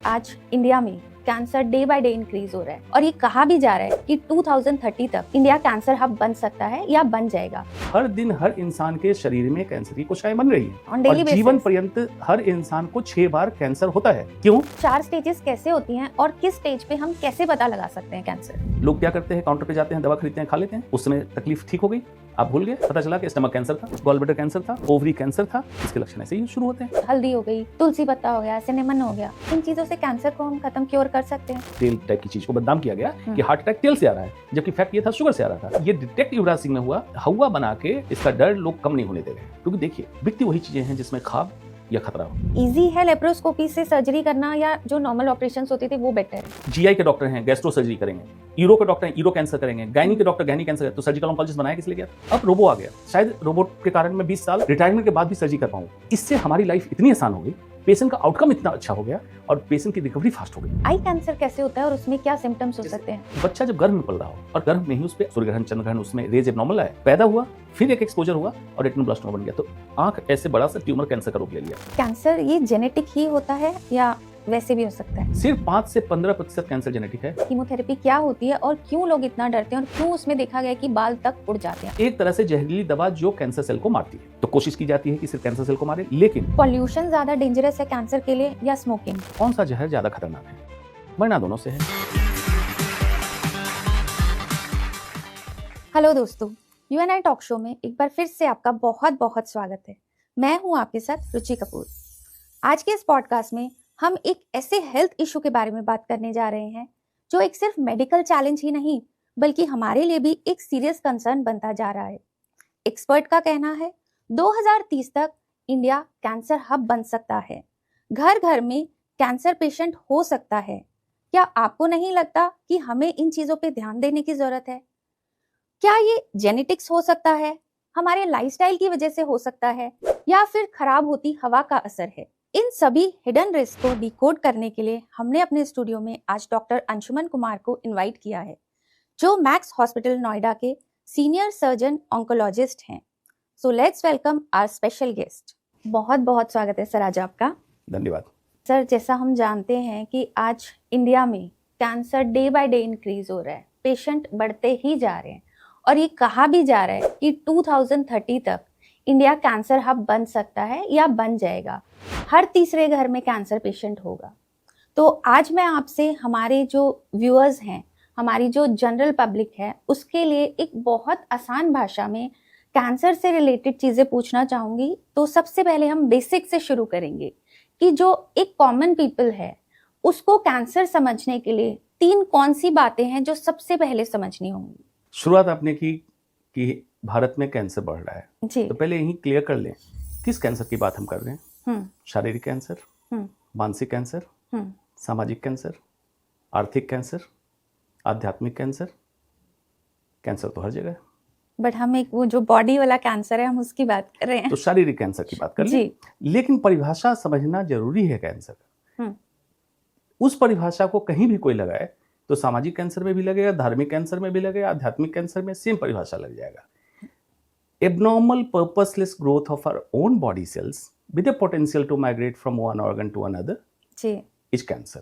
आज इंडिया में cancer day by day increase हो रहा है और ये कहा भी जा रहा है कि 2030 तक इंडिया कैंसर हब बन सकता है या बन जाएगा। हर दिन हर इंसान के शरीर में कैंसर की कोशिकाएं बन रही हैं On daily और जीवन basis। पर्यंत हर इंसान को 6 बार कैंसर होता है। क्यों? 4 स्टेजेस कैसे होती हैं और किस स्टेज पे हम कैसे पता लगा सकते हैं कैंसर? लोग क्या करते हैं, काउंटर पे जाते हैं, दवा खरीदते हैं, खा लेते हैं, उस समय तकलीफ ठीक हो गई, आप भूल गए, पता चला कि स्टमक कैंसर था, गॉल ब्लैडर कैंसर था, ओवरी कैंसर था। इसके लक्षण ऐसे ही शुरू होते हैं। हल्दी हो गई, तुलसी पत्ता हो गया, सिनेमन हो गया, इन चीजों से कैंसर को हम खत्म क्योर कर सकते हैं। तेल टाइप की चीज को बदनाम किया गया कि हार्ट अटैक तेल से आ रहा है, जबकि फैक्ट ये था शुगर से आ रहा था। ये डिटेक्ट युवराज सिंह में हुआ, हवा बना के इसका डर लोग कम नहीं होने दे रहे, क्योंकि देखिए बिकती वही चीजें हैं जिसमें खाब या खतरा हो। इजी है लेप्रोस्कोपी से सर्जरी करना या जो नॉर्मल ऑपरेशंस होते थे वो बेटर है? जीआई के डॉक्टर हैं, गैस्ट्रो सर्जरी करेंगे, यूरो के डॉक्टर हैं, यूरो कैंसर करेंगे, गायनी के डॉक्टर गायनी कैंसर, तो सर्जिकल ऑन्कोलॉजिस्ट बनाया किस लिए गया? अब रोबो आ गया, शायद रोबोट के कारण मैं 20 साल रिटायरमेंट के बाद भी सर्जरी कर पाऊँ। इससे हमारी लाइफ इतनी आसान हो गई, पेशेंट का आउटकम इतना अच्छा हो गया और पेशेंट की रिकवरी फास्ट हो गई। आई कैंसर कैसे होता है और उसमें क्या सिम्टम्स हो सकते हैं? बच्चा जब गर्भ में पल रहा हो और गर्भ में ही उस पे सूर्य ग्रहण चंद्र ग्रहण उसमें रेज एबनॉर्मल आया, पैदा हुआ, फिर एक एक्सपोजर हुआ और रेटिनोब्लास्टोमा बन गया, तो आंख ऐसे बड़ा सा ट्यूमर कैंसर का रूप ले लिया। कैंसर ये जेनेटिक ही होता है या वैसे भी हो सकता है? सिर्फ 5 से 15% कैंसर जेनेटिक है। कीमोथेरेपी क्या होती है और क्यों लोग इतना डरते हैं और क्यों उसमें देखा गया कि बाल तक उड़ जाते हैं? एक तरह से जहरीली दवा जो कैंसर सेल को मारती है, तो कोशिश की जाती है कि सिर्फ कैंसर सेल को मारे, लेकिन पॉल्यूशन ज्यादा डेंजरस है कैंसर के लिए या स्मोकिंग? कौन सा जहर ज्यादा खतरनाक है? मरना दोनों से है। हेलो दोस्तों, यूएनआई टॉक शो में एक बार फिर से आपका बहुत बहुत स्वागत है। मैं हूं आपके साथ रुचि कपूर। आज के इस पॉडकास्ट में हम एक ऐसे हेल्थ इशू के बारे में बात करने जा रहे हैं जो एक सिर्फ मेडिकल चैलेंज ही नहीं बल्कि हमारे लिए भी एक सीरियस कंसर्न बनता जा रहा है। एक्सपर्ट का कहना है 2030 तक इंडिया कैंसर हब बन सकता है, घर घर में कैंसर पेशेंट हो सकता है। क्या आपको नहीं लगता कि हमें इन चीजों पे ध्यान देने की जरूरत है? क्या ये जेनेटिक्स हो सकता है, हमारे लाइफस्टाइल की वजह से हो सकता है, या फिर खराब होती हवा का असर है? इन सभी हिडन रिस्क को डिकोड करने के लिए हमने अपने स्टूडियो में आज डॉक्टर अंशुमन कुमार को इनवाइट किया है, जो मैक्स हॉस्पिटल नोएडा के सीनियर सर्जन ऑन्कोलॉजिस्ट हैं। So let's welcome our special guest. बहुत बहुत स्वागत है सर आज आपका। धन्यवाद सर, जैसा हम जानते हैं कि आज इंडिया में cancer day by day increase हो रहा है, पेशेंट बढ़ते ही जा रहे हैं और ये कहा भी जा रहा है कि 2030 तक इंडिया कैंसर हब बन सकता है या बन जाएगा, हर तीसरे घर में कैंसर पेशेंट होगा। तो आज मैं आपसे हमारे जो व्यूअर्स हैं, हमारी जो जनरल पब्लिक है, उसके लिए एक बहुत आसान भाषा में कैंसर से रिलेटेड चीज़ें पूछना चाहूँगी। तो सबसे पहले हम बेसिक से शुरू करेंगे कि जो एक कॉमन पीपल है उसको कैंसर समझने के लिए 3 कौन सी बातें हैं जो सबसे पहले समझनी होंगी? शुरुआत आपने की कि भारत में कैंसर बढ़ रहा है जी। तो पहले यही क्लियर कर लें किस कैंसर की बात हम कर रहे हैं। शारीरिक कैंसर, मानसिक कैंसर, सामाजिक कैंसर, आर्थिक कैंसर, आध्यात्मिक कैंसर। कैंसर तो हर जगह है, बट हम एक वो जो बॉडी वाला कैंसर है हम उसकी बात कर रहे हैं, तो शारीरिक कैंसर की बात कर लें। लेकिन परिभाषा समझना जरूरी है कैंसर। उस परिभाषा को कहीं भी कोई लगाए तो सामाजिक कैंसर में भी लगेगा, धार्मिक कैंसर में भी लगेगा, आध्यात्मिक कैंसर में सेम परिभाषा लग जाएगा। Abnormal purposeless growth of our own body cells with a potential to migrate from one organ to another is cancer.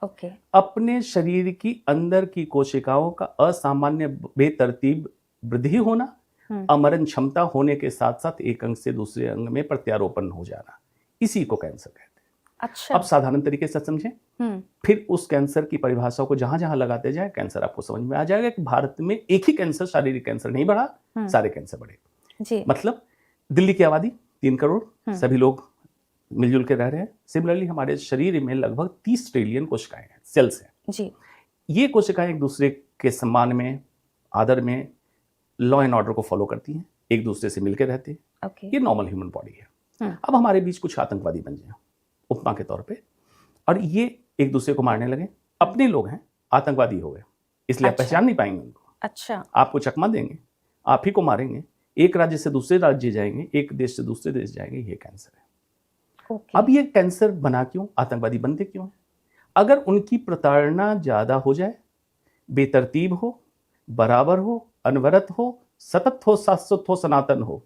Okay. अपने शरीर की अंदर की कोशिकाओं का असामान्य बेतरतीब वृद्धि होना, अमरण क्षमता होने के साथ साथ एक अंग से दूसरे अंग में प्रत्यारोपण हो जाना, इसी को कैंसर कहते हैं। अच्छा। अब साधारण तरीके से समझें, फिर उस कैंसर की परिभाषा को जहां जहां लगाते जाए कैंसर आपको समझ में आ जाएगा कि भारत में एक ही कैंसर, शारीरिक कैंसर नहीं बढ़ा, सारे कैंसर बढ़े। जी। मतलब दिल्ली की आबादी 3 करोड़, सभी लोग मिलजुल के रह रहे हैं। सिमिलरली हमारे शरीर में लगभग 30 ट्रिलियन कोशिकाएं हैं, सेल्स हैं। जी। ये कोशिकाएं एक दूसरे के सम्मान में, आदर में, लॉ एंड ऑर्डर को फॉलो करती हैं, एक दूसरे से मिलकर रहती हैं। ओके। ये नॉर्मल ह्यूमन बॉडी है। अब हमारे बीच कुछ आतंकवादी बन जाए उपमा के तौर पे, और ये एक दूसरे को मारने लगे, अपने लोग हैं, आतंकवादी हो गए, इसलिए आप पहचान नहीं पाएंगे उनको। अच्छा। आपको चकमा देंगे, आप ही को मारेंगे, एक राज्य से दूसरे राज्य जाएंगे, एक देश से दूसरे देश जाएंगे, ये कैंसर है। अब ये कैंसर बना क्यों, आतंकवादी बनते क्यों है? अगर उनकी प्रताड़ना ज्यादा हो जाए, बेतरतीब हो, बराबर हो, अनवरत हो, सतत हो, शाश्वत हो, सनातन हो,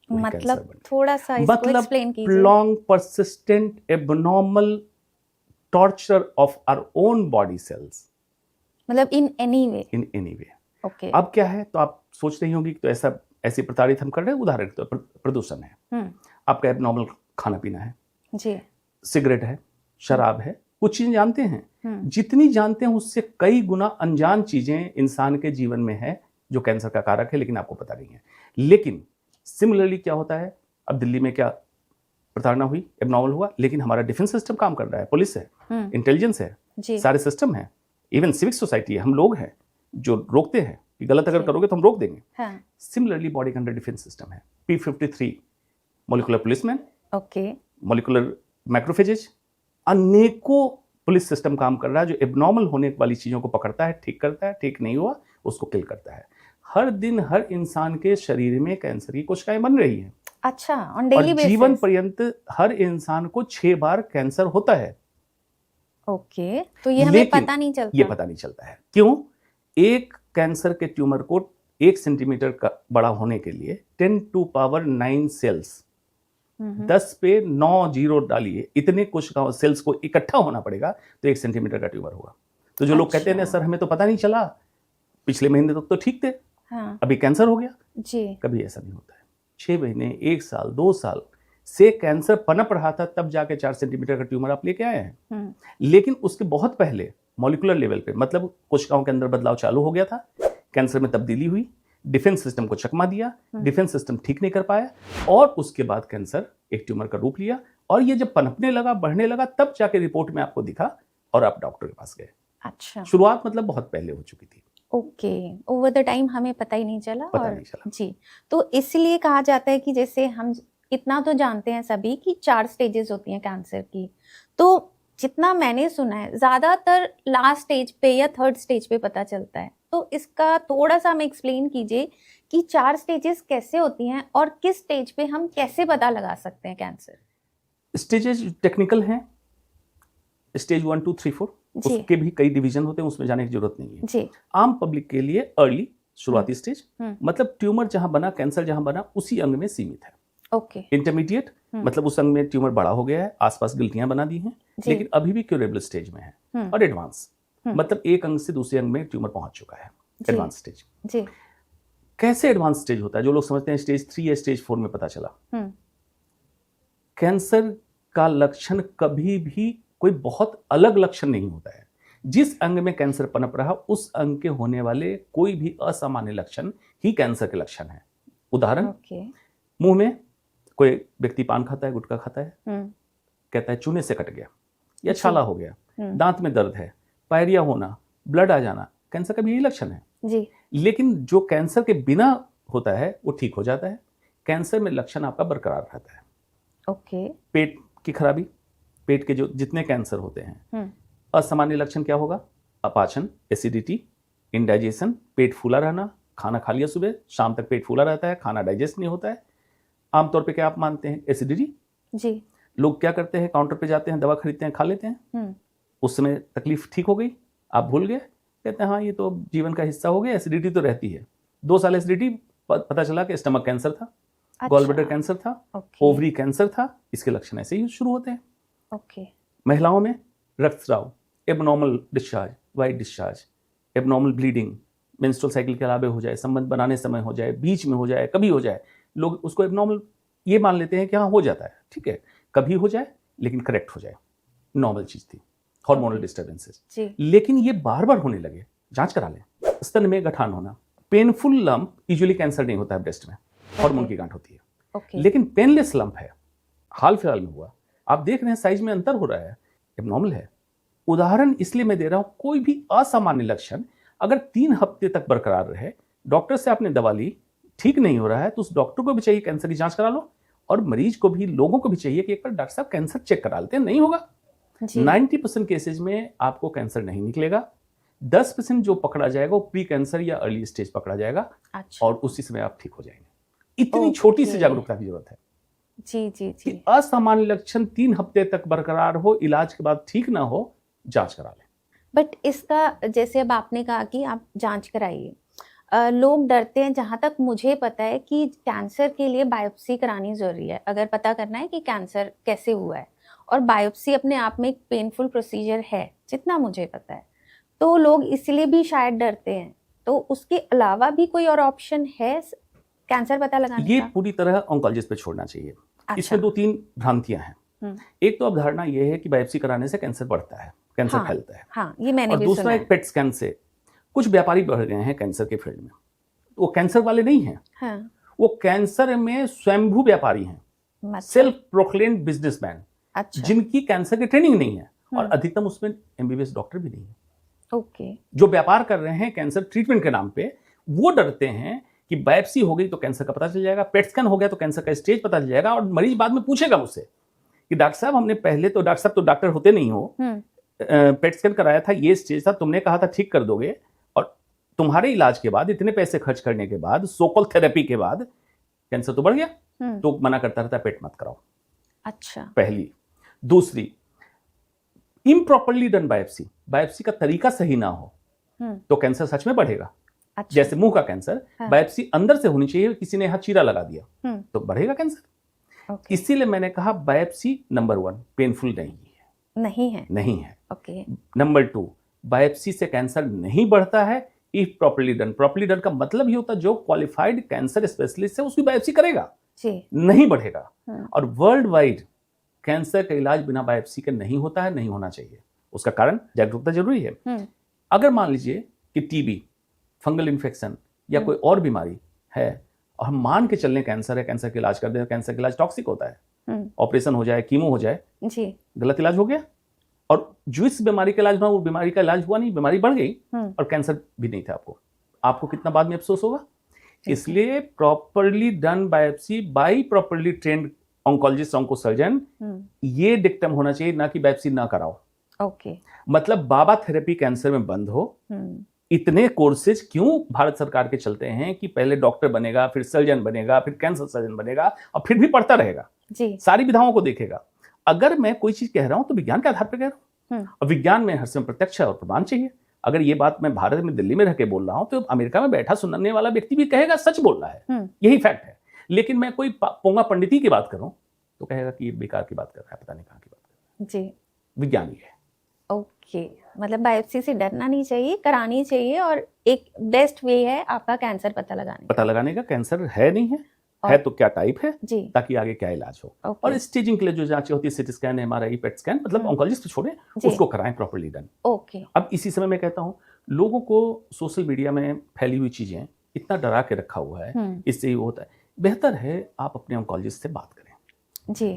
मतलब थोड़ा सा इसको मतलब एक्सप्लेन कीजिए। Long persistent abnormal torture of our own body cells. मतलब in any way. In any way. Okay. अब क्या है, तो आप सोच रही होंगी कि तो ऐसी प्रताड़ित हम कर रहे हैं। उदाहरण के तौर पर प्रदूषण है, आपका एबनॉर्मल खाना पीना है जी, सिगरेट है, शराब है, कुछ चीजें जानते हैं, जितनी जानते हैं उससे कई गुना अनजान चीजें इंसान के जीवन में है जो कैंसर का कारक है, लेकिन आपको पता नहीं है। लेकिन सिमिलरली क्या होता है, अब दिल्ली में क्या प्रताड़ना हुई, एबनॉर्मल हुआ, लेकिन हमारा डिफेंस सिस्टम काम कर रहा है, पुलिस है, इंटेलिजेंस है, सारे सिस्टम है, इवन सिविक सोसाइटी है, हम लोग हैं जो रोकते हैं कि गलत अगर करोगे तो हम रोक देंगे। हाँ। सिमिलरली बॉडी के अंदर डिफेंस सिस्टम है, P53 molecular policeman, okay, molecular macrophages, अनेकों पुलिस सिस्टम काम कर रहा है जो एबनॉर्मल होने वाली चीजों को पकड़ता है, ठीक करता है, ठीक नहीं हुआ उसको किल करता है। हर दिन हर इंसान के शरीर में कैंसर की कोशिकाएं बन रही हैं। अच्छा, ऑन डेली बेसिस? जीवन पर्यंत हर इंसान को 6 बार कैंसर होता है। ओके, तो ये हमें पता नहीं चलता। ये पता नहीं चलता है, क्यों? एक कैंसर के ट्यूमर को 1 सेंटीमीटर का बड़ा होने के लिए 10⁹ सेल्स, 10 पे 9 जीरो डालिए, इतने कोशिकाओं सेल्स को इकट्ठा होना पड़ेगा तो 1 सेंटीमीटर का ट्यूमर होगा। तो जो लोग कहते हैं ना सर हमें तो पता नहीं चला, पिछले महीने तक तो ठीक थे, हाँ, अभी कैंसर हो गया जी, कभी ऐसा नहीं होता है। 6 महीने, 1 साल, 2 साल से कैंसर पनप रहा था, तब जाके 4 सेंटीमीटर का ट्यूमर आप लेके आए हैं। लेकिन उसके बहुत पहले मॉलिक्यूलर लेवल पे, मतलब कोशिकाओं के अंदर बदलाव चालू हो गया था, कैंसर में तब्दीली हुई, डिफेंस सिस्टम को चकमा दिया, डिफेंस सिस्टम ठीक नहीं कर पाया, और उसके बाद कैंसर एक ट्यूमर का रूप लिया, और ये जब पनपने लगा, बढ़ने लगा, तब जाके रिपोर्ट में आपको दिखा और आप डॉक्टर के पास गए। अच्छा, शुरुआत मतलब बहुत पहले हो चुकी थी। ओके, ओवर द टाइम हमें पता ही नहीं चला। पता नहीं चला जी। तो इसलिए कहा जाता है कि जैसे हम इतना तो जानते हैं सभी कि 4 स्टेजेस होती हैं कैंसर की, तो जितना मैंने सुना है ज्यादातर लास्ट स्टेज पे या 3rd स्टेज पे पता चलता है। तो इसका थोड़ा सा हमें एक्सप्लेन कीजिए कि 4 स्टेजेस कैसे होती हैं और किस स्टेज पे हम कैसे पता लगा सकते हैं कैंसर। स्टेजेस टेक्निकल हैं, स्टेज 1 2 3 4, उसके भी कई डिवीजन होते हैं, उसमें जाने की जरूरत नहीं है जी। आम पब्लिक के लिए अर्ली शुरुआती स्टेज, मतलब ट्यूमर जहां बना, कैंसर जहां बना उसी अंग में सीमित है। ओके, इंटरमीडिएट मतलब उस अंग में ट्यूमर बड़ा हो गया है, आसपास गिल्टियां बना दी हैं, लेकिन अभी भी क्यूरेबल स्टेज में है। और एडवांस मतलब एक अंग से दूसरे अंग में ट्यूमर पहुंच चुका है, एडवांस स्टेज जी। कैसे एडवांस स्टेज होता है? जो लोग समझते हैं स्टेज 3 या स्टेज 4 में पता चला, कैंसर का लक्षण कभी भी कोई बहुत अलग लक्षण नहीं होता है। जिस अंग में कैंसर पनप रहा उस अंग के होने वाले कोई भी असामान्य लक्षण ही कैंसर के लक्षण है। उदाहरण, मुंह में कोई व्यक्ति पान खाता है, गुटखा खाता है, कहता है चूने से कट गया या छाला हो गया, दांत में दर्द है, पायरिया होना, ब्लड आ जाना, कैंसर का भी यही लक्षण है जी। लेकिन जो कैंसर के बिना होता है वो ठीक हो जाता है। कैंसर में लक्षण आपका बरकरार रहता है। ओके, पेट की खराबी, पेट के जो जितने कैंसर होते हैं, असामान्य लक्षण क्या होगा? अपाचन, एसिडिटी, इंडाइजेशन, पेट फूला रहना, खाना खा लिया सुबह शाम तक पेट फूला रहता है, खाना डाइजेस्ट नहीं होता है। आमतौर पे क्या आप मानते हैं? एसिडिटी जी। लोग क्या करते हैं, काउंटर पे जाते हैं, दवा खरीदते हैं, खा लेते हैं, उस समय तकलीफ ठीक हो गई, आप भूल गए, कहते हैं हाँ ये तो जीवन का हिस्सा हो गया, एसिडिटी तो रहती है। 2 साल एसिडिटी, पता चला कि स्टमक कैंसर था, गॉल ब्लैडर कैंसर था, ओवरी कैंसर था। इसके लक्षण ऐसे ही शुरू होते हैं। ओके, महिलाओं में रक्तस्राव, abnormal discharge, white discharge, abnormal bleeding, menstrual cycle के अलावे हो जाए, संबंध बनाने समय हो जाए, बीच में हो जाए, कभी हो जाए, लोग उसको एबनॉर्मल ये मान लेते हैं कि हाँ हो जाता है, ठीक है, कभी हो जाए लेकिन करेक्ट हो जाए, नॉर्मल चीज थी, हार्मोनल डिस्टर्बेंसेस। लेकिन ये बार बार होने लगे, जांच करा लें। स्तन में गठान होना, पेनफुल लंप यूजुअली कैंसर नहीं होता है, ब्रेस्ट में हार्मोन की गांठ होती है, लेकिन पेनलेस लंप है, हाल फिलहाल में हुआ, आप देख रहे हैं साइज में अंतर हो रहा है, एबनॉर्मल है। उदाहरण इसलिए मैं दे रहा हूं, कोई भी असामान्य लक्षण अगर 3 हफ्ते तक बरकरार रहे, डॉक्टर से आपने दवा ली, ठीक नहीं हो रहा है, तो उस डॉक्टर को भी चाहिए कैंसर की जांच करा लो, और मरीज को भी, लोगों को भी चाहिए कि एक बार डॉक्टर साहब कैंसर चेक करा लेते हैं। नहीं होगा 90% केसेज में आपको कैंसर नहीं निकलेगा, 10% जो पकड़ा जाएगा वो प्री कैंसर या अर्ली स्टेज पकड़ा जाएगा। अच्छा। और उसी समय आप ठीक हो जाएंगे। इतनी छोटी सी जागरूकता की जरूरत है जी जी जी। असामान्य लक्षण 3 हफ्ते तक बरकरार हो, इलाज के बाद ठीक ना हो, जांच करा लें। बट इसका जैसे अब आपने कहा कि आप जांच कराइए, लोग डरते हैं, जहाँ तक मुझे पता है कि कैंसर के लिए बायोप्सी करानी जरूरी है अगर पता करना है कि कैंसर कैसे हुआ है, और बायोप्सी अपने आप में एक पेनफुल प्रोसीजर है जितना मुझे पता है, तो लोग इसलिए भी शायद डरते हैं। तो उसके अलावा भी कोई और ऑप्शन है कैंसर पता लगाने ये का? पूरी तरह ऑन्कोलॉजिस्ट पे छोड़ना चाहिए। अच्छा। इसमें 2-3 भ्रांतियां हैं। एक तो अवधारणा ये है कि बायोप्सी कराने से कैंसर बढ़ता है, कैंसर फैलता है। हाँ, ये मैंने और भी दूसरा सुना एक पेट स्कैन से कुछ व्यापारी बढ़ गए हैं कैंसर के फील्ड में। वो कैंसर वाले नहीं हैं, हाँ। वो कैंसर में स्वयंभू व्यापारी हैं, सेल्फ प्रोक्लेम्ड बिजनेसमैन। अच्छा। जिनकी कैंसर की ट्रेनिंग नहीं है और अधिकतम उसमें एमबीबीएस डॉक्टर भी नहीं है। ओके। जो व्यापार कर रहे हैं कैंसर ट्रीटमेंट के नाम पे, वो डरते हैं कि बायोप्सी हो गई तो कैंसर का पता चल जाएगा, पेट स्कैन हो गया तो कैंसर का स्टेज पता चल जाएगा, और मरीज बाद में पूछेगा मुझसे कि डॉक्टर साहब हमने पहले तो, डॉक्टर साहब तो डॉक्टर होते नहीं हो, पेट स्कैन कराया था, ये स्टेज था, तुमने कहा था ठीक कर दोगे, और तुम्हारे इलाज के बाद इतने पैसे खर्च करने के बाद, सोकल थेरेपी के बाद कैंसर तो बढ़ गया। तो मना करता रहता पेट मत कराओ। अच्छा। पहली। दूसरी, इम्प्रॉपरली डन बायोप्सी, बायोप्सी का तरीका सही ना हो तो कैंसर सच में बढ़ेगा। अच्छा। जैसे मुंह का कैंसर, हाँ। बायोप्सी अंदर से होनी चाहिए, किसी ने यहाँ चीरा लगा दिया तो बढ़ेगा कैंसर। इसीलिए मैंने कहा बायोप्सी नंबर 1 पेनफुल नहीं है। ओके। नंबर 2, बायोप्सी से कैंसर नहीं बढ़ता है if properly done. Properly done का मतलब ये होता है जो क्वालिफाइड कैंसर स्पेशलिस्ट है उसकी बायोप्सी करेगा, नहीं बढ़ेगा। और वर्ल्ड वाइड कैंसर का इलाज बिना बायोप्सी के नहीं होता है, नहीं होना चाहिए। उसका कारण जागरूकता जरूरी है। अगर मान लीजिए कि टीबी, फंगल इन्फेक्शन या कोई और बीमारी है और हम मान के चलने कैंसर है, कैंसर का इलाज कर दें, कैंसर का इलाज टॉक्सिक होता है, ऑपरेशन हो जाए, कीमो हो जाए, गलत इलाज हो गया, और जो इस बीमारी का इलाज हुआ वो बीमारी का इलाज हुआ नहीं, बीमारी बढ़ गई और कैंसर भी नहीं था। आपको कितना बाद में अफसोस होगा। इसलिए properly done biopsy by properly trained oncologist, oncosurgeon, ये डिक्टम होना चाहिए, ना कि बायोप्सी ना कराओ। ओके। मतलब बाबा थेरेपी कैंसर में बंद हो। इतने कोर्सेज क्यों भारत सरकार के चलते हैं कि पहले डॉक्टर बनेगा, फिर सर्जन बनेगा, फिर कैंसर सर्जन बनेगा, और फिर भी पढ़ता रहेगा जी। सारी विधाओं को देखेगा। अगर मैं कोई चीज कह रहा हूं तो विज्ञान के आधार पर कह रहा हूं, और विज्ञान में हर समय प्रत्यक्ष और प्रमाण चाहिए। अगर ये बात मैं भारत में, दिल्ली में रह के बोल रहा हूं तो अमेरिका में बैठा सुनने वाला व्यक्ति भी कहेगा सच बोल रहा है, यही फैक्ट है। लेकिन मैं कोई पोंगा पंडिती की बात करूं तो कहेगा कि ये बेकार की बात कर रहा है, पता नहीं कहां की बात कर रहा है जी। विज्ञान ही है। ओके। मतलब बायोप्सी से डरना नहीं चाहिए, करानी चाहिए, और एक बेस्ट वे है आपका कैंसर पता लगाने का। कैंसर है नहीं है तो क्या टाइप है जी, ताकि आगे क्या इलाज हो। और स्टेजिंग के लिए जो जांचें होती है, CT scan, MRI, PET scan, मतलब ऑन्कोलॉजिस्ट को छोड़े, उसको कराएं प्रॉपर्ली डन। ओके। अब इसी समय मैं कहता हूं, लोगों को सोशल मीडिया में फैली हुई चीजें इतना डरा के रखा हुआ है, इससे ये होता है। बेहतर है आप अपने ऑन्कोलॉजिस्ट से बात करें जी।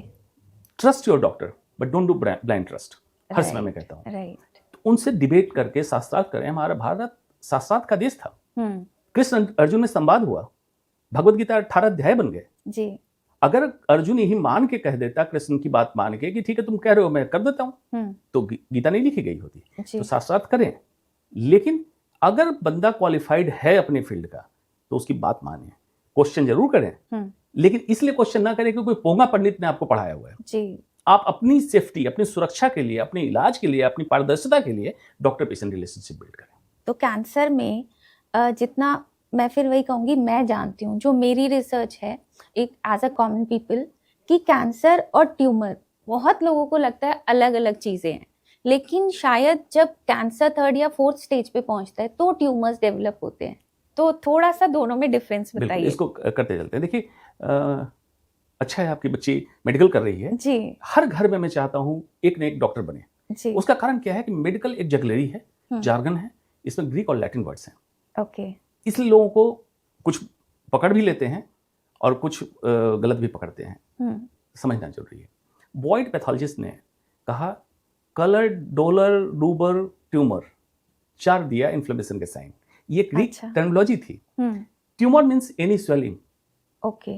Trust your doctor but don't do blind trust. हर समय मैं कहता हूँ, तो उनसे डिबेट करके शास्त्रार्थ करें। हमारा भारत शास्त्रार्थ का देश था। कृष्ण अर्जुन में संवाद हुआ, भगवत गीता 18 अध्याय बन गए जी। अगर अर्जुन यही मान के कह देता, कृष्ण की बात मान के कि ठीक है तुम कह रहे हो मैं कर देता हूं, तो गीता नहीं लिखी गई होती। तो शास्त्रार्थ करें, लेकिन अगर बंदा क्वालिफाइड है अपने फील्ड का तो उसकी बात माने, क्वेश्चन जरूर करें, लेकिन इसलिए क्वेश्चन ना करें कि कोई पोंगा पंडित ने आपको पढ़ाया हुआ है जी। आप अपनी सेफ्टी, अपनी सुरक्षा के लिए, अपने इलाज के लिए, अपनी पारदर्शिता के लिए डॉक्टर पेशेंट रिलेशनशिप बिल्ड करें। तो कैंसर में जितना मैं फिर वही कहूँगी, मैं जानती हूँ, जो मेरी रिसर्च है एक एज अ कॉमन पीपल, कि कैंसर और ट्यूमर बहुत लोगों को लगता है अलग अलग चीज़ें हैं, लेकिन शायद जब कैंसर 3rd या 4th स्टेज पे पहुंचता है तो ट्यूमर्स डेवलप होते हैं। तो थोड़ा सा दोनों में डिफरेंस बताइए। इसको करते चलते हैं। देखिए, अच्छा है आपकी बच्ची मेडिकल कर रही है जी। हर घर में मैं चाहता हूँ एक न एक डॉक्टर बने जी। उसका कारण क्या है कि मेडिकल एक जगलेरी है, जार्गन है, इसमें ग्रीक और लैटिन वर्ड्स हैं। ओके। इसलिए लोगों को कुछ पकड़ भी लेते हैं और कुछ गलत भी पकड़ते हैं, समझना जरूरी है। बॉयड पैथोलॉजिस्ट ने कहा कलर, डोलर, रूबर, ट्यूमर, 4 दिया इन्फ्लेमेशन के साइन। ये ग्रीक टर्मिनोलॉजी थी। Tumour means any swelling. Okay.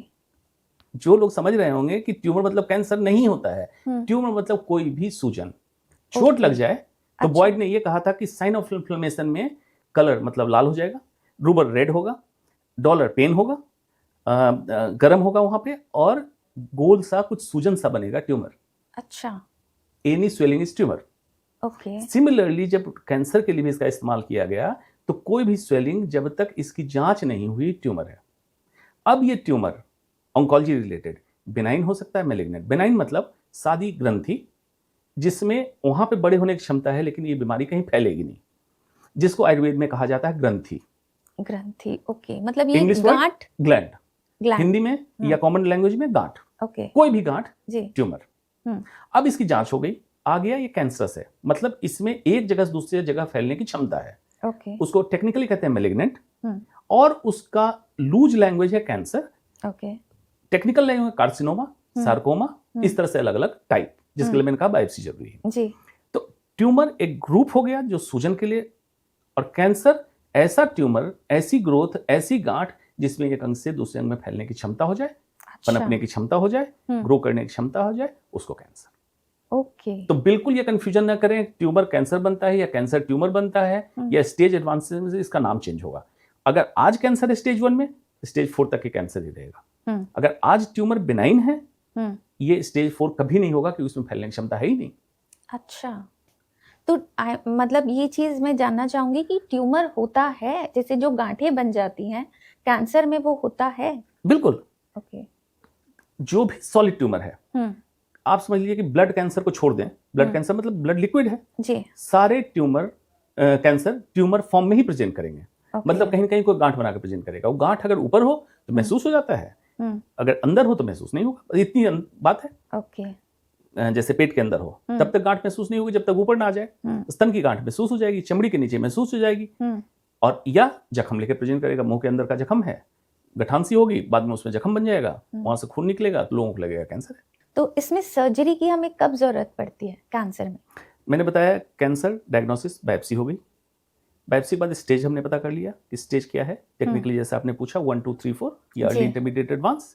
जो लोग समझ रहे होंगे कि ट्यूमर मतलब कैंसर, नहीं होता है। ट्यूमर मतलब कोई भी सूजन, चोट लग जाए तो बॉयड ने ये कहा था कि साइन ऑफ इन्फ्लेमेशन में कलर मतलब लाल हो जाएगा, रूबर रेड होगा, डॉलर पेन होगा, गर्म होगा वहां पे, और गोल सा कुछ सूजन सा बनेगा, ट्यूमर। अच्छा। Any swelling is tumour. Okay. Similarly जब कैंसर के लिए भी इसका इस्तेमाल किया गया तो कोई भी स्वेलिंग जब तक इसकी जांच नहीं हुई ट्यूमर है। अब ये ट्यूमर ऑन्कोलॉजी रिलेटेड बिनाइन हो सकता है, मैलिग्नेंट। बिनाइन मतलब सादी ग्रंथि जिसमें वहां पे बड़े होने की क्षमता है, लेकिन ये बीमारी कहीं फैलेगी नहीं, जिसको आयुर्वेद में कहा जाता है ग्रंथि। ग्रंथि, ओके, मतलब ये इंग्लिश गांठ, ग्लैंड, ग्लैंड हिंदी में या कॉमन लैंग्वेज में गांठ, ओके, कोई भी गांठ, जी, ट्यूमर। अब इसकी जांच हो गई, आ गया ये कैंसरस है, मतलब इसमें एक जगह से दूसरी जगह फैलने की क्षमता है, ओके, उसको टेक्निकली कहते हैं मैलिग्नेंट, और उसका लूज लैंग्वेज है cancer, okay, technical language carcinoma, sarcoma, इस तरह से अलग अलग टाइप, जिसके लिए मैंने कहा बायोप्सी जरूरी है जी। तो ट्यूमर एक ग्रुप हो गया जो सूजन के लिए, और कैंसर ऐसा ट्यूमर, ऐसी ग्रोथ, ऐसी गांठ जिसमें एक अंग से दूसरे अंग में फैलने की क्षमता हो जाए, पनपने की क्षमता हो जाए, ग्रो करने की क्षमता हो जाए, उसको कैंसर। ओके, तो बिल्कुल ये कंफ्यूजन ना करें, ट्यूमर कैंसर बनता है या कैंसर ट्यूमर बनता है, या स्टेज एडवांस से इसका नाम चेंज होगा। अगर आज कैंसर है स्टेज 1 में, स्टेज 4 तक के कैंसर ही रहेगा। अगर आज ट्यूमर बिनाइन है, ये स्टेज 4 कभी नहीं होगा, क्योंकि उसमें फैलने की क्षमता है ही नहीं। अच्छा, तो मतलब ये चीज मैं जानना चाहूंगी कि ट्यूमर होता है, जैसे जो गांठें बन जाती हैं कैंसर में, वो होता है? बिल्कुल, ओके, जो भी सॉलिड ट्यूमर है, आप समझ लीजिए कि ब्लड कैंसर को छोड़ दें, ब्लड कैंसर मतलब ब्लड लिक्विड है जी, सारे ट्यूमर कैंसर ट्यूमर फॉर्म में ही प्रेजेंट करेंगे, मतलब कहीं ना कहीं कोई गांठ बना के प्रेजेंट करेगा। वो गांठ अगर ऊपर हो तो महसूस हो जाता है, अगर अंदर हो तो महसूस नहीं होगा, इतनी बात है। ओके, जैसे पेट के अंदर हो तब तक गांठ महसूस नहीं होगी जब तक ऊपर ना आ जाए, स्तन की गांठ महसूस हो जाएगी, चमड़ी के नीचे महसूस हो जाएगी, और या जख्म लेके प्रेजेंट करेगा, मुंह के अंदर का जख्म है, गठानसी होगी, बाद में उसमें जख्म बन जाएगा, वहां से खून निकलेगा, तो लोगों को लगेगा कैंसर है। तो इसमें सर्जरी की हमें कब जरूरत पड़ती है कैंसर में? मैंने बताया कैंसर डायग्नोसिस बायोप्सी हो गई, बायोप्सी के बाद स्टेज हमने पता कर लिया कि स्टेज क्या है, टेक्निकली जैसे आपने पूछा 1 2 3 4 या early intermediate advance.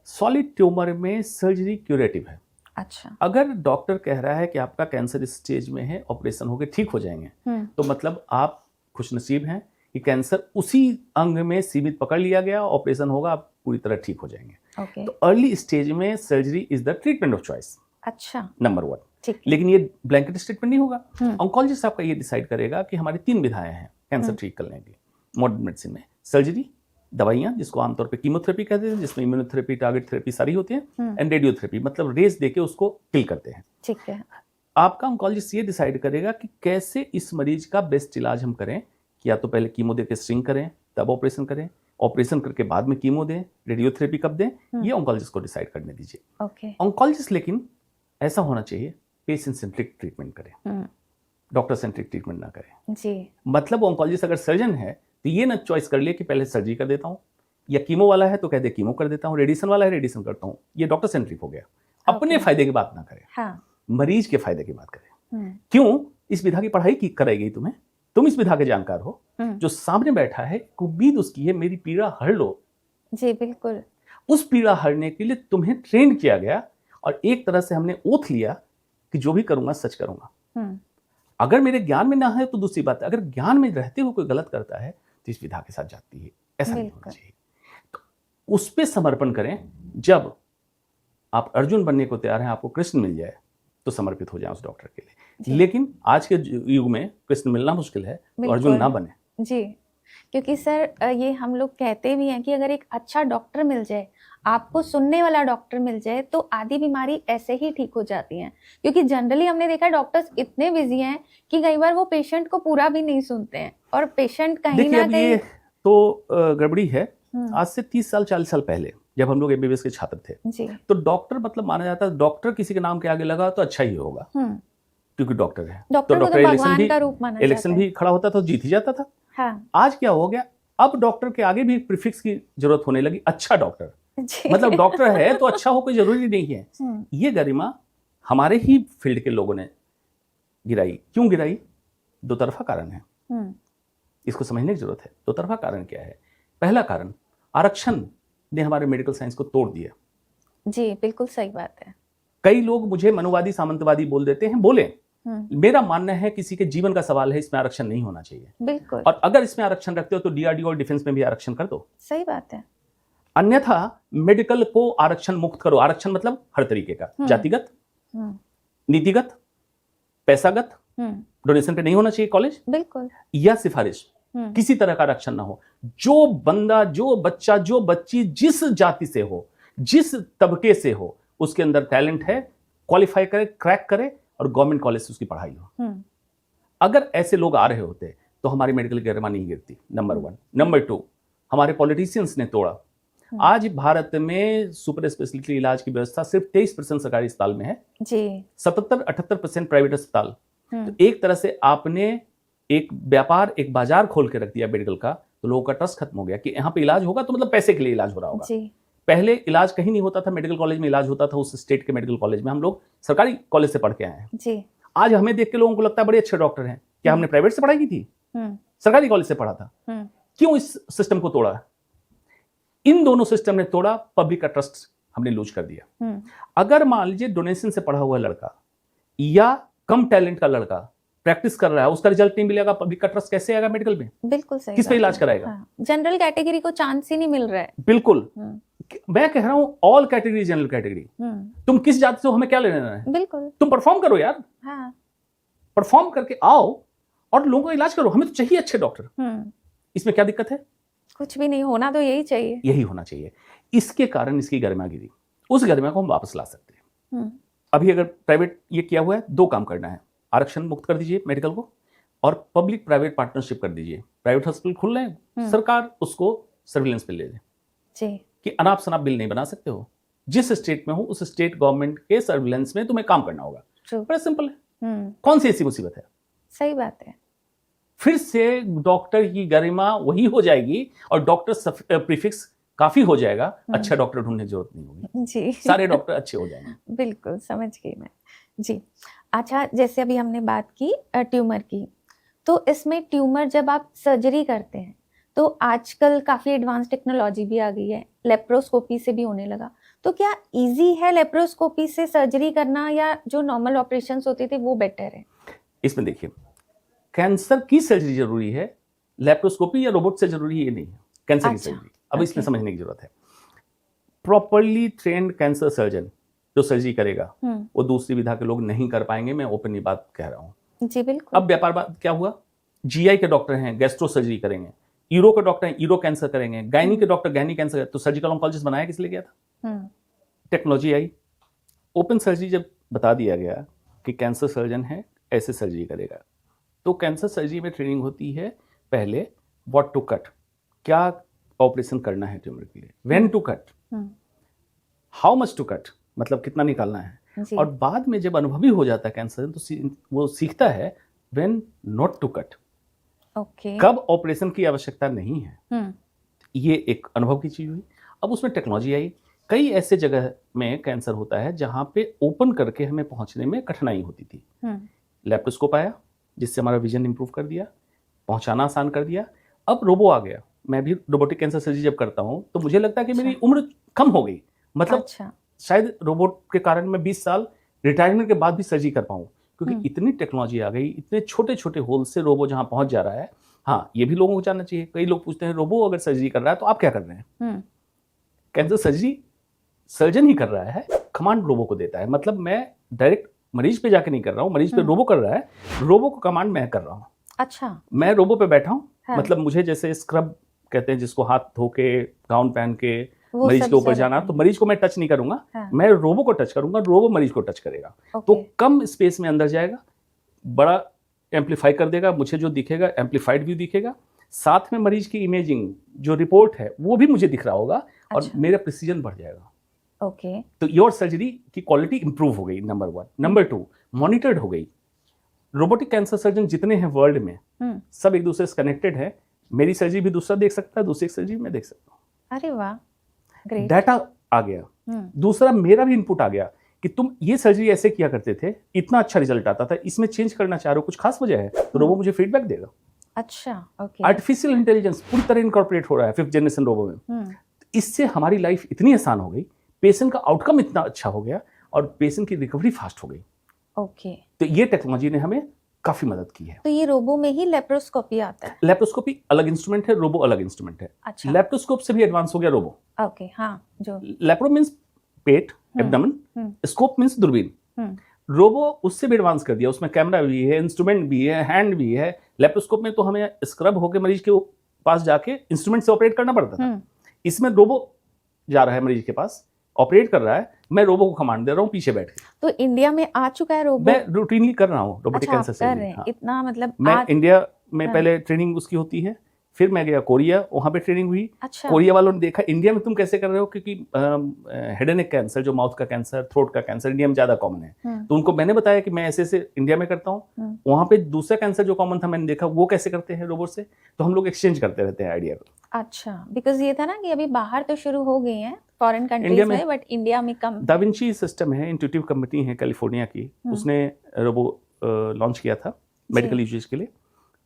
Solid tumour में सर्जरी क्यूरेटिव है। अच्छा, अगर डॉक्टर कह रहा है कि आपका कैंसर इस स्टेज में है, ऑपरेशन होकर ठीक हो जाएंगे, तो मतलब आप खुशनसीब हैं कि कैंसर उसी अंग में सीमित पकड़ लिया गया, ऑपरेशन होगा, आप पूरी तरह ठीक हो जाएंगे। ओके, तो अर्ली स्टेज में surgery is the treatment of choice, अच्छा, नंबर 1। ठीक, लेकिन ये ब्लैंकेट स्टेटमेंट नहीं होगा, ऑन्कोलॉजिस्ट आपका ये डिसाइड करेगा कि हमारी 3 विधाएं हैं कैंसर ठीक करने की मॉडर्न मेडिसिन में। सर्जरी, दवाइयां जिसको आमतौर पे कीमोथेरेपी कहते हैं, जिसमें इम्यूनोथेरेपी, टारगेट थेरेपी सारी होती है, एंड रेडियोथेरेपी, मतलब रेस देके उसको किल करते हैं। ठीक है, आपका ऑन्कोलॉजिस्ट ये डिसाइड करेगा कि कैसे इस मरीज का बेस्ट इलाज हम करें, कि या तो पहले कीमो देके स्ट्रिंग करें तब ऑपरेशन करें, ऑपरेशन करके बाद में कीमो दें, रेडियोथेरेपी कब दें, ये ऑन्कोलॉजिस्ट को डिसाइड करने दीजिए। ओके, ऑन्कोलॉजिस्ट लेकिन ऐसा होना चाहिए पेशेंट सेंट्रिक ट्रीटमेंट करें, डॉक्टर सेंट्रिक ट्रीटमेंट ना करें जी। मतलब ऑन्कोलॉजिस्ट अगर सर्जन है तो ये ना चॉइस कर ले कि पहले सर्जरी कर देता हूँ, या कीमो वाला है तो कह दे कीमो कर देता हूँ, रेडिएशन वाला है रेडिएशन करता हूँ, ये डॉक्टर सेंट्रिक हो गया। अपने फायदे की बात ना करें, हाँ, मरीज के फायदे की बात करें। क्यों? इस विधा की पढ़ाई की कराई गई तुम्हें, तुम इस विधा के जानकार हो, जो सामने बैठा है उम्मीद उसकी है मेरी पीड़ा हर लो। जी बिल्कुल। उस पीड़ा हरने के लिए तुम्हें ट्रेन किया गया, और एक तरह से हमने ओथ लिया कि जो भी करूंगा सच करूंगा। अगर मेरे ज्ञान में ना है तो दूसरी बात है, अगर ज्ञान में रहते हुए कोई गलत करता है तो इस विधा के साथ जाती है, ऐसा नहीं होना चाहिए। तो उस पर समर्पण करें। जब आप अर्जुन बनने को तैयार हैं, आपको कृष्ण मिल जाए तो समर्पित हो जाए उस डॉक्टर के लिए। लेकिन आज के युग में कृष्ण मिलना मुश्किल है, तो अर्जुन ना बने जी। क्योंकि सर ये हम लोग कहते भी हैं कि अगर एक अच्छा डॉक्टर मिल जाए, आपको सुनने वाला डॉक्टर मिल जाए, तो आधी बीमारी ऐसे ही ठीक हो जाती है। क्योंकि जनरली हमने देखा डॉक्टर्स इतने बिजी हैं कि कई बार वो पेशेंट को पूरा भी नहीं सुनते हैं, और पेशेंट कहीं ना कहीं ये तो गड़बड़ी है। आज से 30 साल 40 साल पहले जब हम लोग एमबीबीएस के छात्र थे जी, तो डॉक्टर मतलब माना जाता है, डॉक्टर किसी के नाम के आगे लगा तो अच्छा ही होगा क्योंकि डॉक्टर है। तो डॉक्टर इलेक्शन भी खड़ा होता था तो जीत ही जाता था। हाँ। आज क्या हो गया, अब डॉक्टर के आगे भी प्रीफिक्स की जरूरत होने लगी, अच्छा डॉक्टर। मतलब डॉक्टर है तो अच्छा हो कोई जरूरी नहीं है। ये गरिमा हमारे ही फील्ड के लोगों ने गिराई। क्यों गिराई? दो तरफा कारण है, इसको समझने की जरूरत है। दो तरफा कारण क्या है? पहला कारण, आरक्षण ने हमारे मेडिकल साइंस को तोड़ दिया। जी बिल्कुल सही बात है। कई लोग मुझे मनुवादी सामंतवादी बोल देते हैं, बोले। मेरा मानना है किसी के जीवन का सवाल है, इसमें आरक्षण नहीं होना चाहिए। बिल्कुल। और अगर इसमें आरक्षण रखते हो तो डीआरडीओ और डिफेंस में भी आरक्षण कर दो। सही बात है। अन्यथा मेडिकल को आरक्षण मुक्त करो। आरक्षण मतलब हर तरीके का, जातिगत, नीतिगत, पैसागत, डोनेशन पे नहीं होना चाहिए कॉलेज, बिल्कुल, या सिफारिश, किसी तरह का आरक्षण ना हो। जो बंदा, जो बच्चा, जो बच्ची जिस जाति से हो, जिस तबके से हो, उसके अंदर टैलेंट है, क्वालिफाई करे, क्रैक करे, और गवर्नमेंट कॉलेज से उसकी पढ़ाई हो। अगर ऐसे लोग आ रहे होते तो हमारी मेडिकल की गरिमा नहीं गिरती, नंबर 1। नंबर 2, हमारे पॉलिटिशियंस ने तोड़ा। आज भारत में सुपर स्पेशलिटी इलाज की व्यवस्था सिर्फ 23% सरकारी अस्पताल में है जी, 77-78% प्राइवेट अस्पताल। तो एक तरह से आपने एक व्यापार, एक बाजार खोल के रख दिया मेडिकल का, तो लोगों का ट्रस्ट खत्म हो गया कि यहाँ पे इलाज होगा तो मतलब पैसे के लिए इलाज हो रहा होगा जी। पहले इलाज कहीं नहीं होता था, मेडिकल कॉलेज में इलाज होता था, उस स्टेट के मेडिकल कॉलेज में। हम लोग सरकारी कॉलेज से पढ़ के आए हैं जी। आज हमें देख के लोगों को लगता है बड़े अच्छे डॉक्टर हैं। क्या हमने प्राइवेट से पढ़ाई की थी? सरकारी कॉलेज से पढ़ा था। क्यों इस सिस्टम को तोड़ा? इन दोनों सिस्टम ने तोड़ा, पब्लिक का ट्रस्ट हमने लूज कर दिया। अगर मान लीजिए डोनेशन से पढ़ा हुआ लड़का या कम टैलेंट का लड़का प्रैक्टिस कर रहा है, उसका रिजल्ट नहीं मिलेगा, पब्लिक का ट्रस्ट कैसे आएगा मेडिकल में? बिल्कुल सही। किस पे इलाज कराएगा? हाँ। जनरल कैटेगरी को चांस ही नहीं मिल रहा है। बिल्कुल, मैं कह रहा हूं ऑल कैटेगरी, जनरल कैटेगरी। तुम किस जाति से हो, हमें क्या लेना है? बिल्कुल, तुम परफॉर्म करो यार। हाँ। परफॉर्म करके आओ और लोगों का इलाज करो। हमें तो चाहिए अच्छे डॉक्टर। इसमें क्या दिक्कत है? कुछ भी नहीं, होना तो यही चाहिए। यही होना चाहिए। इसके कारण इसकी गरिमा गिरी। उस गरिमा को हम वापस ला सकते हैं। अभी अगर प्राइवेट ये किया हुआ है, 2 काम करना है। आरक्षण मुक्त कर दीजिए मेडिकल को, और पब्लिक प्राइवेट पार्टनरशिप कर दीजिए। प्राइवेट हॉस्पिटल खुल रहे हैं, सरकार उसको सर्विलेंस पे ले ले कि अनाप शनाप बिल नहीं बना सकते हो। जिस स्टेट में हो उस स्टेट गवर्नमेंट के सर्विलेंस में तुम्हें काम करना होगा। बड़ा सिंपल है। कौन सी ऐसी मुसीबत है? सही बात है। फिर से डॉक्टर की गरिमा वही हो जाएगी और डॉक्टर प्रीफिक्स काफी हो जाएगा। अच्छा डॉक्टर ढूंढने की जरूरत नहीं होगी जी। सारे डॉक्टर अच्छे हो जाएंगे। बिल्कुल, समझ गई मैं जी। अच्छा, जैसे अभी हमने बात की ट्यूमर की, तो इसमें ट्यूमर जब आप सर्जरी करते हैं तो आजकल काफ़ी एडवांस टेक्नोलॉजी भी आ गई है, लेप्रोस्कोपी से भी होने लगा। तो क्या इजी है लेप्रोस्कोपी से सर्जरी करना, या जो नॉर्मल ऑपरेशंस होते थे वो बेटर है? इसमें देखिए, कैंसर की सर्जरी जरूरी है, लेप्रोस्कोपी या रोबोट से जरूरी ये नहीं है। कैंसर की सर्जरी अब इसमें समझने की जरूरत है। प्रॉपरली ट्रेन्ड कैंसर सर्जन जो सर्जरी करेगा वो दूसरी विधा के लोग नहीं कर पाएंगे। मैं ओपनली बात कह रहा हूँ जी। बिल्कुल। अब व्यापार बात क्या हुआ, जीआई के डॉक्टर हैं, गैस्ट्रो सर्जरी करेंगे, यूरो के डॉक्टर हैं, यूरो कैंसर करेंगे, गायनी के डॉक्टर गायनी कैंसर। तो सर्जिकल ऑन्कोलॉजिस्ट बनाया किस लिए गया था? टेक्नोलॉजी आई, ओपन सर्जरी जब बता दिया गया कि कैंसर सर्जन है ऐसे सर्जरी करेगा, तो कैंसर सर्जरी में ट्रेनिंग होती है पहले व्हाट टू कट, क्या ऑपरेशन करना है ट्यूमर के लिए, when to cut, how much to cut, मतलब कितना निकालना है, और बाद में जब अनुभवी हो जाता है कैंसर तो वो सीखता है व्हेन नॉट टू कट, कब ऑपरेशन की आवश्यकता नहीं है। ये एक अनुभव की चीज हुई। अब उसमें टेक्नोलॉजी आई। कई ऐसे जगह में कैंसर होता है जहां पे ओपन करके हमें पहुंचने में कठिनाई होती थी। लेप्रोस्कोप आया जिससे हमारा विजन इंप्रूव कर दिया, पहुंचाना आसान कर दिया। अब रोबो आ गया। मैं भी रोबोटिक कैंसर सर्जरी जब करता हूं तो मुझे लगता है कि मेरी उम्र कम हो गई, मतलब शायद रोबोट के कारण मैं 20 साल रिटायरमेंट के बाद भी सर्जरी कर पाऊं, क्योंकि इतनी टेक्नोलॉजी आ गई, इतने छोटे छोटे होल से रोबो जहां पहुंच जा रहा है। हाँ, ये भी लोगों को जानना चाहिए। कई लोग पूछते हैं रोबो अगर सर्जरी कर रहा है तो आप क्या कर रहे हैं? कैंसर सर्जरी सर्जन ही कर रहा है, कमांड रोबो को देता है। मतलब मैं डायरेक्ट मरीज पे जाके नहीं कर रहा हूँ, मरीज पे रोबो कर रहा है, रोबो को कमांड मैं कर रहा हूँ। अच्छा, मैं रोबो पे बैठा हूँ। हाँ। मतलब मुझे जैसे स्क्रब कहते हैं जिसको हाथ धो के गाउन पहन के मरीज के ऊपर जाना, तो मरीज को मैं टच नहीं करूंगा। हाँ। मैं रोबो को टच करूंगा, रोबो मरीज को टच करेगा। तो कम स्पेस में अंदर जाएगा, बड़ा एम्पलीफाई कर देगा, मुझे जो दिखेगा एम्पलीफाइड व्यू दिखेगा, साथ में मरीज की इमेजिंग जो रिपोर्ट है वो भी मुझे दिख रहा होगा। अच्छा। और मेरा प्रिसीजन बढ़ जाएगा। ओके। तो योर सर्जरी की क्वालिटी इंप्रूव हो गई, नंबर 1। नंबर 2, मॉनिटर्ड हो गई। रोबोटिक कैंसर सर्जन जितने हैं वर्ल्ड में सब एक दूसरे से कनेक्टेड है। मेरी सर्जरी भी दूसरा देख सकता है, दूसरी सर्जरी मैं देख सकता हूँ। अरे वाह, ग्रेट। डाटा आ गया। दूसरा मेरा भी इनपुट आ गया कि तुम ये सर्जरी ऐसे किया करते थे, इतना अच्छा रिजल्ट आता था, इसमें चेंज करना चाह रहे हो, कुछ खास वजह है, तो रोबो मुझे फीडबैक देगा। अच्छा, ओके। आर्टिफिशियल इंटेलिजेंस पूरी तरह इनकॉर्पोरेट हो रहा है 5th जनरेशन रोबो में। इससे हमारी लाइफ इतनी आसान हो गई, पेशेंट का आउटकम इतना अच्छा हो गया और पेशेंट की रिकवरी फास्ट हो गई। ओके। तो ये टेक्नोलॉजी ने हमें काफी मदद की है। तो ये रोबो में ही लेप्रोस्कोपी आता है? लेप्रोस्कोपी अलग इंस्ट्रूमेंट है, रोबो अलग इंस्ट्रूमेंट है। अच्छा। लेप्रोस्कोप से भी एडवांस हो गया रोबो। ओके, हाँ। जो लेप्रो मींस पेट, एब्डोमेन, स्कोप मींस दूरबीन। रोबो उससे भी एडवांस कर दिया, उसमें कैमरा भी है, इंस्ट्रूमेंट भी है, हैंड भी है। लेप्रोस्कोप में तो हमें स्क्रब होकर मरीज के पास जाके इंस्ट्रूमेंट से ऑपरेट करना पड़ता था। इसमें रोबो जा रहा है मरीज के पास, ऑपरेट कर रहा है, मैं रोबो को कमांड दे रहा हूँ पीछे बैठ के। तो इंडिया में आ चुका है रोबो? मैं रूटीनली कर रहा हूँ रोबोटिक कैंसर सर्जरी। हाँ। इतना मतलब मैं इंडिया में पहले ट्रेनिंग उसकी होती है, फिर मैं गया कोरिया, वहाँ पे ट्रेनिंग हुई। अच्छा। कोरिया वालों ने देखा इंडिया में तुम कैसे कर रहे हो, क्योंकि हेड एंड नेक कैंसर, जो माउथ का कैंसर, थ्रोट का कैंसर इंडिया में ज्यादा कॉमन है। तो उनको मैंने बताया कि मैं ऐसे ऐसे इंडिया में करता हूँ। वहाँ पे दूसरा कैंसर जो कॉमन था मैंने देखा वो कैसे करते हैं रोबोट से, तो हम लोग एक्सचेंज करते रहते हैं आइडिया को। अच्छा, बिकॉज ये था ना कि अभी बाहर तो शुरू हो गई हैं फॉरेन कंट्रीज में, बट इंडिया में कम। दा विंची सिस्टम है, इंट्यूटिव कंपनी है कैलिफोर्निया की, उसने रोबो लॉन्च किया था मेडिकल यूजेज के लिए।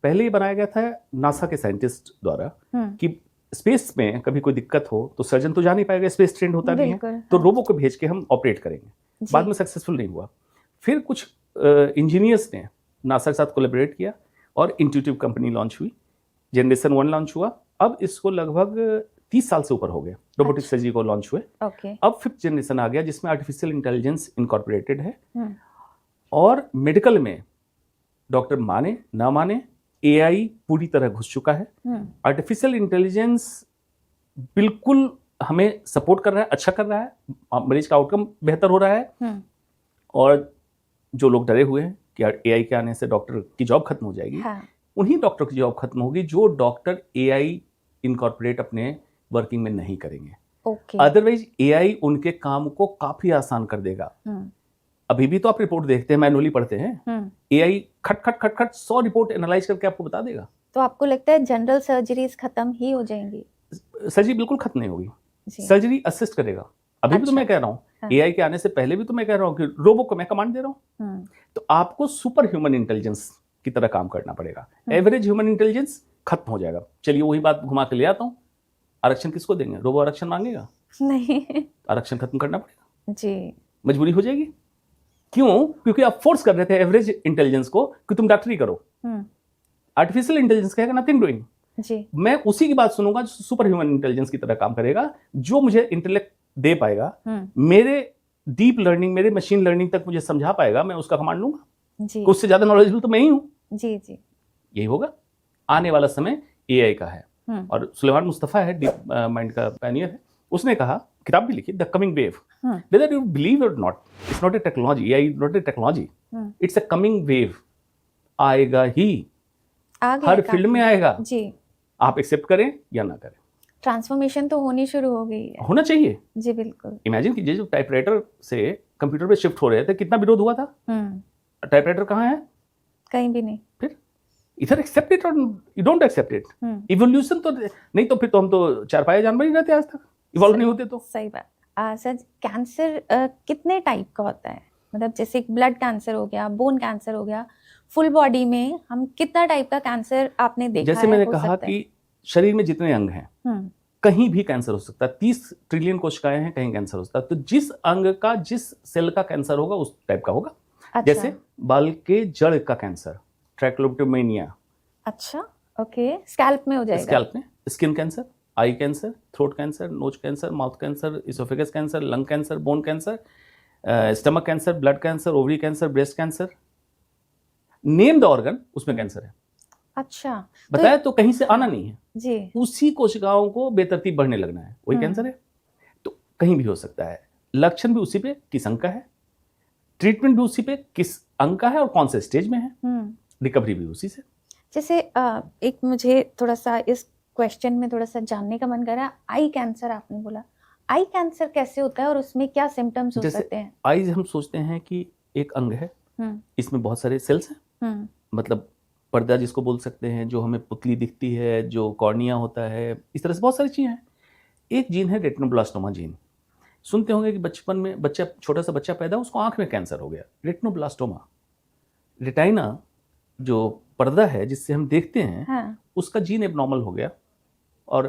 पहले ये बनाया गया था नासा के साइंटिस्ट द्वारा कि स्पेस में कभी कोई दिक्कत हो तो सर्जन तो जा नहीं पाएगा, स्पेस ट्रेंड होता नहीं है, तो रोबो को भेज के हम ऑपरेट करेंगे। बाद में सक्सेसफुल नहीं हुआ। फिर कुछ इंजीनियर्स ने नासा के साथ कोलैबोरेट किया और इंट्यूटिव कंपनी लॉन्च हुई, जनरेशन 1 लॉन्च हुआ। अब इसको लगभग 30 साल से ऊपर हो गया रोबोटिक सर्जरी को लॉन्च हुए। अब 5th जनरेशन आ गया जिसमें आर्टिफिशियल इंटेलिजेंस इनकॉर्पोरेटेड है। और मेडिकल में डॉक्टर माने ना माने एआई पूरी तरह घुस चुका है। आर्टिफिशियल इंटेलिजेंस बिल्कुल हमें सपोर्ट कर रहा है, अच्छा कर रहा है, मरीज का आउटकम बेहतर हो रहा है। और जो लोग डरे हुए हैं कि एआई के आने से डॉक्टर की जॉब खत्म हो जाएगी, उन्हीं डॉक्टर की जॉब खत्म होगी जो डॉक्टर एआई इनकॉर्पोरेट अपने वर्किंग में नहीं करेंगे। अदरवाइज एआई उनके काम को काफी आसान कर देगा। अभी भी तो आप रिपोर्ट देखते हैं, मैनुअली पढ़ते हैं, एआई खट खट खट खट 100 रिपोर्ट एनालाइज करके आपको बता देगा। तो आपको लगता है जनरल सर्जरीज खत्म ही हो जाएंगी? सर्जरी बिल्कुल खत्म नहीं होगी, सर्जरी असिस्ट करेगा। अभी भी तो मैं कह रहा हूँ, एआई के आने से पहले भी तो मैं कह रहा हूँ कि रोबो को मैं कमांड दे रहा हूँ। तो आपको सुपर ह्यूमन इंटेलिजेंस की तरह काम करना पड़ेगा। एवरेज ह्यूमन इंटेलिजेंस खत्म हो जाएगा। चलिए वही बात घुमा के ले आता हूँ, आरक्षण किसको देंगे? रोबो आरक्षण मांगेगा? नहीं, आरक्षण खत्म करना पड़ेगा जी, मजबूरी हो जाएगी। क्यों? क्योंकि आप फोर्स कर रहे थे एवरेज इंटेलिजेंस को कि तुम डॉक्टरी करो। आर्टिफिशियल इंटेलिजेंस कहेगा नथिंग डूइंग जी। मैं उसी की बात सुनूंगा जो सुपर ह्यूमन इंटेलिजेंस की तरह काम करेगा, जो मुझे इंटेलेक्ट दे पाएगा, मेरे डीप लर्निंग, मेरे मशीन लर्निंग तक मुझे समझा पाएगा, मैं उसका कमांड लूंगा जी। उससे ज्यादा नॉलेजेबल तो मैं ही हूं जी जी। यही होगा आने वाला समय एआई का है। और सुलेमान मुस्तफा है, डीप माइंड का पायनियर है, उसने कहा, किताब भी लिखी, the coming wave, whether you believe और not, it's not a technology, AI not a technology, it's a coming wave. आएगा ही, हर फील्ड में आएगा जी, आप एक्सेप्ट करें या ना करें। ट्रांसफॉर्मेशन तो होनी शुरू हो गई है, होना चाहिए जी बिल्कुल। इमेजिन कीजिए, जो टाइपराइटर से कंप्यूटर पे शिफ्ट हो रहे थे, कितना विरोध हुआ था। टाइपराइटर कहाँ है? कहीं भी नहीं। फिर इधर एक्सेप्ट इट और you don't accept it. Evolution तो नहीं, तो फिर तो हम तो चारपाया जानवर ही रहते आज तक, इवॉल्व नहीं होते तो। सही बात। सर, कैंसर कितने टाइप का होता है? मतलब जैसे ब्लड कैंसर हो गया, बोन कैंसर हो गया, फुल बॉडी में हम कितना टाइप का कैंसर आपने देखा जैसे मैंने कहा कि शरीर में जितने अंग हैं कहीं भी कैंसर हो सकता है। 30 ट्रिलियन कोशिकाएं हैं, कहीं कैंसर हो सकता है। तो जिस अंग का, जिस सेल का कैंसर होगा उस टाइप का होगा। अच्छा। जैसे बाल के जड़ का कैंसर, ट्रैकोलेप्टोमेनिया। अच्छा, ओके। स्कैल्प में हो जाएगा? स्कैल्प में। Skin cancer, eye cancer, throat cancer, nose cancer, mouth cancer, oesophagus cancer, lung cancer, bone cancer, stomach cancer, blood cancer, ovary cancer, breast cancer, name the organ, उसमें cancer है। अच्छा, बताया तो कहीं से आना नहीं है जी, उसी कोशिकाओं को बेतरतीब बढ़ने लगना है, वही कैंसर है। तो कहीं भी हो सकता है। लक्षण भी उसी पे, किस अंग का है, ट्रीटमेंट भी उसी पे, किस अंग का है और कौन से स्टेज में है, रिकवरी भी उसी से। जैसे एक मुझे थोड़ा सा इस क्वेश्चन में थोड़ा सा जानने का मन कर रहा है, आई कैंसर आपने बोला, आई कैंसर कैसे होता है और उसमें क्या सिम्टम्स हो सकते हैं? आईज हम सोचते हैं कि एक अंग है, इसमें बहुत सारे सेल्स हैं, मतलब पर्दा जिसको बोल सकते हैं, जो हमें पुतली दिखती है, जो कॉर्निया होता है, इस तरह से बहुत सारी चीजें हैं। एक जीन है रेटिनोब्लास्टोमा जीन, सुनते होंगे कि बचपन में बच्चा, छोटा सा बच्चा पैदा, उसको आंख में कैंसर हो गया, रेटिनोब्लास्टोमा। रेटाइना जो पर्दा है जिससे हम देखते हैं, हाँ। उसका जीन एबनॉर्मल हो गया और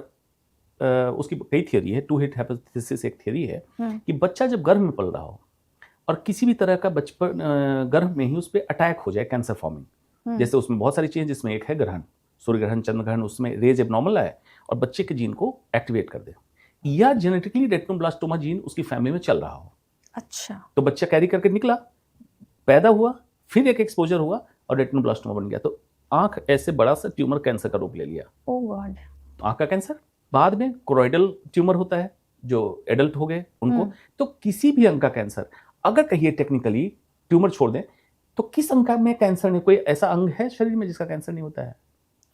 उसकी कई थियरी है, 2 हिट हाइपोथेसिस एक थियरी है कि बच्चा जब गर्भ में पल रहा हो और किसी भी तरह का बचपन गर्भ में ही उस पर अटैक हो जाए, कैंसर फॉर्मिंग, जैसे उसमें बहुत सारी चीजें, जिसमें एक है ग्रहण, सूर्य ग्रहण, चंद्र ग्रहण, उसमें रेज एबनॉर्मल आए और बच्चे के जीन को एक्टिवेट कर दे, या जेनेटिकली रेटिनोब्लास्टोमा जीन उसकी फैमिली में चल रहा हो। अच्छा, तो बच्चा कैरी करके निकला, पैदा हुआ, फिर एक एक्सपोजर हुआ और रेटिनोब्लास्टोमा बन गया, तो आंख ऐसे बड़ा सा ट्यूमर कैंसर का रूप ले लिया। ओह गॉड। आंख का कैंसर। बाद में कोरोइडल ट्यूमर होता है, जो एडल्ट हो गए उनको, तो किसी भी अंग का कैंसर, अगर कहिए टेक्निकली ट्यूमर छोड़ दें, तो किस अंग में कैंसर नहीं, कोई ऐसा अंग है शरीर में जिसका कैंसर नहीं होता है?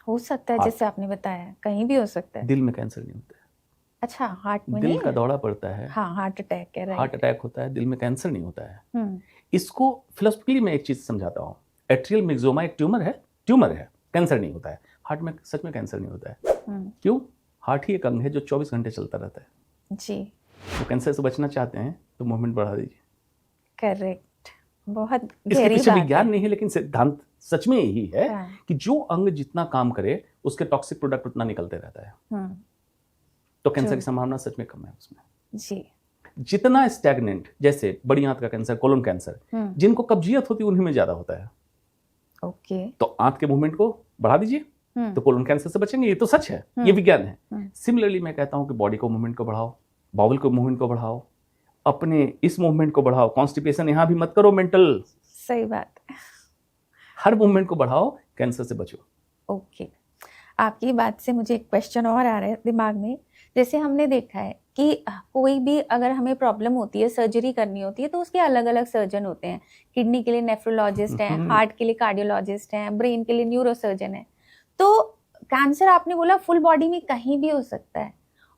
हो सकता है, जैसे आपने बताया, कहीं भी हो सकता है। दिल में कैंसर नहीं होता है। अच्छा, हार्ट में दिल नहीं का दौरा पड़ता है, हाँ, हार्ट अटैक है, हार्ट अटैक होता है, दिल में कैंसर नहीं होता है। इसको फिलोसफिकली मैं एक चीज समझाता हूँ, एट्रियल मिक्सोमा एक ट्यूमर है, कैंसर नहीं होता है। हार्ट में सच में कैंसर नहीं होता है। क्यों? हार्ट ही एक अंग है जो 24 घंटे चलता रहता है जी। तो कैंसर से बचना चाहते हैं तो मूवमेंट बढ़ा दीजिए। करेक्ट, बहुत इसके गहरी पीछे बात विज्ञान है। नहीं है, लेकिन सिद्धांत सच में यही है कि जो अंग जितना काम करे उसके टॉक्सिक प्रोडक्ट उतना निकलते रहता है। तो कैंसर की संभावना सच में कम है उसमें जी। जितना स्टैग्नेंट, जैसे बड़ी आंत का कैंसर, कोलन कैंसर, जिनको कब्जियत होती है उन्हीं में ज्यादा होता है। ओके। तो आंत के मूवमेंट को बढ़ा दीजिए तो कोलन कैंसर से बचेंगे। ये तो सच है, ये विज्ञान है। सिमिलरली मैं कहता हूं कि बॉडी को मूवमेंट को बढ़ाओ, बाउल को मूवमेंट को बढ़ाओ, अपने इस मूवमेंट को बढ़ाओ। कॉन्स्टिपेशन यहां भी मत करो, मेंटल, सही बात है। हर मूवमेंट को बढ़ाओ, कैंसर से बचो। ओके, आपकी बात से मुझे एक क्वेश्चन और आ रहा है दिमाग में। जैसे हमने देखा है कि कोई भी अगर हमें प्रॉब्लम होती है, सर्जरी करनी होती है, तो उसके अलग अलग सर्जन होते हैं। किडनी के लिए नेफ्रोलॉजिस्ट हैं, हार्ट के लिए कार्डियोलॉजिस्ट हैं, ब्रेन के लिए न्यूरोसर्जन है। तो कैंसर आपने बोला फुल बॉडी में कहीं भी हो सकता है,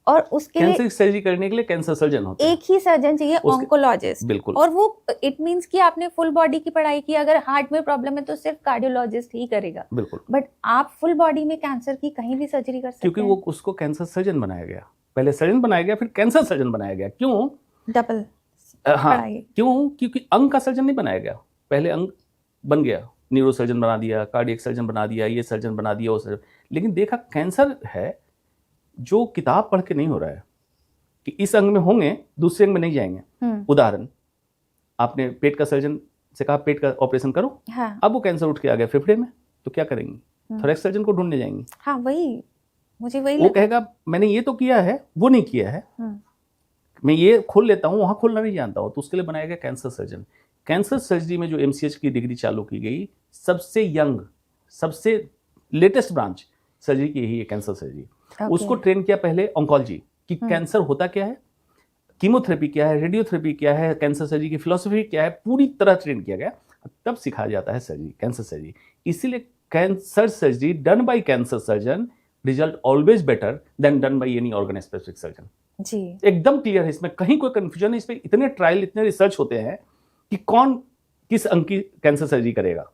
और उसके लिए कैंसर सर्जरी करने के लिए कैंसर सर्जन होता है। एक ही सर्जन चाहिए, ऑन्कोलॉजिस्ट। बिल्कुल। और वो इट मींस कि आपने फुल बॉडी की पढ़ाई की, अगर हार्ट में प्रॉब्लम है तो सिर्फ कार्डियोलॉजिस्ट ही करेगा। बिल्कुल। बट आप फुल बॉडी में कैंसर की कहीं भी सर्जरी कर सकते हैं, क्योंकि वो उसको कैंसर सर्जन बनाया गया। पहले सर्जन बनाया गया, फिर कैंसर सर्जन बनाया गया। क्यों? डबल हाँ, क्यों? क्योंकि अंग का सर्जन नहीं बनाया गया, पहले अंग बन गया, न्यूरो सर्जन बना दिया, कार्डियक सर्जन बना दिया, ये सर्जन बना दिया, वो सर्जन। लेकिन देखा कैंसर है जो किताब पढ़ के नहीं हो रहा है कि इस अंग में होंगे, दूसरे अंग में नहीं जाएंगे। उदाहरण, आपने पेट का सर्जन से कहा पेट का ऑपरेशन करो, हाँ। अब वो कैंसर उठ के आ गया फेफड़े में, तो क्या करेंगी? थोरेक्स सर्जन को ढूंढने जाएंगी। हाँ, वही मुझे वही वो कहेगा मैंने ये तो किया है, वो नहीं किया है, मैं ये खोल लेता हूँ, वहां खोलना नहीं जानता हूँ। तो उसके लिए बनाया गया कैंसर सर्जन। कैंसर सर्जरी में जो MCH की डिग्री चालू की गई, सबसे यंग, सबसे लेटेस्ट ब्रांच सर्जरी की यही है, कैंसर सर्जरी। उसको ट्रेन किया पहले ऑन्कोलॉजी कि कैंसर होता क्या है, कीमोथेरेपी क्या है, रेडियोथेरेपी क्या है, कैंसर सर्जरी की फिलॉसफी क्या है, पूरी तरह ट्रेन किया गया, तब सिखाया जाता है सर्जरी, कैंसर सर्जरी। इसीलिए cancer surgery done by cancer surgeon result always better than done by any organ specific surgeon. जी, एकदम क्लियर है, इसमें कहीं कोई कंफ्यूजन नहीं। इस पे इतने ट्रायल, इतने रिसर्च होते हैं कि कौन किस अंग की कैंसर सर्जरी करेगा।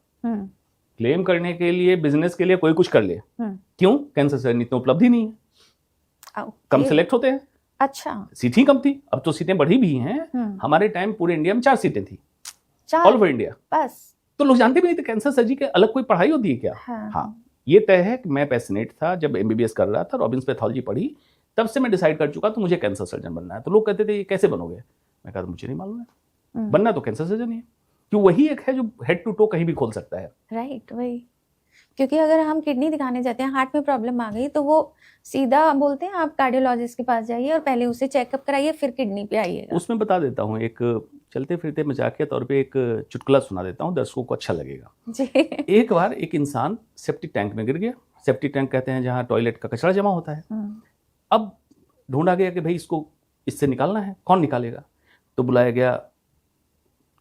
क्लेम करने के लिए, बिजनेस के लिए कोई कुछ कर ले। क्यों? कैंसर सर्जरी इतनी उपलब्धि नहीं है, कम सिलेक्ट होते हैं। अच्छा, सीटें कम थी, अब तो सीटें बढ़ी भी हैं। हमारे टाइम पूरे इंडिया में 4 सीटें थी, ऑल ओवर इंडिया बस। तो लोग जानते भी नहीं थे कैंसर सर्जरी के अलग कोई पढ़ाई होती है क्या। हाँ, ये तय है कि मैं पैशनेट था जब MBBS कर रहा था, रॉबिन्स पैथोलॉजी पढ़ी, तब से मैं डिसाइड कर चुका तो मुझे कैंसर सर्जन बनना है। तो लोग कहते थे ये कैसे बनोगे? मैं कहा मुझे नहीं मालूम है, बनना तो कैंसर सर्जन ही है, क्यों वही एक है जो हेड टू टो कहीं भी खोल सकता है। राइट, वही। क्योंकि अगर हम किडनी दिखाने जाते हैं, हार्ट में प्रॉब्लम आ गई, तो वो सीधा बोलते हैं आप कार्डियोलॉजिस्ट के पास जाइए और पहले उसे चेकअप कराइए, फिर किडनी पे आइएगा। उसमें बता देता हूँ, एक चलते फिरते मजाक के तौर पे एक चुटकुला सुना देता हूँ, दर्शकों को अच्छा लगेगा जी। एक बार एक इंसान सेप्टिक टैंक में गिर गया। सेप्टिक टैंक कहते हैं जहाँ टॉयलेट का कचरा जमा होता है। अब ढूंढा गया कि भाई इसको इससे निकालना है, कौन निकालेगा? तो बुलाया गया।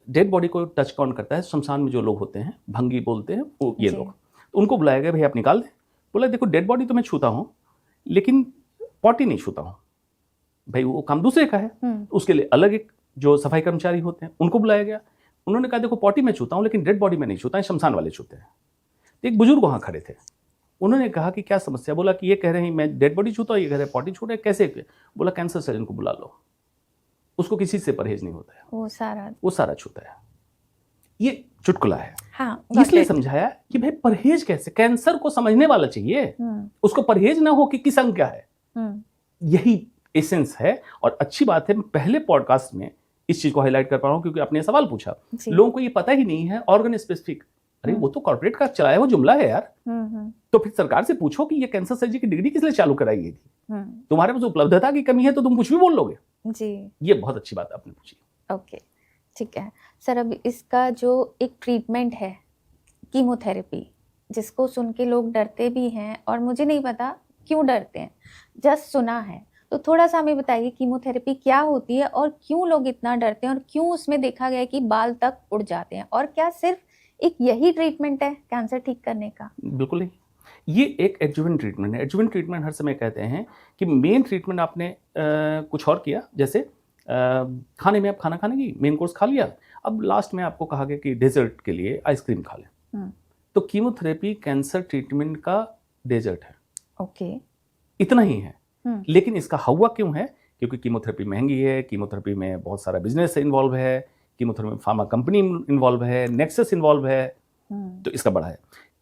डेड बॉडी को टच कौन करता है? शमशान में जो लोग होते हैं, भंगी बोलते हैं वो, ये लोग। उनको बुलाया गया, भाई आप निकाल दें। बोला देखो डेड बॉडी तो मैं छूता हूँ, लेकिन पॉटी नहीं छूता हूँ। भाई वो काम दूसरे का है, उसके लिए अलग एक जो सफाई कर्मचारी होते हैं उनको बुलाया गया। उन्होंने कहा देखो पॉटी में छूता हूँ, लेकिन डेड बॉडी में नहीं छूता है, शमशान वाले छूते हैं। तो एक बुजुर्ग वहाँ खड़े थे, उन्होंने कहा कि क्या समस्या? बोला कि ये कह रहे हैं मैं डेड बॉडी छूता हूँ, ये कह रहे हैं पॉटी छूटे, कैसे? बोला कैंसर सर्जन को बुला लो, उसको किसी से परहेज नहीं होता है, वो सारा छूता है। ये चुटकुला है। हाँ, इसलिए समझाया कि भाई परहेज कैसे, कैंसर को समझने वाला चाहिए, उसको परहेज ना हो कि किस अंग क्या है। यही एसेंस है। और अच्छी बात है मैं पहले पॉडकास्ट में इस चीज को हाईलाइट कर पा रहा हूं, क्योंकि आपने सवाल पूछा, लोगों को ये पता ही नहीं है ऑर्गन स्पेसिफिक। अरे वो तो कॉर्पोरेट का चलाया हुआ जुमला है यार। तो फिर सरकार से पूछो कि ये कैंसर सर्जरी की डिग्री किस लिए चालू कराई गई थी? तुम्हारे पास उपलब्धता की कमी है तो तुम कुछ भी बोल लोगे जी। ये बहुत अच्छी बात आपने पूछी। ओके, ठीक है सर। अब इसका जो एक ट्रीटमेंट है कीमोथेरेपी, जिसको सुन के लोग डरते भी हैं, और मुझे नहीं पता क्यों डरते हैं, जस्ट सुना है। तो थोड़ा सा हमें बताइए कीमोथेरेपी क्या होती है और क्यों लोग इतना डरते हैं और क्यों उसमें देखा गया है कि बाल तक उड़ जाते हैं, और क्या सिर्फ एक यही ट्रीटमेंट है कैंसर ठीक करने का? बिल्कुल नहीं, ये एक एडजुवेंट ट्रीटमेंट है। एडजुवेंट ट्रीटमेंट हर समय कहते हैं कि मेन ट्रीटमेंट आपने कुछ और किया, जैसे खाने में आप खाना खाने की मेन कोर्स खा लिया, अब लास्ट में आपको कहा गया कि डेजर्ट के लिए आइसक्रीम खा लें। तो कीमोथेरेपी कैंसर ट्रीटमेंट का डेजर्ट है। ओके, इतना ही है। लेकिन इसका हवा क्यों है? क्योंकि कीमोथेरेपी महंगी है, कीमोथेरेपी में बहुत सारा बिजनेस इन्वॉल्व है, कीमोथेरेपी में फार्मा कंपनी इन्वॉल्व है, नेक्सस इन्वॉल्व है, तो इसका बड़ा है।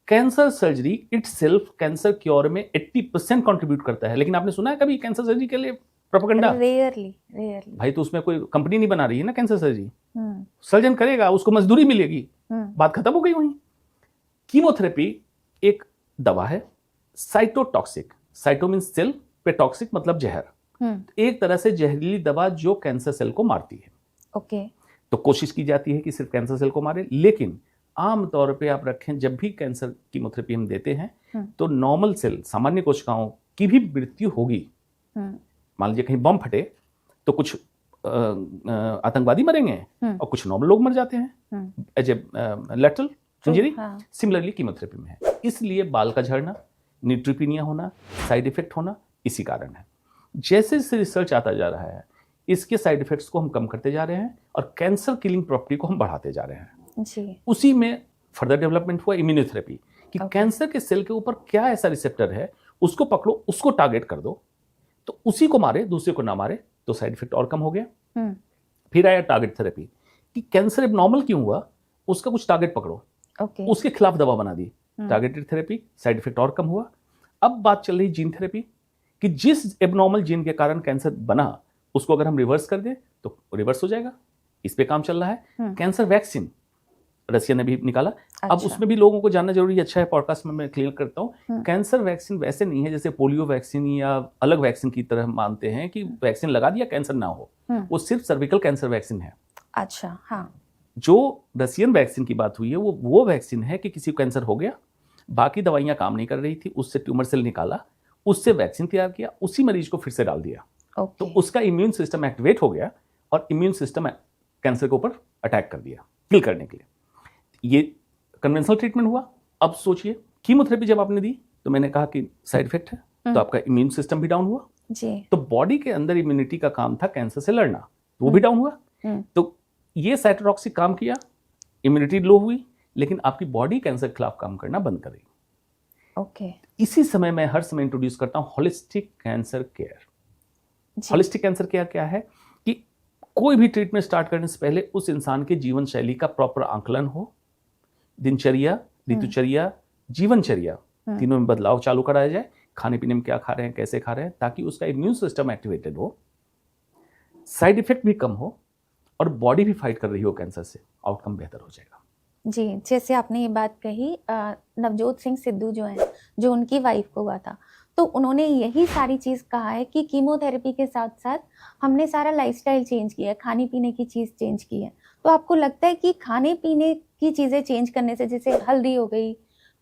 Cancer surgery itself cancer cure में 80% कंट्रीब्यूट करता है। लेकिन आपने सुना है कभी कैंसर सर्जरी के लिए प्रोपेगेंडा? रेयरली। भाई तो उसमें कोई कंपनी नहीं बना रही है ना कैंसर सर्जरी। सर्जन करेगा, उसको मजदूरी मिलेगी, बात खत्म हो गई वहीं। कीमोथेरेपी एक दवा है, साइटोटॉक्सिक। साइटो मींस सेल, पे टॉक्सिक मतलब जहर। एक तरह से जहरीली दवा जो कैंसर सेल को मारती है। ओके। तो कोशिश की जाती है कि सिर्फ कैंसर सेल को मारे, लेकिन आम तौर पे आप रखें जब भी कैंसर कीमोथेरेपी हम देते हैं तो नॉर्मल सेल, सामान्य कोशिकाओं की भी मृत्यु होगी। मान लीजिए कहीं बम फटे तो कुछ आतंकवादी मरेंगे और कुछ नॉर्मल लोग मर जाते हैं as a lateral injury. Similarly chemotherapy में है। इसलिए बाल का झड़ना, न्यूट्रोपिनिया होना, साइड इफेक्ट होना इसी कारण है। जैसे जैसे रिसर्च आता जा रहा है, इसके साइड इफेक्ट्स को हम कम करते जा रहे हैं और कैंसर किलिंग प्रॉपर्टी को हम बढ़ाते जा रहे हैं जी। उसी में फर्दर डेवलपमेंट हुआ इम्यूनोथेरेपी कि कैंसर के सेल के ऊपर क्या ऐसा रिसेप्टर है, उसको पकड़ो, उसको टारगेट कर दो, तो उसी को मारे, दूसरे को ना मारे, तो साइड इफेक्ट और कम हो गया। फिर आया टारगेट थेरेपी कि कैंसर एबनॉर्मल क्यों हुआ, उसका कुछ टारगेट पकड़ो, उसके खिलाफ दवा बना दी, टारगेटेड थेरेपी, साइड इफेक्ट और कम हुआ। अब बात चल रही जीन थेरेपी कि जिस एबनॉर्मल जीन के कारण कैंसर बना उसको अगर हम रिवर्स कर दें तो रिवर्स हो जाएगा। इस पे काम चल रहा है। कैंसर वैक्सीन रशिया ने भी निकाला। अच्छा। अब उसमें भी लोगों को जानना जरूरी है। अच्छा है, पॉडकास्ट में मैं क्लियर करता हूँ। कैंसर वैक्सीन वैसे नहीं है जैसे पोलियो वैक्सीन या अलग वैक्सीन की तरह मानते हैं कि वैक्सीन लगा दिया कैंसर ना हो। वो सिर्फ सर्विकल कैंसर वैक्सीन है। अच्छा, हाँ। जो रशियन वैक्सीन की बात हुई है वो वैक्सीन है कि किसी को कैंसर हो गया, बाकी दवाइयां काम नहीं कर रही थी, उससे ट्यूमर सेल निकाला, उससे वैक्सीन तैयार किया, उसी मरीज को फिर से डाल दिया। तो उसका इम्यून सिस्टम एक्टिवेट हो गया और इम्यून सिस्टम कैंसर के ऊपर अटैक कर दिया किल करने के लिए। ये कन्वेंशनल ट्रीटमेंट हुआ। अब सोचिए कीमोथेरेपी जब आपने दी तो मैंने कहा कि साइड इफेक्ट है, तो आपका इम्यून सिस्टम भी डाउन हुआ जी। तो बॉडी के अंदर इम्यूनिटी का काम था कैंसर से लड़ना, वो भी डाउन हुआ। तो ये साइटोटॉक्सिक काम किया, इम्यूनिटी लो हुई, लेकिन आपकी बॉडी कैंसर के खिलाफ काम करना बंद कर गई। ओके। इसी समय मैं हर समय इंट्रोड्यूस करता हूं holistic cancer care. Holistic cancer care क्या है कि कोई भी ट्रीटमेंट स्टार्ट करने से पहले उस इंसान के जीवन शैली का प्रॉपर आंकलन हो, दिनचर्या, ऋतुचर्या, जीवनचर्या, तीनों में बदलाव चालू कराया जाए। खाने पीने में क्या खा रहे हैं, कैसे खा रहे हैं, ताकि उसका इम्यून सिस्टम एक्टिवेटेड हो, साइड इफेक्ट भी कम हो और बॉडी भी फाइट कर रही हो कैंसर से, आउटकम बेहतर हो जाएगा। जी, जैसे आपने ये बात कही, नवजोत सिंह सिद्धू जो हैं, जो उनकी वाइफ को हुआ था, तो उन्होंने यही सारी चीज़ कहा है कि कीमोथेरेपी के साथ साथ हमने सारा लाइफस्टाइल चेंज किया है, खाने पीने की चीज़ चेंज की है। तो आपको लगता है कि खाने पीने की चीज़ें चेंज करने से, जैसे हल्दी हो गई,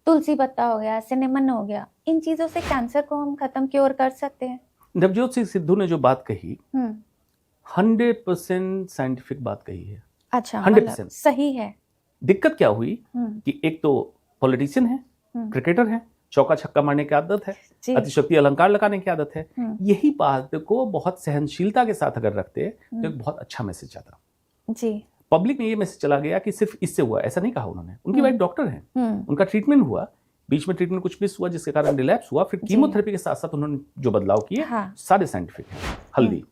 तुलसी पत्ता हो गया, सिनेमन हो गया, इन चीज़ों से कैंसर को हम खत्म क्योर कर सकते हैं? नवजोत सिंह सिद्धू ने जो बात कही 100% साइंटिफिक बात कही है। अच्छा, 100% सही है। दिक्कत क्या हुई कि एक तो पॉलिटिशियन है, क्रिकेटर है, चौका छक्का मारने की आदत है, अतिशक्ति अलंकार लगाने की आदत है। यही बात को बहुत सहनशीलता के साथ अगर रखते तो एक बहुत अच्छा मैसेज आता जी। पब्लिक में ये मैसेज चला गया कि सिर्फ इससे हुआ, ऐसा नहीं कहा उन्होंने। उनकी वाइफ डॉक्टर है, उनका ट्रीटमेंट हुआ, बीच में ट्रीटमेंट कुछ मिस हुआ जिसके कारण रिलैप्स हुआ, फिर कीमोथेरेपी के साथ साथ उन्होंने जो बदलाव किए सारे साइंटिफिक हैं। हल्दी,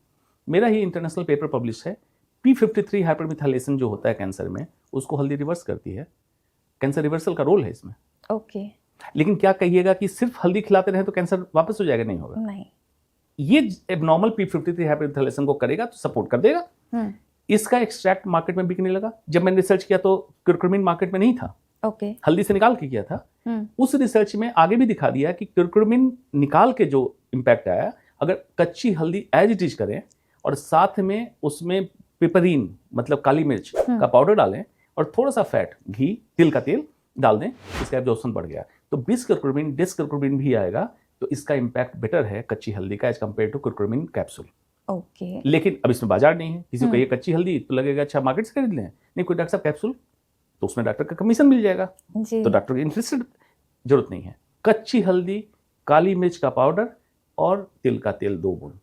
मेरा ही इंटरनेशनल पेपर पब्लिश है, P53 हाइपरमिथाइलेशन जो होता है कैंसर में, उसको हल्दी रिवर्स करती है। कैंसर रिवर्सल का रोल है इसमें। ओके। लेकिन क्या कहिएगा कि सिर्फ हल्दी खिलाते रहे तो कैंसर वापस हो जाएगा? नहीं होगा। नहीं, ये एबनॉर्मल P53 हाइपरमिथाइलेशन को करेगा तो सपोर्ट कर देगा। इसका एक्सट्रैक्ट मार्केट में बिकने लगा। जब मैंने रिसर्च किया तो क्यूरकुमिन मार्केट में नहीं था। ओके। हल्दी से निकाल के किया था। उस रिसर्च में आगे भी दिखा दिया कि क्यूरकुमिन निकाल के जो इम्पैक्ट आया, अगर कच्ची हल्दी एज इट इज करें और साथ में उसमें पिपरीन मतलब काली मिर्च का पाउडर डालें और थोड़ा सा फैट, घी, तिल का तेल डाल दें, इसका एब्जॉर्प्शन बढ़ गया तो बिस क्यूरकुमिन, डिस क्यूरकुमिन भी आएगा तो इसका इम्पैक्ट बेटर है कच्ची हल्दी का as compare to curcumin capsule. Okay. लेकिन अब इसमें बाजार नहीं है, किसी को ये कच्ची हल्दी तो लगेगा अच्छा मार्केट से खरीद लें, नहीं कोई डॉक्टर साहब कैप्सूल, तो उसमें डॉक्टर का कमीशन मिल जाएगा, तो डॉक्टर की इंटरेस्टेड, जरूरत नहीं है। कच्ची हल्दी, काली मिर्च का पाउडर और तिल का तेल 2 बूंद,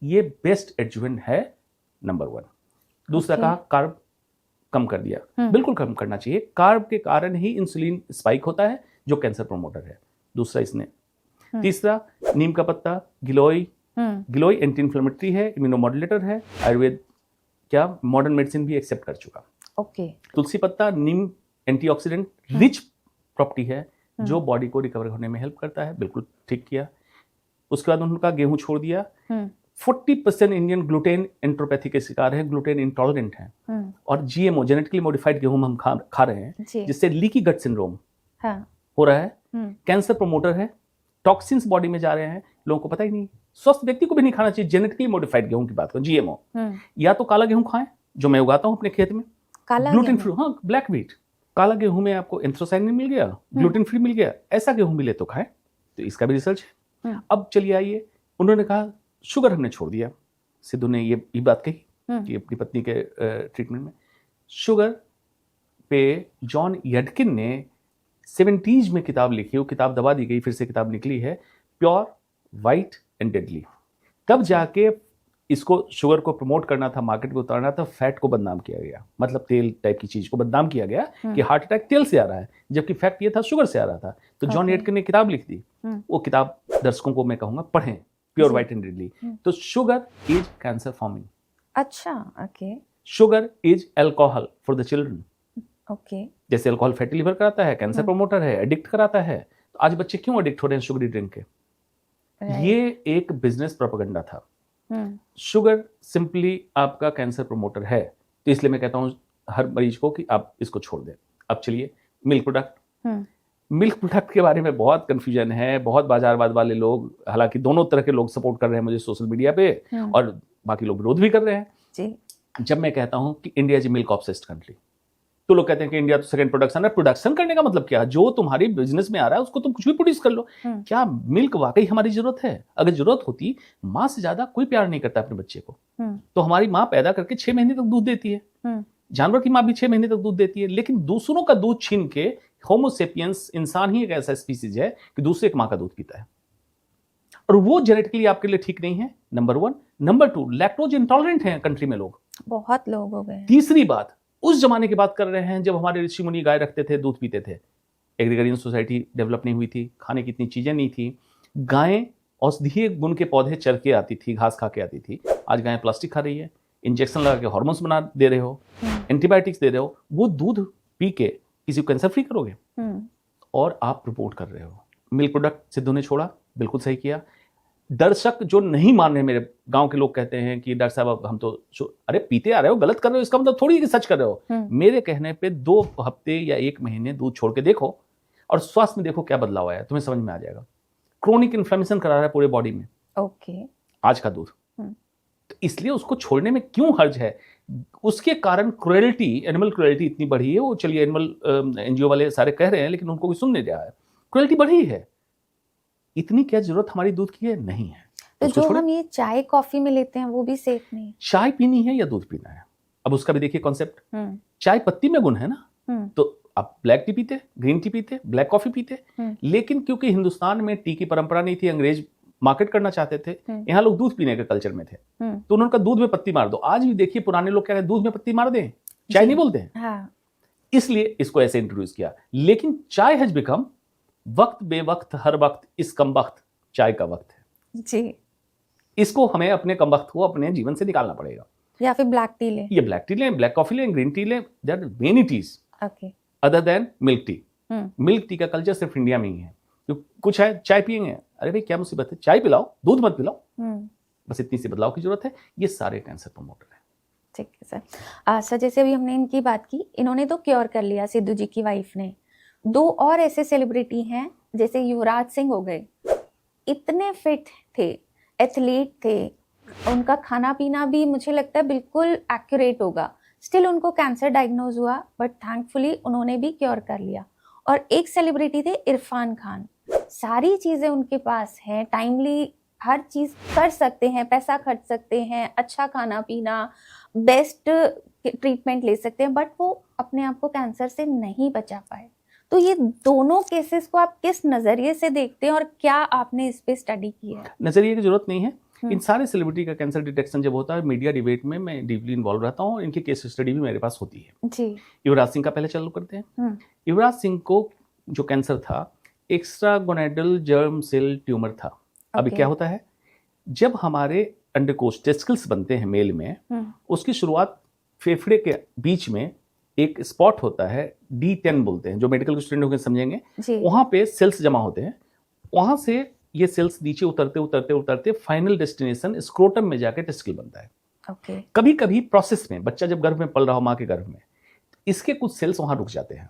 ये बेस्ट एडजुवेंट है, नंबर 1। दूसरा कहा कार्ब कम कर दिया, बिल्कुल कम करना चाहिए, कार्ब के कारण ही इंसुलिन स्पाइक होता है जो कैंसर प्रमोटर है, दूसरा इसने। तीसरा नीम का पत्ता, गिलोय, गिलोय एंटी इन्फ्लेमेटरी है, इम्यूनोमॉड्यूलेटर है, आयुर्वेद क्या मॉडर्न मेडिसिन भी एक्सेप्ट कर चुका। ओके। तुलसी पत्ता, नीम एंटीऑक्सीडेंट रिच प्रॉपर्टी है जो बॉडी को रिकवर होने में हेल्प करता है, बिल्कुल ठीक किया। उसके बाद उनका गेहूं छोड़ दिया। 40% इंडियन ग्लूटेन एंट्रोपैथी के शिकार है, ग्लूटेन इंटॉलरेंट है, और जीएमओ जेनेटिकली मॉडिफाइड गेहूं हम खा रहे हैं, जिससे लीकी गट सिंड्रोम हो रहा है, कैंसर प्रमोटर है, टॉक्सिन्स बॉडी में जा रहे हैं, लोगों को पता ही नहीं। स्वस्थ व्यक्ति को भी नहीं खाना चाहिए जेनेटिकली मॉडिफाइड गेहूं की बात करो, जीएमओ। या तो काला गेहूं खाएं जो मैं उगाता हूं अपने खेत में, ग्लूटेन फ्री, हाँ ब्लैक व्हीट, काला गेहूं में आपको एंथ्रोसाइनिन मिल गया, ग्लूटेन फ्री मिल गया, ऐसा गेहूं मिले तो खाएं, तो इसका भी रिसर्च है। अब चलिए आइए, उन्होंने कहा शुगर हमने छोड़ दिया, सिद्धू ने ये बात कही कि अपनी पत्नी के ट्रीटमेंट में शुगर पे जॉन यडकिन ने 70s में किताब लिखी, वो किताब दबा दी गई, फिर से किताब निकली है, प्योर वाइट एंड डेडली। तब जाके इसको शुगर को प्रमोट करना था, मार्केट को उतारना था, फैट को बदनाम किया गया, मतलब तेल टाइप की चीज को बदनाम किया गया कि हार्ट अटैक तेल से आ रहा है, जबकि फैक्ट ये था शुगर से आ रहा था। तो जॉन यडकिन ने किताब लिख दी, वो किताब दर्शकों को मैं कहूंगा पढ़ें, प्योर वाइट एंड डेडली। तो शुगर इज कैंसर फॉर्मिंग। अच्छा, okay. Sugar is alcohol for the children. Okay. जैसे अल्कोहल फैटी लिवर कराता है, कैंसर प्रमोटर है, एडिक्ट कराता है, तो आज बच्चे क्यों एडिक्ट हो रहे हैं शुगरी ड्रिंक के? ये एक बिजनेस प्रोपेगेंडा था। शुगर सिंपली आपका कैंसर प्रमोटर है, तो इसलिए मैं कहता हूं हर मरीज को कि आप इसको छोड़ दें। अब चलिए मिल्क प्रोडक्ट। मिल्क प्रोडक्ट के बारे में बहुत कंफ्यूजन है, बहुत बाजारवाद वाले लोग, हालांकि दोनों तरह के लोग सपोर्ट कर रहे हैं मुझे सोशल मीडिया पे, और बाकी लोग विरोध भी कर रहे हैं जी। जब मैं कहता हूं कि India is milk obsessed country, तो लोग कहते हैं कि इंडिया तो सेकंड प्रोडक्शन है। प्रोडक्शन करने का मतलब क्या? जो तुम्हारी बिजनेस में आ रहा है उसको तुम कुछ भी प्रोड्यूस कर लो। क्या मिल्क वाकई हमारी जरूरत है? अगर जरूरत होती, माँ से ज्यादा कोई प्यार नहीं करता अपने बच्चे को, तो हमारी माँ पैदा करके 6 महीने तक दूध देती है, जानवर की माँ भी 6 महीने तक दूध देती है, लेकिन दूसरों का दूध छीन के होमो सेपियंस, इंसान ही एक ऐसा स्पीसीज है कि दूसरे एक माँ का दूध पीता है, और वो जेनेटिकली आपके लिए ठीक नहीं है, नंबर 1। नंबर 2, लैक्टोज इंटॉलरेंट है कंट्री में लोग, बहुत लोग हो गए। तीसरी बात, उस जमाने की बात कर रहे हैं जब हमारे ऋषि मुनि गाय रखते थे, दूध पीते थे, एग्रीकल्चर सोसाइटी डेवलप नहीं हुई थी, खाने की इतनी चीजें नहीं थी, गायें औषधीय गुण के पौधे चर के आती थी, घास खा के आती थी। आज गायें प्लास्टिक खा रही है, इंजेक्शन लगा के हार्मोन्स बना दे रहे हो, एंटीबायोटिक्स दे रहे हो, वो दूध पी के किसी को कैंसर फ्री करोगे? और आप रिपोर्ट कर रहे हो। मिल्क प्रोडक्ट सिद्धू ने छोड़ा, बिल्कुल सही किया। दर्शक जो नहीं मान रहे, मेरे गांव के लोग कहते हैं कि डॉक्टर साहब हम तो अरे पीते आ रहे हो, गलत कर रहे हो, इसका मतलब थोड़ी कि सच कर रहे हो। मेरे कहने पे 2 हफ्ते या 1 महीने दूध छोड़ के देखो और स्वास्थ्य में देखो क्या बदलाव आया, तुम्हें समझ में आ जाएगा। क्रोनिक इन्फ्लेमेशन करा रहा है पूरे बॉडी में ओके आज का दूध, तो इसलिए उसको छोड़ने में क्यों हर्ज है? उसके कारण क्रुएल्टी, एनिमल क्रुएल्टी इतनी बढ़ी है। वो चलिए एनिमल एनजीओ वाले सारे कह रहे हैं, लेकिन उनको कोई सुन नहीं रहा है। क्रुएल्टी बढ़ी है, इतनी क्या जरूरत हमारी दूध की है? नहीं है। तो जो हम ये चाय कॉफी में लेते हैं वो भी सेफ नहीं है। चाय पीनी है या दूध पीना है, अब उसका भी देखिए कॉन्सेप्ट। चाय पत्ती में गुण है ना, तो आप ब्लैक टी पीते, ग्रीन टी पीते, ब्लैक कॉफी पीते, लेकिन क्योंकि हिंदुस्तान में टी की परंपरा नहीं थी, अंग्रेज मार्केट करना चाहते थे, यहाँ लोग दूध पीने के कल्चर में थे, तो उन्होंने कहा दूध में पत्ती मार दो। आज भी देखिए पुराने लोग क्या कहते हैं, दूध में पत्ती मार दें, चाय नहीं बोलते हैं। हाँ। इसलिए इसको ऐसे इंट्रोड्यूस किया। लेकिन चाय हैज बिकम वक्त बेवक्त हर वक्त इस कम वक्त चाय का वक्त है जी। इसको हमें अपने कम वक्त को अपने जीवन से निकालना पड़ेगा। या फिर ब्लैक टी लें, ये ब्लैक टी लें, ब्लैक कॉफी लें, ग्रीन टी लें, there are many teas other than milk tea. Milk tea का कल्चर सिर्फ इंडिया में ही है। तो कुछ है चाय पिएंगे, अरे भाई क्या मुसीबत है, चाय पिलाओ, दूध मत पिलाओ, बस इतनी सी बदलाव की जरूरत है। ये सारे कैंसर प्रमोटर है। ठीक है सर। सर जैसे अभी हमने इनकी बात की, इन्होंने तो क्योर कर लिया, सिद्धू जी की वाइफ ने। 2 और ऐसे सेलिब्रिटी हैं जैसे युवराज सिंह हो गए, इतने फिट थे, एथलीट थे, उनका खाना पीना भी मुझे लगता है बिल्कुल एक्यूरेट होगा, स्टिल उनको कैंसर डायग्नोज हुआ, बट थैंकफुली उन्होंने भी क्योर कर लिया। और एक सेलिब्रिटी थे इरफान खान, सारी चीजें उनके पास हैं, टाइमली हर चीज कर सकते हैं, पैसा खर्च सकते हैं, अच्छा खाना पीना, बेस्ट ट्रीटमेंट ले सकते हैं, बट वो अपने आप को कैंसर से नहीं बचा पाए। तो ये दोनों केसेस को आप किस नजरिए से देखते हैं और क्या आपने इस पे स्टडी की है? नजरिए की जरूरत नहीं है। इन सारे सेलिब्रिटी का कैंसर डिटेक्शन जब होता है, मीडिया डिबेट में मैं डीपली इन्वॉल्व रहता हूँ, इनकी केस स्टडी भी मेरे पास होती है जी। युवराज सिंह का पहले चालू करते हैं। युवराज सिंह को जो कैंसर था, एक्स्ट्रागोनैडल जर्म सेल ट्यूमर था। अभी क्या होता है, जब हमारे अंडकोश टेस्टिकल्स बनते हैं मेल में, उसकी शुरुआत फेफड़े के बीच में एक स्पॉट होता है, D10 बोलते हैं, जो मेडिकल के स्टूडेंट होकर समझेंगे। वहां पे सेल्स जमा होते हैं, वहां से ये सेल्स नीचे उतरते उतरते उतरते फाइनल डेस्टिनेशन स्क्रोटम में जाके टेस्टिकल बनता है। कभी कभी प्रोसेस में बच्चा जब गर्भ में पल रहा हो, माँ के गर्भ में, इसके कुछ सेल्स वहां रुक जाते हैं,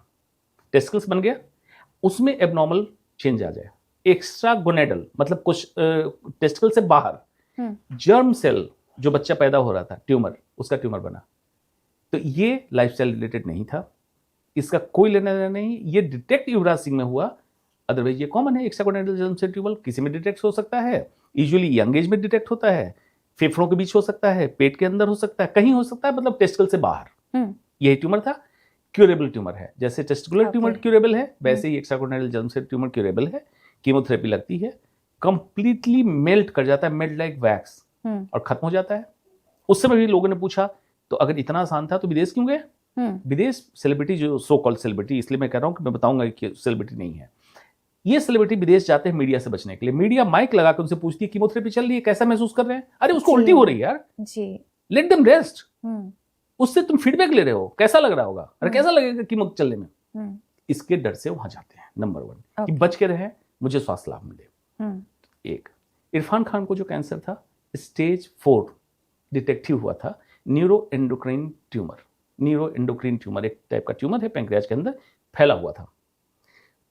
टेस्टिकल्स बन गया, उसमें एबनॉर्मल चेंज आ जाए, एक्स्ट्रागोनैडल मतलब कुछ टेस्टिकल से बाहर जर्म सेल जो बच्चा पैदा हो रहा था, ट्यूमर, उसका ट्यूमर बना। तो ये लाइफस्टाइल रिलेटेड नहीं था, इसका कोई लेना देना नहीं। ये डिटेक्ट युवराज सिंह में हुआ, अदरवाइज ये कॉमन है। एक्स्ट्रागोनैडल जर्म सेल ट्यूमर किसी में डिटेक्ट हो सकता है, यूजुअली यंग एज में डिटेक्ट होता है, फेफड़ों के बीच हो सकता है, पेट के अंदर हो सकता है, कहीं हो सकता है, मतलब टेस्टिकल से बाहर। यही ट्यूमर था, क्यूरेबल ट्यूमर है। जैसे टेस्टिकुलर ट्यूमर क्यूरेबल है, वैसे ही एक्स्ट्रागोनैडल जर्म सेल ट्यूमर क्यूरेबल है। कीमोथेरेपी लगती है, कंप्लीटली मेल्ट कर जाता है, मेल्ट लाइक वैक्स, और खत्म हो जाता है। उस समय भी लोगों ने पूछा, तो अगर इतना आसान था तो विदेश क्यों गए? विदेश सेलिब्रिटी, जो सो कॉल्ड सेलिब्रिटी, इसलिए मैं कह रहा हूं कि मैं बताऊंगा कि सेलिब्रिटी नहीं है, ये सेलिब्रिटी विदेश जाते हैं मीडिया से बचने के लिए। मीडिया माइक लगा कर उनसे पूछती है कीमोथेरेपी चल रही है, कैसा महसूस कर रहे हैं? अरे उसको उल्टी हो रही है यार, लेट देम रेस्ट। उससे तुम फीडबैक ले रहे हो, कैसा लग रहा होगा, अरे कैसा लगेगा कीमो चलने में? इसके डर से वहां जाते हैं। नंबर 1 कि बच के रहे, मुझे स्वास्थ्य लाभ मिले। एक इरफान खान को जो कैंसर था, स्टेज 4 डिटेक्टिव हुआ था, neuro endocrine tumour. Neuro endocrine tumour एक टाइप का ट्यूमर है, पैंक्रियाज के अंदर फैला हुआ था।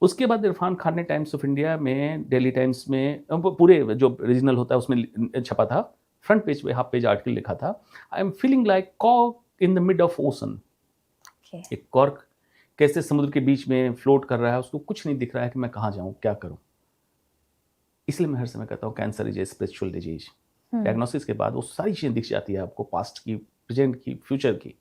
उसके बाद इरफान खान ने टाइम्स ऑफ इंडिया में, डेली टाइम्स में, पूरे जो रीजनल होता है उसमें छपा था, फ्रंट पेज पे, हाफ पेज आर्टिकल लिखा था, I am feeling like cork in the mid of ocean. एक कॉर्क कैसे समुद्र के बीच में फ्लोट कर रहा है, उसको कुछ नहीं दिख रहा है कि मैं कहाँ जाऊँ, क्या करूँ। इसलिए मैं हर समय कहता हूँ cancer is a spiritual disease. Diagnosis के बाद वो सारी चीज़ें दिख जाती है आपको, पास्ट की, प्रेजेंट की, फ्यूचर की,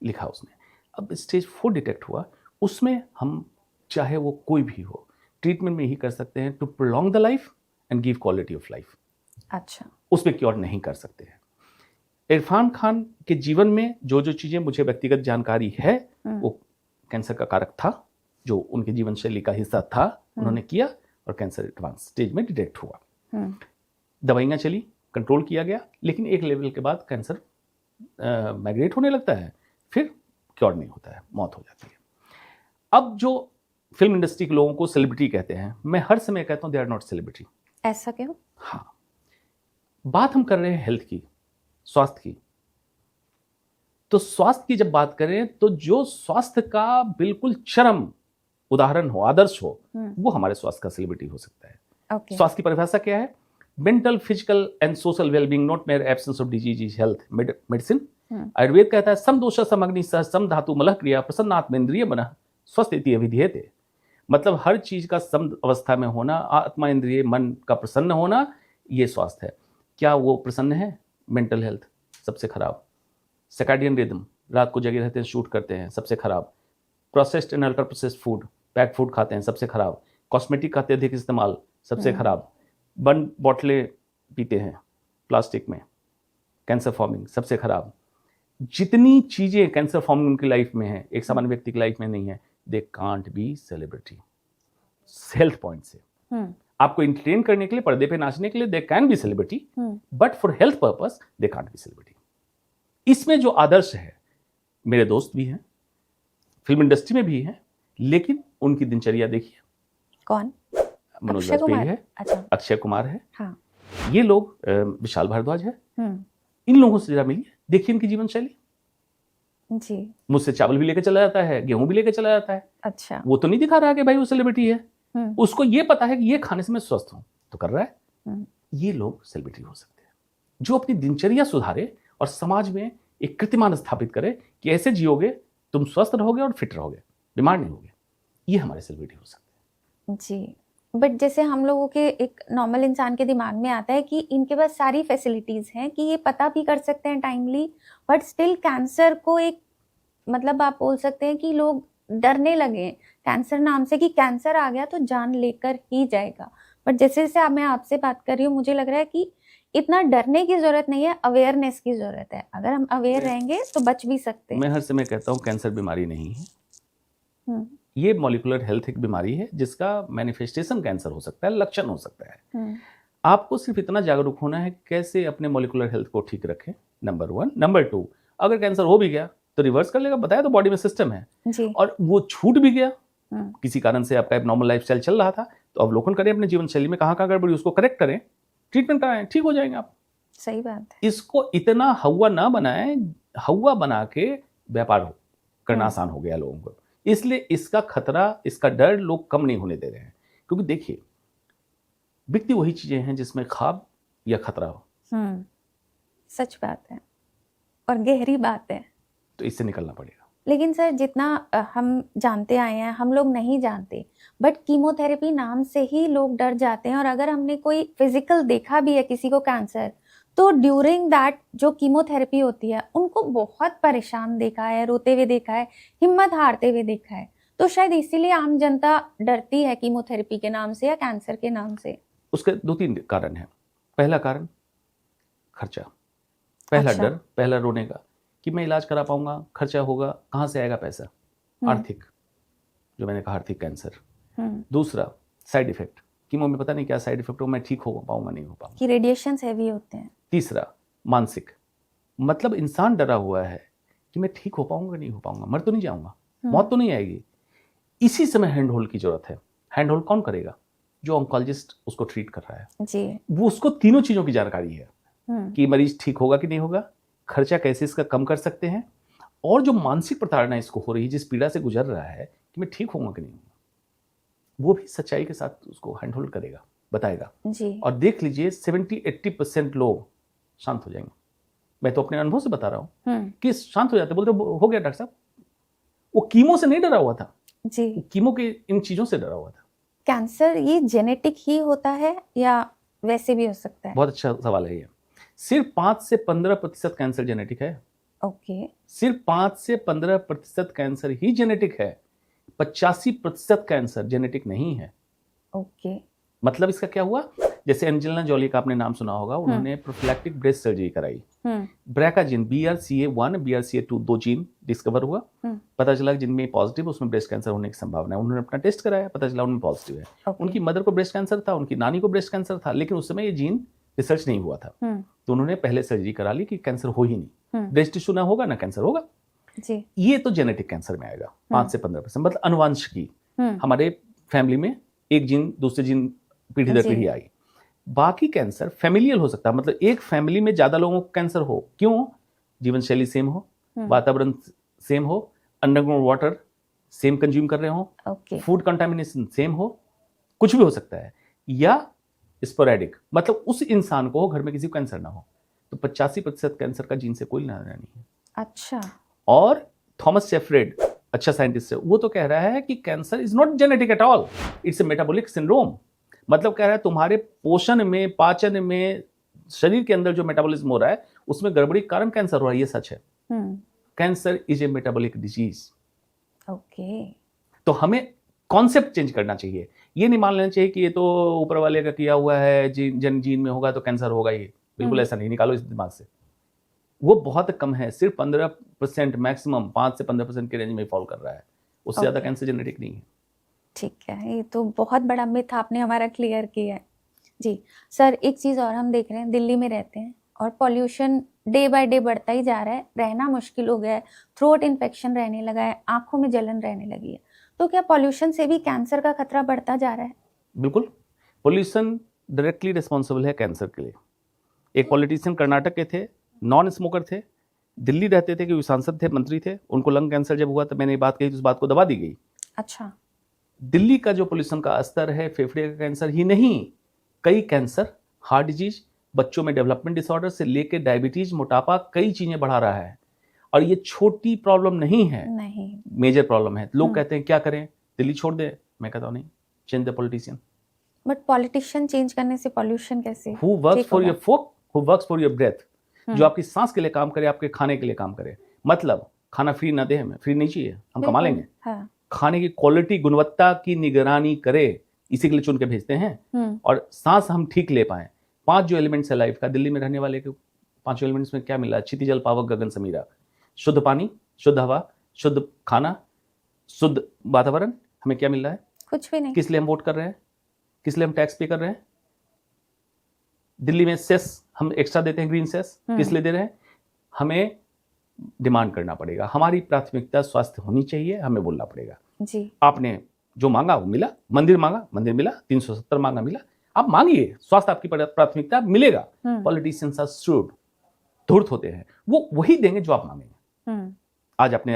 लिखा उसने। अब स्टेज 4 डिटेक्ट हुआ, उसमें हम चाहे वो कोई भी हो, ट्रीटमेंट में ही कर सकते हैं to prolong the life and give quality of life. अच्छा, उसमें क्योर नहीं कर सकते हैं। इरफान खान के जीवन में जो जो चीज़ें मुझे व्यक्तिगत जानकारी है, वो कैंसर का कारक था, जो उनके जीवन शैली का हिस्सा था, उन्होंने किया, और कैंसर एडवांस स्टेज में डिटेक्ट हुआ। दवाइयाँ चली, कंट्रोल किया गया, लेकिन एक लेवल के बाद कैंसर माइग्रेट होने लगता है, फिर क्योर नहीं होता है, मौत हो जाती है। अब जो फिल्म इंडस्ट्री के लोगों को सेलिब्रिटी कहते हैं, मैं हर समय कहता हूँ दे आर नॉट सेलिब्रिटी। ऐसा क्यों? हाँ, बात हम कर रहे हैं हेल्थ की, स्वास्थ्य की। तो स्वास्थ्य की जब बात करें, तो जो स्वास्थ्य का बिल्कुल चरम उदाहरण हो, आदर्श हो, वो हमारे स्वास्थ्य का सेलिब्रिटी हो सकता है। स्वास्थ्य की परिभाषा क्या है? Mental, physical and social wellbeing, not mayor absence of disease is health. Medicine, Ayurveda कहता है सम दोष सम अग्नि सह सम धातु मलह क्रिया प्रसन्नात्मेन्द्रिय मनः स्वस्थ इति अभिधीयते। मतलब हर चीज का सम अवस्था में होना, आत्मा, इंद्रिय, मन का प्रसन्न होना, ये स्वास्थ्य है। क्या वो प्रसन्न है? मेंटल हेल्थ सबसे खराब। सर्कैडियन रिदम, रात को जगे रहते हैं, शूट करते हैं, सबसे खराब। Processed and ultra processed food, pack food खाते हैं, सबसे खराब। कॉस्मेटिक का अत्यधिक इस्तेमाल, सबसे खराब। बंद बोतलें पीते हैं प्लास्टिक में, कैंसर फॉर्मिंग, सबसे खराब। जितनी चीजें कैंसर फॉर्मिंग उनकी लाइफ में है, एक सामान्य व्यक्ति की लाइफ में नहीं है, they can't be celebrity. Health point से आपको इंटरटेन करने के लिए, पर्दे पे नाचने के लिए they can be celebrity, but for health purpose they can't be celebrity. इसमें जो आदर्श है, मेरे दोस्त भी हैं, फिल्म इंडस्ट्री में भी हैं, लेकिन उनकी दिनचर्या देखिए। कौन? मनोज वाजपेयी है, अक्षय कुमार है, हाँ। ये लोग, विशाल भारद्वाज है, इन लोगों से जरा मिलिए, देखिए इनकी जीवन शैली। जी, मुझसे चावल भी लेके चला जाता है, गेहूं भी लेके चला जाता है। अच्छा, वो तो नहीं दिखा रहा कि भाई वो सेलिब्रिटी है, उसको ये पता है कि ये खाने से मैं स्वस्थ हूं, तो कर रहा है। ये लोग सेलिब्रिटी हो सकते हैं, जो अपनी दिनचर्या सुधारे और समाज में एक कीर्तिमान स्थापित करे कि ऐसे जियोगे तुम स्वस्थ रहोगे और फिट रहोगे, बीमार नहीं होगे। ये हमारे सेलिब्रिटी हो सकते हैं। जी, बट जैसे हम लोगों के एक नॉर्मल इंसान के दिमाग में आता है कि इनके पास सारी फैसिलिटीज हैं कि ये पता भी कर सकते हैं टाइमली, बट स्टिल कैंसर को एक मतलब आप बोल सकते हैं कि लोग डरने लगे कैंसर नाम से, कि कैंसर आ गया तो जान लेकर ही जाएगा। बट जैसे जैसे मैं आपसे बात कर रही हूँ, मुझे लग रहा है कि इतना डरने की जरूरत नहीं है, अवेयरनेस की जरूरत है। अगर हम अवेयर रहेंगे तो बच भी सकते हैं। मैं हर समय कहता हूँ कैंसर बीमारी नहीं है, ये मॉलिक्यूलर हेल्थ एक बीमारी है जिसका मैनिफेस्टेशन कैंसर हो सकता है, लक्षण हो सकता है। आपको सिर्फ इतना जागरूक होना है कैसे अपने मॉलिक्यूलर हेल्थ को ठीक रखें, नंबर 1। नंबर 2, अगर कैंसर हो भी गया तो रिवर्स कर लेगा, बताया तो बॉडी में सिस्टम है जी। और वो छूट भी गया किसी कारण से, आपका नॉर्मल लाइफस्टाइल चल रहा था, तो अवलोकन करें अपने जीवन शैली में कहाँ कहाँ गड़बड़ी, उसको करेक्ट करें, ट्रीटमेंट कराएं, ठीक हो जाएंगे आप। सही बात है। इसको इतना हवा ना बनाएं, हवा बना के व्यापार करना आसान हो गया लोगों को, इसलिए इसका खतरा, इसका डर लोग कम नहीं होने दे रहे हैं। क्योंकि देखिए, बिकती वही चीजें हैं जिसमें ख्वाब या खतरा हो। सच बात है और गहरी बात है, तो इससे निकलना पड़ेगा। लेकिन सर जितना हम जानते आए हैं, हम लोग नहीं जानते, बट कीमोथेरेपी नाम से ही लोग डर जाते हैं। और अगर हमने कोई फिजिकल देखा भी है किसी को कैंसर, तो ड्यूरिंग दैट जो कीमोथेरेपी होती है उनको बहुत परेशान देखा है, रोते हुए देखा है, हिम्मत हारते हुए देखा है। तो शायद इसीलिए आम जनता डरती है कीमोथेरेपी के नाम से या कैंसर के नाम से। उसके 2-3 कारण हैं। पहला कारण खर्चा, पहला डर, पहला रोने का कि मैं इलाज करा पाऊंगा, खर्चा होगा, कहाँ से आएगा पैसा, आर्थिक, जो मैंने कहा आर्थिक कैंसर। दूसरा साइड इफेक्ट, कीमो में पता नहीं क्या साइड इफेक्ट हो, मैं ठीक हो पाऊंगा नहीं हो पाऊंगा, कि रेडिएशंस हैवी होते हैं। तीसरा मानसिक, मतलब इंसान डरा हुआ है कि मैं ठीक हो पाऊंगा नहीं हो पाऊंगा, मर तो नहीं जाऊंगा, मौत तो नहीं आएगी। इसी समय हैंड होल्ड की जरूरत है। हैंड होल्ड कौन करेगा? जो ऑन्कोलॉजिस्ट उसको ट्रीट कर रहा है जी। वो उसको तीनों चीजों की जानकारी है कि मरीज ठीक होगा कि नहीं होगा, खर्चा कैसे इसका कम कर सकते हैं, और जो मानसिक प्रताड़ना इसको हो रही है, जिस पीड़ा से गुजर रहा है कि मैं ठीक होऊंगा कि नहीं होऊंगा, वो भी सच्चाई के साथ उसको हैंड होल्ड करेगा, बताएगा जी। और देख लीजिए 70-80% लोग शांत हो जाएंगे। मैं तो अपने अनुभव से बता रहा हूँ कि शांत हो जाते, बोलते हो गया डॉक्टर साहब। वो कीमो से नहीं डरा हुआ था जी, कीमो के इन चीजों से डरा हुआ था। कैंसर ये जेनेटिक ही होता है या वैसे भी हो सकता है? बहुत अच्छा सवाल है ये। सिर्फ 5 से 15% कैंसर जेनेटिक है। ओके। सिर्फ 5 से 15% कैंसर ही जेनेटिक है, 85% कैंसर जेनेटिक नहीं है। ओके। मतलब इसका क्या हुआ, जैसे एंजेलिना जॉली का आपने नाम सुना होगा, उन्होंने प्रोफिलैक्टिक ब्रेस्ट सर्जरी कराई। BRCA gene BRCA1 BRCA2 2 gene discover हुआ, पता चला जिनमें पॉजिटिव उसमें ब्रेस्ट कैंसर होने की संभावना है। उन्होंने अपना टेस्ट कराया, पता चला उनमें पॉजिटिव है। उनकी मदर को ब्रेस्ट कैंसर था, उनकी नानी को ब्रेस्ट कैंसर था, लेकिन उस समय ये जीन रिसर्च नहीं हुआ था। तो उन्होंने पहले सर्जरी करा ली कि कैंसर हो ही नहीं, ब्रेस्ट टिश्यू ना होगा ना कैंसर होगा जी। ये तो जेनेटिक कैंसर में आएगा 5 से 15%, मतलब अनुवांशिकी, हमारे फैमिली में एक जीन दूसरे जीन पीढ़ी दर पीढ़ी आई। बाकी कैंसर फैमिलियल हो सकता है, मतलब एक फैमिली में ज्यादा लोगों को कैंसर हो, क्यों? जीवन शैली सेम हो, वातावरण सेम हो, अंडरग्राउंड वाटर सेम कंज्यूम कर रहे हो, फूड कंटामिनेशन सेम हो, कुछ भी हो सकता है, या स्पोरेडिक, मतलब उस इंसान को घर में किसी को कैंसर ना हो। तो 85% कैंसर का जीन से कोई लेना देना नहीं है। अच्छा। और थॉमस शेफर्ड, अच्छा साइंटिस्ट है, वो तो कह रहा है कि cancer is not genetic at all, it's a metabolic syndrome. मतलब कह रहा है तुम्हारे पोषण में, पाचन में, शरीर के अंदर जो मेटाबॉलिज्म हो रहा है उसमें गड़बड़ी के कारण कैंसर हो रहा है, ये सच है। Cancer is a metabolic disease. Okay. तो हमें कॉन्सेप्ट चेंज करना चाहिए, ये नहीं मान लेना चाहिए कि ये तो ऊपर वाले का किया हुआ है, जीन में होगा तो कैंसर होगा, ये बिल्कुल ऐसा नहीं, निकालो इस दिमाग से। वो बहुत कम है, सिर्फ 15%, मैक्सिमम 5 से 15% के रेंज में फॉल कर रहा है, उससे ज्यादा कैंसर जेनेटिक नहीं है। ठीक है, ये तो बहुत बड़ा मिथ आपने हमारा क्लियर किया है जी। सर एक चीज और हम देख रहे हैं, दिल्ली में रहते हैं और पॉल्यूशन डे बाय डे बढ़ता ही जा रहा है, रहना मुश्किल हो गया है, थ्रोट इन्फेक्शन रहने लगा है, आंखों में जलन रहने लगी है। तो क्या पॉल्यूशन से भी कैंसर का खतरा बढ़ता जा रहा है? बिल्कुल, पॉल्यूशन डायरेक्टली रिस्पॉन्सिबल है कैंसर के लिए। एक पॉलिटिशियन कर्नाटक के थे, नॉन स्मोकर थे, दिल्ली रहते थे, क्योंकि सांसद थे, मंत्री थे, उनको लंग कैंसर जब हुआ तो मैंने ये बात कही तो उस बात को दबा दी गई। अच्छा। दिल्ली का जो पोल्यूशन का स्तर है, फेफड़े का कैंसर ही नहीं, कई कैंसर, हार्ट डिजीज, बच्चों में डेवलपमेंट डिसऑर्डर से लेकर डायबिटीज, मोटापा, कई चीजें बढ़ा रहा है। और ये छोटी प्रॉब्लम नहीं है, नहीं, मेजर प्रॉब्लम है। लोग कहते हैं क्या करें, दिल्ली छोड़ दे, मैं कहता हूं नहीं, change the politician. But politician change करने से पॉल्यूशन कैसे? Who works for your food, who works for your breath, जो आपकी सांस के लिए काम करे, आपके खाने के लिए काम करे। मतलब खाना फ्री ना दे, हमें फ्री नहीं चाहिए, हम कमा लेंगे। हाँ। खाने की क्वालिटी, गुणवत्ता की निगरानी करे, इसी के लिए चुन के भेजते हैं। और सांस हम ठीक ले पाए। 5 जो एलिमेंट्स है लाइफ का, दिल्ली में रहने वाले के 5 एलिमेंट्स में क्या मिला? क्षिति जल पावक गगन समीरा। शुद्ध पानी, शुद्ध हवा, शुद्ध खाना, शुद्ध वातावरण। हमें क्या मिल रहा है? कुछ भी नहीं। किस लिए हम वोट कर रहे हैं? किस लिए हम टैक्स पे कर रहे हैं? दिल्ली में सेस हम एक्स्ट्रा देते हैं, ग्रीन सेस, किस लिए दे रहे हैं? हमें डिमांड करना पड़ेगा। हमारी प्राथमिकता स्वास्थ्य होनी चाहिए, हमें बोलना पड़ेगा जी। आपने जो मांगा वो मिला, मंदिर मांगा मंदिर मिला, 370 मांगा मिला, आप मांगिए, स्वास्थ्य आपकी प्राथमिकता, मिलेगा। पॉलिटिशियंस आर श्रूड, धूर्त होते हैं, वो वही देंगे जो आप मांगेंगे। आज आपने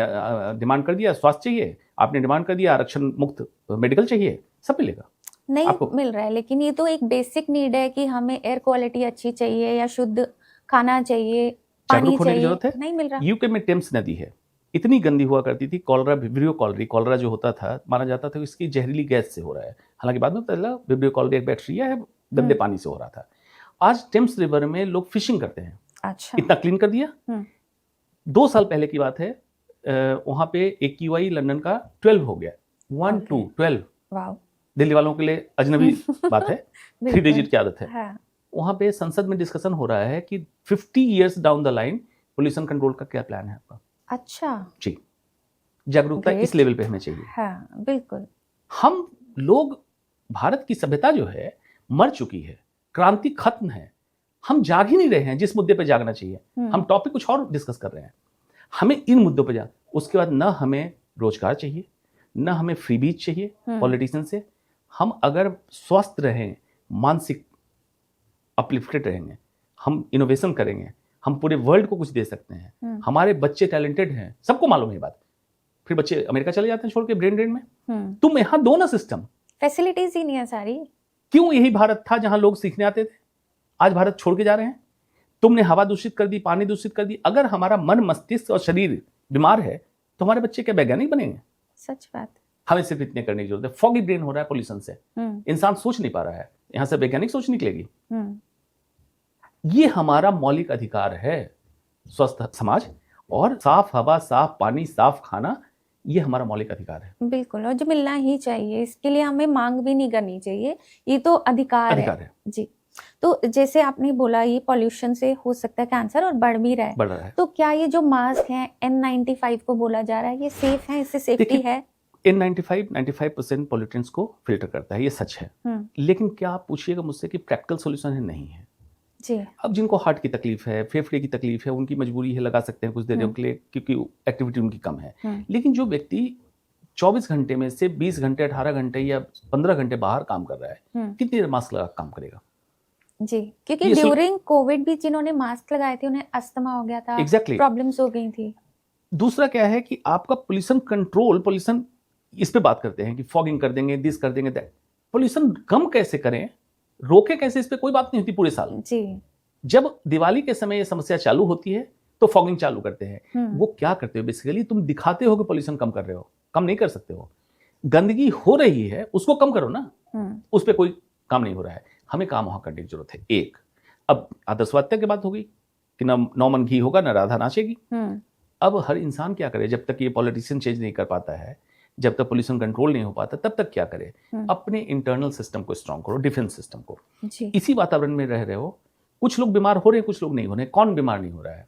डिमांड कर दिया स्वास्थ्य चाहिए, आपने डिमांड कर दिया आरक्षण मुक्त मेडिकल चाहिए, सब मिलेगा। नहीं मिल रहा है, लेकिन ये तो एक बेसिक नीड है कि हमें एयर क्वालिटी अच्छी चाहिए या शुद्ध खाना चाहिए, पानी चाहिए, जरूरत है। नहीं मिल रहा। यूके में टेम्स नदी है, इतनी गंदी हुआ करती थी, कॉलरा, विब्रियो कॉलरा जो होता था, माना जाता था कि इसकी जहरीली गैस से हो रहा है। हालांकि बाद में पता चला विब्रियो कॉलरा एक बैक्टीरिया है, गंदे पानी से हो रहा था। आज टेम्स रिवर में लोग फिशिंग करते हैं। अच्छा। इतना क्लीन कर दिया। 2 साल पहले की बात है, वहां पे AQI लंदन का 12 हो गया, 1 to 12। वाओ। दिल्ली वालों के लिए अजनबी बात है, 3 डिजिट की आदत है। हाँ। वहां पे संसद में डिस्कशन हो रहा है कि 50 years down the line pollution control का क्या प्लान है आपका। अच्छा जी, जागरूकता इस लेवल पे हमें चाहिए। हाँ, बिल्कुल। हम लोग, भारत की सभ्यता जो है मर चुकी है, क्रांति खत्म है, हम जाग ही नहीं रहे हैं जिस मुद्दे पे जागना चाहिए। हम टॉपिक कुछ और डिस्कस कर रहे हैं। हमें इन मुद्दों पे जा, उसके बाद ना हमें रोजगार चाहिए, ना हमें फ्री बीज चाहिए पॉलिटिशियन से। हम अगर स्वस्थ रहें, मानसिक अपलिफ्टेड रहेंगे, हम इनोवेशन करेंगे, हम पूरे वर्ल्ड को कुछ दे सकते हैं। हमारे बच्चे टैलेंटेड हैं, सबको मालूम है बात। फिर बच्चे अमेरिका चले जाते हैं छोड़ के ब्रेन ड्रेन में। तुम यहां दो ना सिस्टम, फैसिलिटीज ही नहीं है सारी। क्यों? यही भारत था जहां लोग सीखने आते थे, आज भारत छोड़ के जा रहे हैं। तुमने हवा दूषित कर दी, पानी दूषित कर दी। अगर हमारा मन, मस्तिष्क और शरीर बीमार है तो हमारे बच्चे क्या वैज्ञानिक बनेंगे? सच बात। हमें सिर्फ इतने करने की जरूरत है। फॉगी ब्रेन हो रहा है पोल्यूशन से, इंसान सोच नहीं पा रहा है, यहां से वैज्ञानिक सोच निकलेगी। ये हमारा मौलिक अधिकार है, स्वस्थ समाज और साफ हवा, साफ पानी, साफ खाना, ये हमारा मौलिक अधिकार है। बिल्कुल, और जो मिलना ही चाहिए, इसके लिए हमें मांग भी नहीं करनी चाहिए, ये तो अधिकार है जी। तो जैसे आपने बोला ये पॉल्यूशन से हो सकता है कैंसर और बढ़ भी रहा है, तो क्या ये जो मास्क है N95 को बोला जा रहा है, ये सेफ है, इससे सेफ्टी है? N95% पॉल्यूटेंट्स को फिल्टर करता है, ये सच है। लेकिन क्या आप पूछिएगा मुझसे कि प्रैक्टिकल सॉल्यूशन है? नहीं है जी। अब जिनको हार्ट की तकलीफ है, फेफड़े की तकलीफ है, उनकी मजबूरी है, लगा सकते हैं कुछ देर के लिए क्योंकि एक्टिविटी उनकी कम है। लेकिन जो व्यक्ति 24 घंटे में से 20 घंटे, 18 घंटे या 15 घंटे बाहर काम कर रहा है, कितनी देर मास्क लगा काम करेगा जी? क्योंकि ड्यूरिंग कोविड भी जिन्होंने मास्क लगाए थे उन्हें अस्थमा हो गया था, प्रॉब्लम्स हो गई थी। दूसरा क्या है कि आपका पोल्यूशन कंट्रोल, पोल्यूशन इस पे बात करते हैं कि फॉगिंग कर देंगे, दिस कर देंगे, दैट। पोल्यूशन कम कैसे करें, रोके कैसे, इस पे कोई बात नहीं होती पूरे साल जी। जब दिवाली के समय ये समस्या चालू होती है तो फॉगिंग चालू करते हैं। वो क्या करते हो बेसिकली, तुम दिखाते हो कि पोल्यूशन कम कर रहे हो, कम नहीं कर सकते हो। गंदगी हो रही है उसको कम करो ना, उस पर कोई काम नहीं हो रहा है। हमें काम वहां करने की जरूरत है। एक, अब आदर्शवादिता की बात हो गई कि ना नौमन घी होगा ना राधा नाचेगी। अब हर इंसान क्या करे, जब तक ये पॉलिटिशियन चेंज नहीं कर पाता है, जब तक पोल्यूशन कंट्रोल नहीं हो पाता, तब तक क्या करे, अपने इंटरनल सिस्टम को स्ट्रांग करो, डिफेंस सिस्टम को। इसी वातावरण में रह रहे हो, कुछ लोग बीमार हो रहे हैं, कुछ लोग नहीं हो रहे हैं। कौन बीमार नहीं हो रहा है?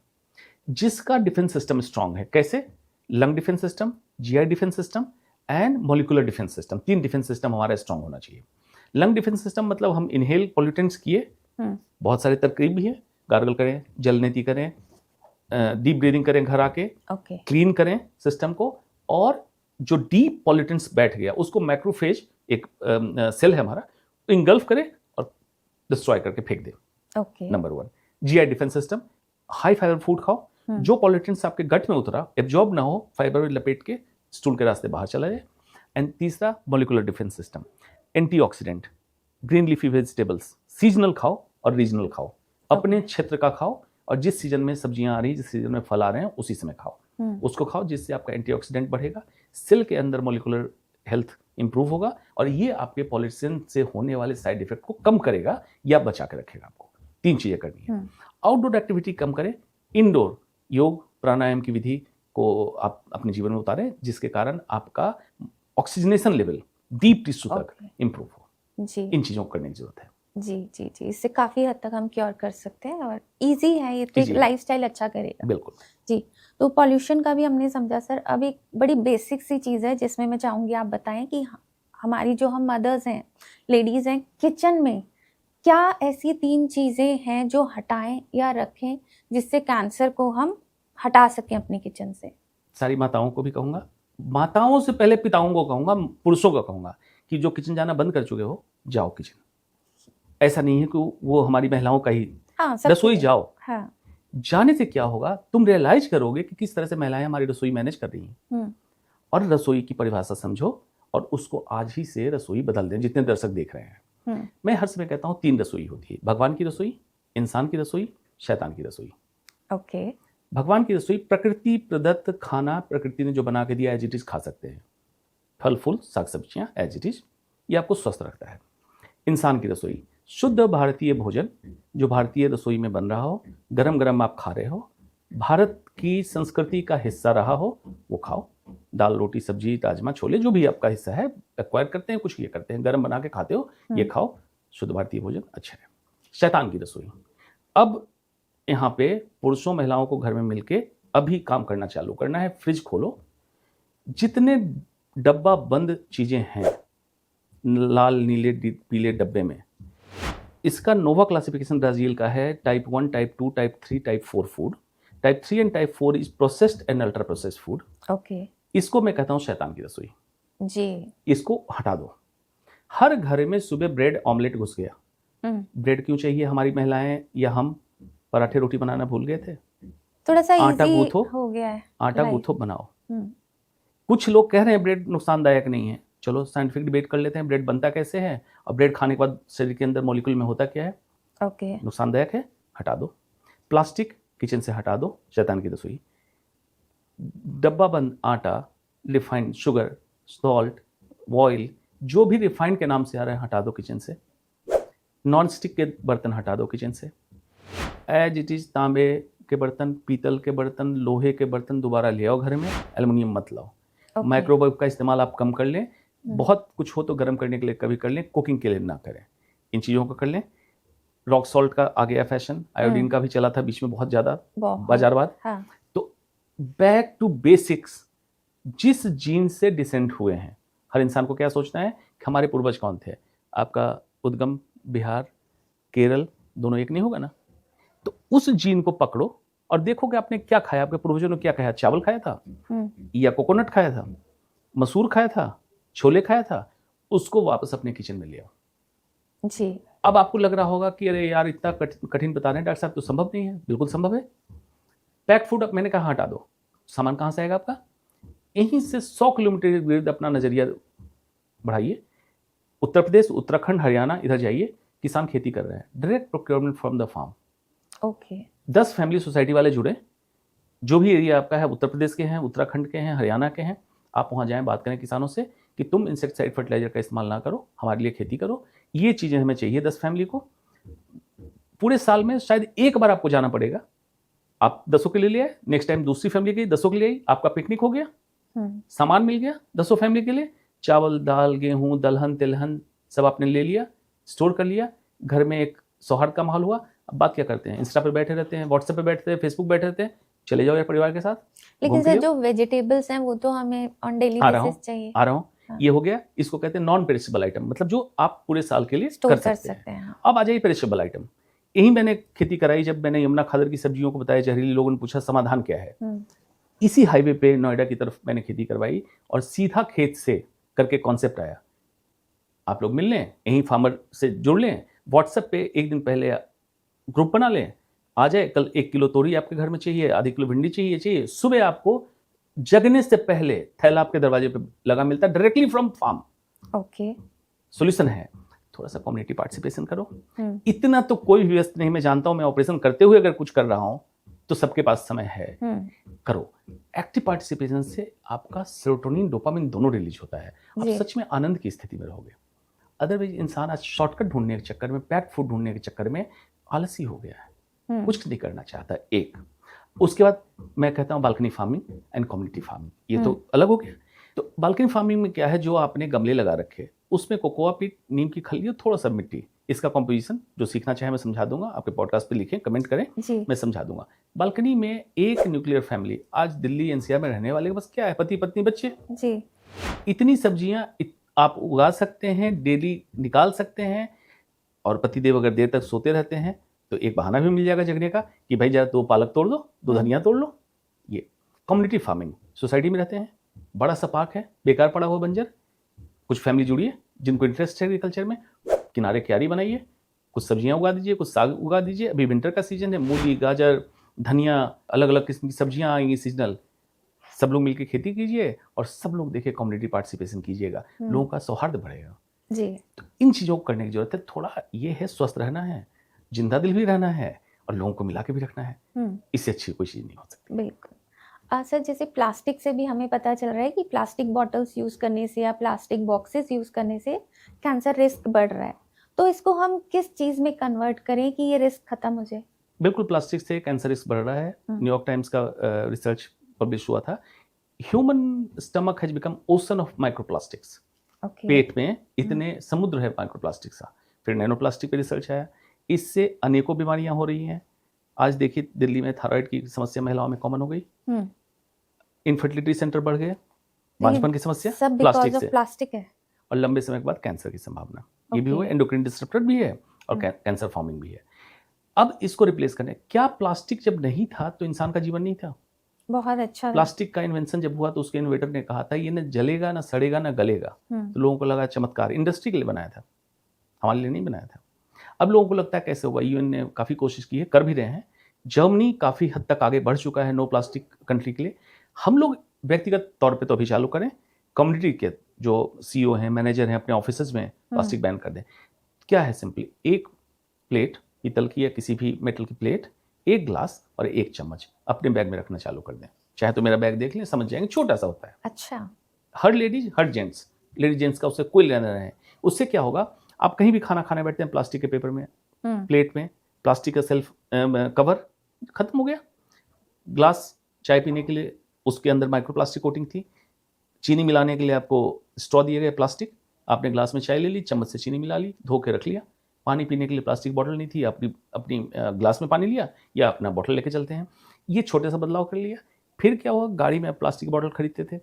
जिसका डिफेंस सिस्टम स्ट्रांग है। कैसे? Lung defence system, GI defence system and molecular defence system. 3 defence system हमारा स्ट्रांग होना चाहिए। लंग डिफेंस सिस्टम मतलब हम इनहेल पॉल्यूटेंट्स किए, बहुत सारे तरकीब भी है, गार्गल करें, जल नीति करें, डीप ब्रीदिंग करें घर आके, क्लीन करें सिस्टम को, और जो डीप पॉल्यूटेंट्स बैठ गया उसको मैक्रोफेज, एक सेल है हमारा, इंगल्फ करे और डिस्ट्रॉय करके फेंक दे। Number 1। GI defence system, high fibre food खाओ, जो पॉल्यूटेंट्स आपके गट में उतरा एब्जॉर्ब ना हो, फाइबर में लपेट के स्टूल के रास्ते बाहर चला जाए। एंड तीसरा molecular defence system, antioxidant, green leafy vegetables, seasonal खाओ और रीजनल खाओ, अपने क्षेत्र का खाओ, और जिस सीजन में सब्जियां आ रही, जिस सीजन में फल आ रहे हैं उसी समय खाओ, उसको खाओ, जिससे आपका एंटीऑक्सीडेंट बढ़ेगा, सेल के अंदर मॉलिक्यूलर हेल्थ इंप्रूव होगा और ये आपके पॉलिटिशियन से होने वाले साइड इफेक्ट को कम करेगा या बचा के रखेगा। आपको 3 चीजें करनी है। आउटडोर एक्टिविटी कम करें, इंडोर योग प्राणायाम की विधि को आप अपने जीवन में उतारें, जिसके कारण आपका ऑक्सीजनेशन लेवल डीप टिश्यू तक इंप्रूव हो। जी, इन चीजों को करने की जरूरत है। जी जी जी, इससे काफी हद तक हम क्योर कर सकते हैं और इजी है ये, तो एक लाइफस्टाइल अच्छा करेगा। बिल्कुल जी। तो पॉल्यूशन का भी हमने समझा सर। अब एक बड़ी बेसिक सी चीज है जिसमें मैं चाहूंगी आप बताएं कि हमारी जो हम मदर्स हैं, लेडीज हैं, किचन में क्या ऐसी 3 चीजें हैं जो हटाएं या रखें जिससे कैंसर को हम हटा सकें अपने किचन से? सारी माताओं को भी कहूंगा, माताओं से पहले पिताओं को कहूंगा, पुरुषों को कहूंगा कि जो किचन जाना बंद कर चुके हो, जाओ किचन। ऐसा नहीं है कि वो हमारी महिलाओं का ही, रसोई जाओ। जाने से क्या होगा, तुम रियलाइज करोगे कि किस तरह से महिलाएं हमारी रसोई मैनेज कर रही हैं, और रसोई की परिभाषा समझो और उसको आज ही से रसोई बदल दें। जितने दर्शक देख रहे हैं, मैं हर समय कहता हूँ 3 रसोई होती है, भगवान की रसोई, इंसान की रसोई, शैतान की रसोई। ओके। भगवान की रसोई प्रकृति प्रदत्त खाना, प्रकृति ने जो बना के दिया एज इट इज खा सकते हैं, फल फूल साग सब्जियां एज इट इज, ये आपको स्वस्थ रखता है। इंसान की रसोई शुद्ध भारतीय भोजन जो भारतीय रसोई में बन रहा हो, गरम गरम आप खा रहे हो, भारत की संस्कृति का हिस्सा रहा हो, वो खाओ। दाल रोटी सब्जी राजमा छोले जो भी आपका हिस्सा है, एक्वायर करते हैं, कुछ ये करते हैं, गरम बना के खाते हो, ये खाओ, शुद्ध भारतीय भोजन अच्छा है। शैतान की रसोई, अब यहाँ पे पुरुषों महिलाओं को घर में मिलके अभी काम करना चालू करना है। फ्रिज खोलो, जितने डब्बा बंद चीजें हैं लाल नीले पीले डब्बे में, इसका नोवा क्लासिफिकेशन ब्राजील का है, type 1, type 2, type 3, type 4 food. Type 3 and type 4 is processed and ultra processed food. Okay. इसको मैं कहता हूं शैतान की रसोई जी। इसको हटा दो। हर घर में सुबह ब्रेड ऑमलेट घुस गया। ब्रेड क्यों चाहिए? हमारी महिलाएं या हम पराठे रोटी बनाना भूल गए थे। थोड़ा सा आटा गूथो हो गया है, आटा गूथो बनाओ। कुछ लोग कह रहे हैं ब्रेड नुकसानदायक नहीं है, चलो साइंटिफिक डिबेट कर लेते हैं, ब्रेड बनता कैसे है और ब्रेड खाने के बाद शरीर के अंदर मॉलिक्यूल में होता क्या है। ओके। नुकसानदायक है, हटा दो। प्लास्टिक किचन से हटा दो, शैतान की रसोई। डब्बा बंद आटा, रिफाइंड शुगर, सॉल्ट, ऑयल, जो भी रिफाइंड के नाम से आ रहे हैं हटा दो किचन से। नॉन स्टिक के बर्तन हटा दो किचन से। एज इट इज तांबे के बर्तन, पीतल के बर्तन, लोहे के बर्तन दोबारा ले आओ घर में, एल्युमिनियम मत लाओ। माइक्रोवेव का इस्तेमाल आप कम कर लें, बहुत कुछ हो तो गर्म करने के लिए कभी कर लें, कुकिंग के लिए ना करें। इन चीज़ों को कर लें। रॉक सॉल्ट का आ गया फैशन, आयोडीन का भी चला था बीच में बहुत ज़्यादा बाजारवाद। तो बैक टू बेसिक्स, जिस जीन से डिसेंड हुए हैं, हर इंसान को क्या सोचना है कि हमारे पूर्वज कौन थे। आपका उद्गम बिहार, केरल, दोनों एक नहीं होगा ना। तो उस जीन को पकड़ो और देखो कि आपने क्या खाया, आपके पूर्वजों ने क्या खाया। चावल खाया था या कोकोनट खाया था, मसूर खाया था, छोले खाया था, उसको वापस अपने किचन में ले आओ जी। अब आपको लग रहा होगा कि अरे यार इतना कठिन बता रहे हैं डॉक्टर साहब, तो संभव नहीं है। बिल्कुल संभव है। पैक फूड अब मैंने कहा हटा दो, सामान कहाँ से आएगा आपका? यहीं से 100 किलोमीटर के विरुद्ध अपना नजरिया बढ़ाइए। उत्तर प्रदेश, उत्तराखंड, हरियाणा, इधर जाइए, किसान खेती कर रहे हैं, direct procurement from the farm. Okay. 10 family society वाले जुड़े, जो भी एरिया आपका है, उत्तर प्रदेश के हैं, उत्तराखंड के हैं, हरियाणा के हैं, आप वहाँ जाएं, बात करें किसानों से कि तुम इंसेक्टिसाइड फर्टिलाइजर का इस्तेमाल ना करो, हमारे लिए खेती करो। ये चीज़ें हमें चाहिए 10 फैमिली को। पूरे साल में शायद एक बार आपको जाना पड़ेगा। आप 10 के लिए ले आए, नेक्स्ट टाइम दूसरी फैमिली के 10 के लिए आई, आपका पिकनिक हो गया, सामान मिल गया 10 फैमिली के लिए। चावल, दाल, गेहूँ, दलहन, तिलहन सब आपने ले लिया, स्टोर कर लिया, घर में एक सौहार्द का माहौल हुआ। अब बात क्या करते हैं? इंस्टा पे बैठे रहते हैं, व्हाट्सएप पे बैठते हैं, फेसबुक बैठे रहते हैं। चले जाओ यार परिवार के साथ। लेकिन सर जो वेजिटेबल्स हैं वो तो हमें ऑन डेली बेसिस चाहिए। आ रहा हूँ। हाँ। ये हो गया, इसको कहते हैं नॉन पेरिशेबल आइटम, मतलब जो आप पूरे साल के लिए कर सकते हैं। अब आ जाइए पेरिशेबल आइटम। यही मैंने खेती कराई, जब मैंने यमुना खादर की सब्जियों को बताया, जहरीली, लोगों ने पूछा समाधान क्या है। इसी हाईवे पे नोएडा की तरफ मैंने खेती करवाई और सीधा खेत से करके कॉन्सेप्ट आया। आप लोग मिल लें, यहीं फार्मर से जुड़ लें, व्हाट्सएप पे एक दिन पहले ग्रुप बना लें, आ जाए। कल 1 किलो तोरी आपके घर में चाहिए, आधी किलो भिंडी चाहिए। सुबह आपको जगने से पहले थैला आपके दरवाजे पे लगा मिलता है, directly from farm. Okay. Solution है, थोड़ा सा कम्युनिटी पार्टिसिपेशन करो। इतना तो कोई भी व्यस्त नहीं, मैं जानता हूं, मैं ऑपरेशन करते हुए अगर कुछ कर रहा हूं तो सबके पास समय है, करो। एक्टिव पार्टिसिपेशन से आपका सेरोटोनिन डोपामिन दोनों रिलीज होता है, आप सच में आनंद की स्थिति में रहोगे। अदरवाइज इंसान आज शॉर्टकट ढूंढने के चक्कर में, पैक्ड फूड ढूंढने के चक्कर में आलसी हो गया है, कुछ नहीं करना चाहता। एक उसके बाद मैं कहता हूँ balcony farming and community farming, ये तो अलग हो गया। तो बालकनी फार्मिंग में क्या है, जो आपने गमले लगा रखे उसमें कोकोआ पीट, नीम की खली और थोड़ा सा मिट्टी, इसका कॉम्पोजिशन जो सीखना चाहे मैं समझा दूंगा, आपके पॉडकास्ट पे लिखें, कमेंट करें, मैं समझा दूंगा। बालकनी में एक न्यूक्लियर फैमिली, आज दिल्ली एनसीआर में रहने वाले बस क्या है, पति पत्नी बच्चे जी, इतनी सब्जियां आप उगा सकते हैं, डेली निकाल सकते हैं, और पतिदेव अगर देर तक सोते रहते हैं तो एक बहाना भी मिल जाएगा जगने का कि भाई जरा 2 पालक तोड़ दो, 2 धनिया तोड़ लो। ये कम्युनिटी फार्मिंग, सोसाइटी में रहते हैं, बड़ा सा पार्क है, बेकार पड़ा हुआ बंजर, कुछ फैमिली जुड़ी है जिनको इंटरेस्ट है एग्रीकल्चर में, किनारे क्यारी बनाइए, कुछ सब्जियां उगा दीजिए, कुछ साग उगा दीजिए। अभी विंटर का सीजन है, मूली, गाजर, धनिया, अलग अलग किस्म की सब्जियां आएंगी सीजनल, सब लोग मिलकर खेती कीजिए और सब लोग देखिए कम्युनिटी पार्टिसिपेशन कीजिएगा, लोगों का सौहार्द बढ़ेगा जी। तो इन चीज़ों को करने की जरूरत है। थोड़ा ये है, स्वस्थ रहना है, जिंदा दिल भी रहना है और लोगों को मिला के भी रखना है, इससे अच्छी कोई चीज़ नहीं हो सकती। बिल्कुल सर, जैसे प्लास्टिक से भी हमें पता चल रहा है कि प्लास्टिक बॉटल्स यूज़ करने से या प्लास्टिक बॉक्सेस यूज़ करने से कैंसर रिस्क बढ़ रहा है, तो इसको हम किस चीज़ में कन्वर्ट करें कि ये रिस्क खत्म हो जाए? बिल्कुल, प्लास्टिक से कैंसर रिस्क बढ़ रहा है। न्यूयॉर्क टाइम्स का रिसर्च पब्लिश हुआ था, human stomach has become ocean of microplastics. पेट में इतने समुद्र है माइक्रोप्लास्टिक्स का। फिर नैनो प्लास्टिक पे रिसर्च आया, इससे अनेकों बीमारियां हो रही हैं। आज देखिए दिल्ली में थायराइड की समस्या महिलाओं में कॉमन हो गई, इनफर्टिलिटी सेंटर बढ़ गए, बांझपन की समस्या सब प्लास्टिक है, और लंबे समय के बाद कैंसर की संभावना ये भी हुआ, एंडोक्राइन डिसरप्टर भी है और कैंसर फॉर्मिंग भी है। अब इसको रिप्लेस करने, क्या प्लास्टिक जब नहीं था तो इंसान का जीवन नहीं था? बहुत अच्छा। प्लास्टिक का इन्वेंशन जब हुआ तो उसके इन्वेटर ने कहा था ये न जलेगा, ना सड़ेगा, ना गलेगा। तो लोगों को लगा चमत्कार, इंडस्ट्री के लिए बनाया था, हमारे लिए नहीं बनाया था। अब लोगों को लगता है कैसे होगा, यूएन ने काफ़ी कोशिश की है, कर भी रहे हैं। जर्मनी काफ़ी हद तक आगे बढ़ चुका है नो प्लास्टिक कंट्री के लिए। हम लोग व्यक्तिगत तौर पे तो अभी चालू करें, कम्युनिटी के जो सीईओ हैं, मैनेजर हैं, अपने ऑफिसेज में प्लास्टिक बैन कर दें। क्या है, सिंपली एक प्लेट, पीतल की या किसी भी मेटल की प्लेट, एक ग्लास और एक चम्मच अपने बैग में रखना चालू कर दें। चाहे तो मेरा बैग देख लें, समझ जाएंगे, छोटा सा होता है। अच्छा, हर लेडीज हर जेंट्स, लेडीज जेंट्स का उससे कोई लेना नहीं है। उससे क्या होगा, आप कहीं भी खाना खाने बैठते हैं प्लास्टिक के पेपर में, प्लेट में प्लास्टिक का सेल्फ कवर खत्म हो गया। ग्लास चाय पीने के लिए उसके अंदर माइक्रोप्लास्टिक कोटिंग थी, चीनी मिलाने के लिए आपको स्ट्रॉ दिए गए प्लास्टिक, आपने ग्लास में चाय ले ली, चम्मच से चीनी मिला ली, धो के रख लिया। पानी पीने के लिए प्लास्टिक बॉटल नहीं थी, अपनी ग्लास में पानी लिया या अपना बॉटल लेके चलते हैं। ये छोटे सा बदलाव कर लिया। फिर क्या हुआ, गाड़ी में प्लास्टिक बॉटल खरीदते थे,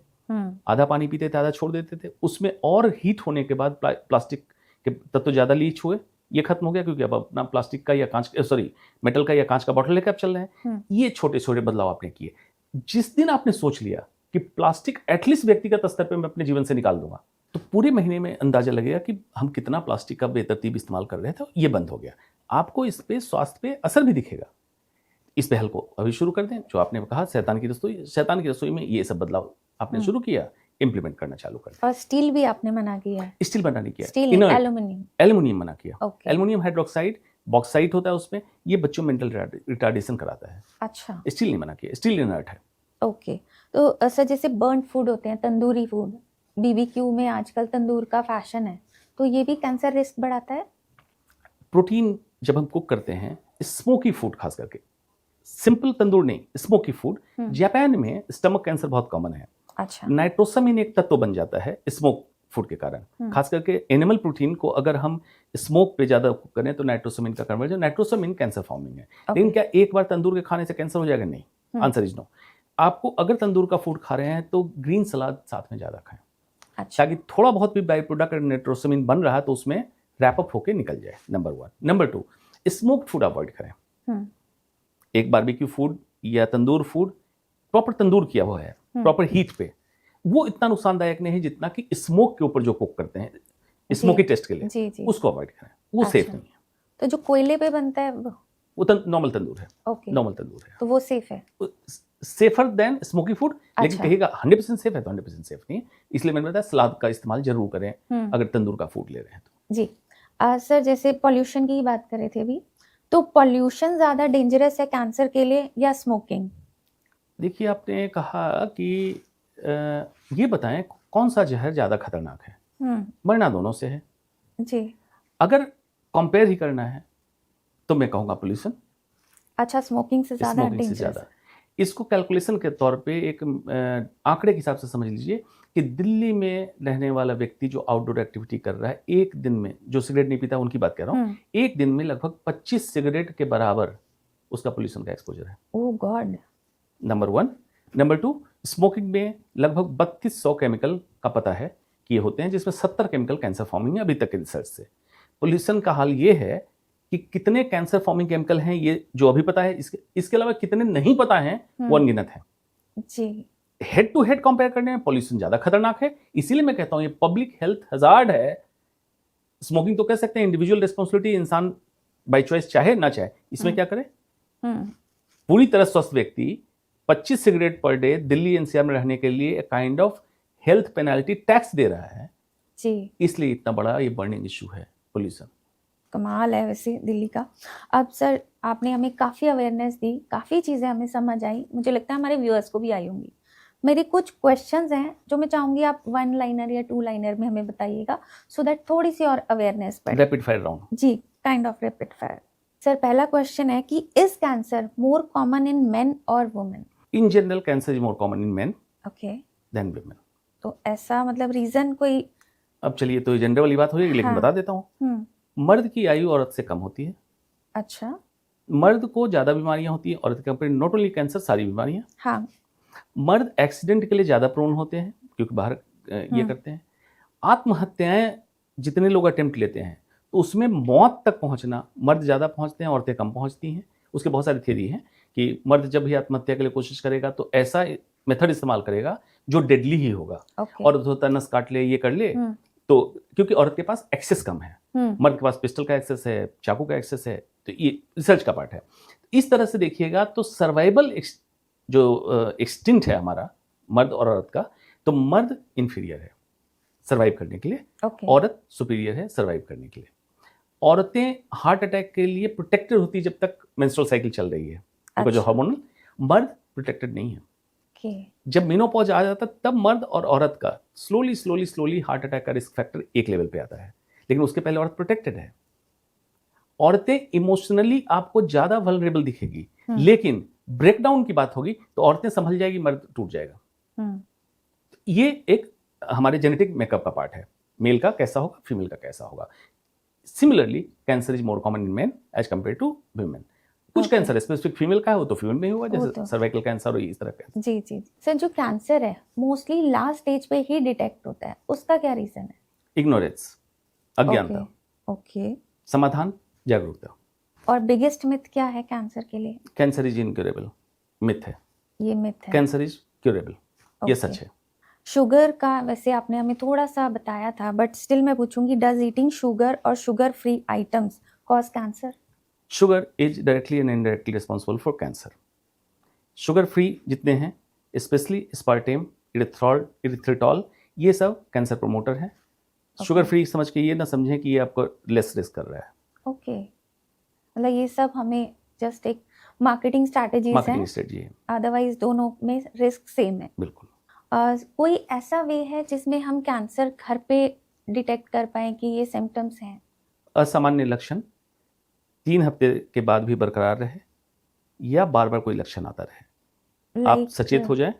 आधा पानी पीते थे, आधा छोड़ देते थे, उसमें और हीट होने के बाद प्लास्टिक के तत्व ज़्यादा लीच हुए। ये खत्म हो गया क्योंकि अब अपना प्लास्टिक का या मेटल का या कांच का बॉटल लेकर आप चल रहे हैं। ये छोटे छोटे बदलाव आपने किए। जिस दिन आपने सोच लिया कि प्लास्टिक एटलीस्ट व्यक्तिगत स्तर पर मैं अपने जीवन से निकाल दूंगा, तो पूरे महीने में अंदाजा लगेगा कि हम कितना प्लास्टिक का बेतरतीब इस्तेमाल कर रहे थे, ये बंद हो गया। आपको इस पे स्वास्थ्य पे असर भी दिखेगा। इस पहल को अभी शुरू कर दें, जो आपने कहा शैतान की रसोई में ये सब बदलाव आपने शुरू किया, इम्प्लीमेंट करना चालू कर दिया। और स्टील भी आपने मना किया? स्टील मना नहीं किया, एल्यूमिनियम मना किया। एल्यूमिनियम हाइड्रोक्साइड, बॉक्साइट होता है उसमें, ये बच्चों में मेंटल रिटार्डेशन कराता है। अच्छा, स्टील नहीं मना किया, स्टील इनर्ट है। ओके, तो सर जैसे बर्न फूड होते हैं, तंदूरी फूड, बीबीक्यू में आजकल तंदूर का फैशन है, तो ये भी कैंसर रिस्क बढ़ाता है? प्रोटीन जब हम कुक करते हैं, स्मोकी फूड खास करके, सिंपल तंदूर नहीं, स्मोकी फूड, जापान में स्टमक कैंसर बहुत कॉमन है। अच्छा, नाइट्रोसामिन एक तत्व बन जाता है स्मोक फूड के कारण। खास करके एनिमल प्रोटीन को अगर हम स्मोक पे ज्यादा कुक करें तो नाइट्रोसामिन का कन्वर्जन, नाइट्रोसामिन कैंसर फॉर्मिंग है। लेकिन क्या एक बार तंदूर के खाने से कैंसर हो जाएगा? नहीं, आंसर इज नो। आपको अगर तंदूर का फूड खा रहे हैं तो ग्रीन सलाद साथ में ज्यादा खाएं। अच्छा, ताकि थोड़ा बहुत भी बाई प्रोडक्ट नाइट्रोसामिन बन रहा है तो उसमें रैप अप होके निकल जाए, number 1। Number 2, smoked food avoid करें। एक बारबेक्यू फूड या तंदूर फूड प्रॉपर तंदूर किया हुआ है, प्रॉपर हीट पे, वो इतना नुकसानदायक नहीं है जितना कि स्मोक के ऊपर जो कुक करते हैं स्मोकी टेस्ट के लिए, उसको अवॉइड करें, वो सेफ नहीं है। तो जो कोयले पे बनता है वो नॉर्मल तंदूर है। नॉर्मल तंदूर है, तो वो सेफ है, सेफर देन स्मोकी फूड। लेकिन कहेगा 100% सेफ है तो 100% सेफ नहीं है। इसलिए मैंने बताया सलाद का इस्तेमाल जरूर करें अगर तंदूर का फूड ले रहे हैं तो। जी सर, जैसे पॉल्यूशन की बात कर रहे थे अभी, तो पॉल्यूशन ज्यादा डेंजरस है कैंसर के लिए या स्मोकिंग? देखिए, आपने कहा कि ये बताएं कौन सा जहर ज़्यादा खतरनाक है। मरना दोनों से है जी। अगर कंपेयर ही करना है तो मैं कहूँगा पोल्यूशन। अच्छा, स्मोकिंग से ज़्यादा डेंजरस। इसको कैलकुलेशन के तौर पे एक आंकड़े के हिसाब से समझ लीजिए कि दिल्ली में रहने वाला व्यक्ति जो आउटडोर एक्टिविटी कर रहा है, एक दिन में, जो सिगरेट नहीं पीता उनकी बात कर रहा हूँ, एक दिन में लगभग 25 सिगरेट के बराबर उसका पोल्यूशन का एक्सपोजर है। ओह गॉड। नंबर 1। नंबर 2, स्मोकिंग में लगभग 3200 केमिकल का पता है कि ये होते हैं, जिसमें 70 केमिकल कैंसर फॉर्मिंग है अभी तक के रिसर्च से। पोल्यूशन का हाल ये है कि कितने कैंसर फॉर्मिंग केमिकल हैं ये जो अभी पता है, इसके अलावा कितने नहीं पता हैं वो अनगिनत है जी। हेड टू हेड कंपेयर करने में पोल्यूशन ज्यादा खतरनाक है, इसीलिए मैं कहता हूं ये पब्लिक हेल्थ हजार्ड है। स्मोकिंग तो कह सकते हैं इंडिविजुअल रिस्पॉन्सिबिलिटी, इंसान बाय चॉइस चाहे ना चाहे, इसमें क्या करे। पूरी तरह स्वस्थ व्यक्ति 25 cigarette per day Delhi NCR में रहने के लिए kind of health penalty tax दे रहा है जी। इसलिए इतना बड़ा ये बर्निंग इशू है पोल्यूशन। कमाल है वैसे दिल्ली का। अब सर, आपने हमें काफ़ी अवेयरनेस दी, काफ़ी चीज़ें हमें समझ आई, मुझे लगता है हमारे व्यूअर्स को भी आई होंगी। मेरे कुछ क्वेश्चंस हैं जो मैं चाहूँगी आप 1 लाइनर या 2 लाइनर में हमें बताइएगा, सो दैट थोड़ी सी और अवेयरनेस बढ़े। रैपिड फायर राउंड जी, kind of rapid fire. Sir, पहला क्वेश्चन है कि is cancer more common in men और women? In general cancer is more common in men than women. तो ऐसा मतलब रीजन कोई? अब चलिए, तो जेंडर वाली बात हो जाएगी, लेकिन बता देता हूँ। मर्द की आयु औरत से कम होती है। अच्छा। मर्द को ज्यादा बीमारियां होती हैं, औरत के कंपेयर नॉट ओनली कैंसर, सारी बीमारियां। हाँ। मर्द एक्सीडेंट के लिए ज्यादा प्रोन होते हैं क्योंकि बाहर ये करते हैं। आत्महत्याएं जितने लोग अटेम्प्ट लेते हैं तो उसमें मौत तक पहुंचना मर्द ज्यादा पहुंचते हैं, औरतें कम पहुंचती हैं। उसके बहुत सारी थ्योरी हैं कि मर्द जब भी आत्महत्या के लिए कोशिश करेगा तो ऐसा मेथड इस्तेमाल करेगा जो डेडली ही होगा। औरत होता नस काट ले, ये कर ले, तो क्योंकि औरत के पास एक्सेस कम है, मर्द के पास पिस्टल का एक्सेस है, चाकू का एक्सेस है, तो ये रिसर्च का पार्ट है। इस तरह से देखिएगा तो सर्वाइवल जो एक्सटिंक्ट है हमारा मर्द और औरत का, तो मर्द इंफीरियर है सर्वाइव करने के लिए, औरत सुपीरियर है सर्वाइव करने के लिए। औरतें हार्ट अटैक के लिए प्रोटेक्टेड होती है जब तक मेंस्ट्रुअल साइकिल चल रही है, जो हार्मोनल। मर्द प्रोटेक्टेड नहीं है। जब मेनोपॉज आ जाता तब मर्द और औरत का स्लोली हार्ट अटैक का रिस्क फैक्टर एक लेवल पे आता है, लेकिन उसके पहले औरत प्रोटेक्टेड है। औरतें इमोशनली आपको ज्यादा वल्नरेबल दिखेगी, लेकिन ब्रेकडाउन की बात होगी तो औरतें संभल जाएगी, मर्द टूट जाएगा। ये एक हमारे जेनेटिक मेकअप का पार्ट है, मेल का कैसा होगा, फीमेल का कैसा होगा। Similarly cancer is more common in men as compare to women. कुछ कैंसर स्पेसिफिक फीमेल का है वो तो फीमेल में ही होगा, जैसे सर्वाइकल कैंसर और इस तरह का। जी जी सर, जो कैंसर है मोस्टली लास्ट स्टेज पे ही डिटेक्ट होता है, उसका क्या रीजन है? इग्नोरेंस, अज्ञानता। ओके। समाधान जागरूकता। और बिगेस्ट मिथ क्या है कैंसर के लिए? कैंसर इज इनक्यूरेबल, मिथ है ये, मिथ है। कैंसर इज क्यूरेबल, ये सच है। शुगर का वैसे आपने हमें थोड़ा सा बताया था, बट स्टिल मैं पूछूंगी, डज ईटिंग शुगर और sugar free items cause cancer? Sugar is directly and indirectly responsible for cancer. Sugar free जितने हैं, स्पेशली स्पार्टेम, इरिथ्रिटॉल, ये सब कैंसर प्रोमोटर हैं। शुगर फ्री समझ के ये ना समझें कि ये आपको लेस रिस्क कर रहा है। ओके, मतलब ये सब हमें जस्ट एक मार्केटिंग स्ट्रैटेजीज है, अदरवाइज दोनों में रिस्क सेम है। बिल्कुल। कोई ऐसा वे है जिसमें हम कैंसर घर पे डिटेक्ट कर पाए कि ये सिम्टम्स हैं? असामान्य लक्षण 3 हफ्ते के बाद भी बरकरार रहे या बार बार कोई लक्षण आता रहे, आप सचेत हो जाएं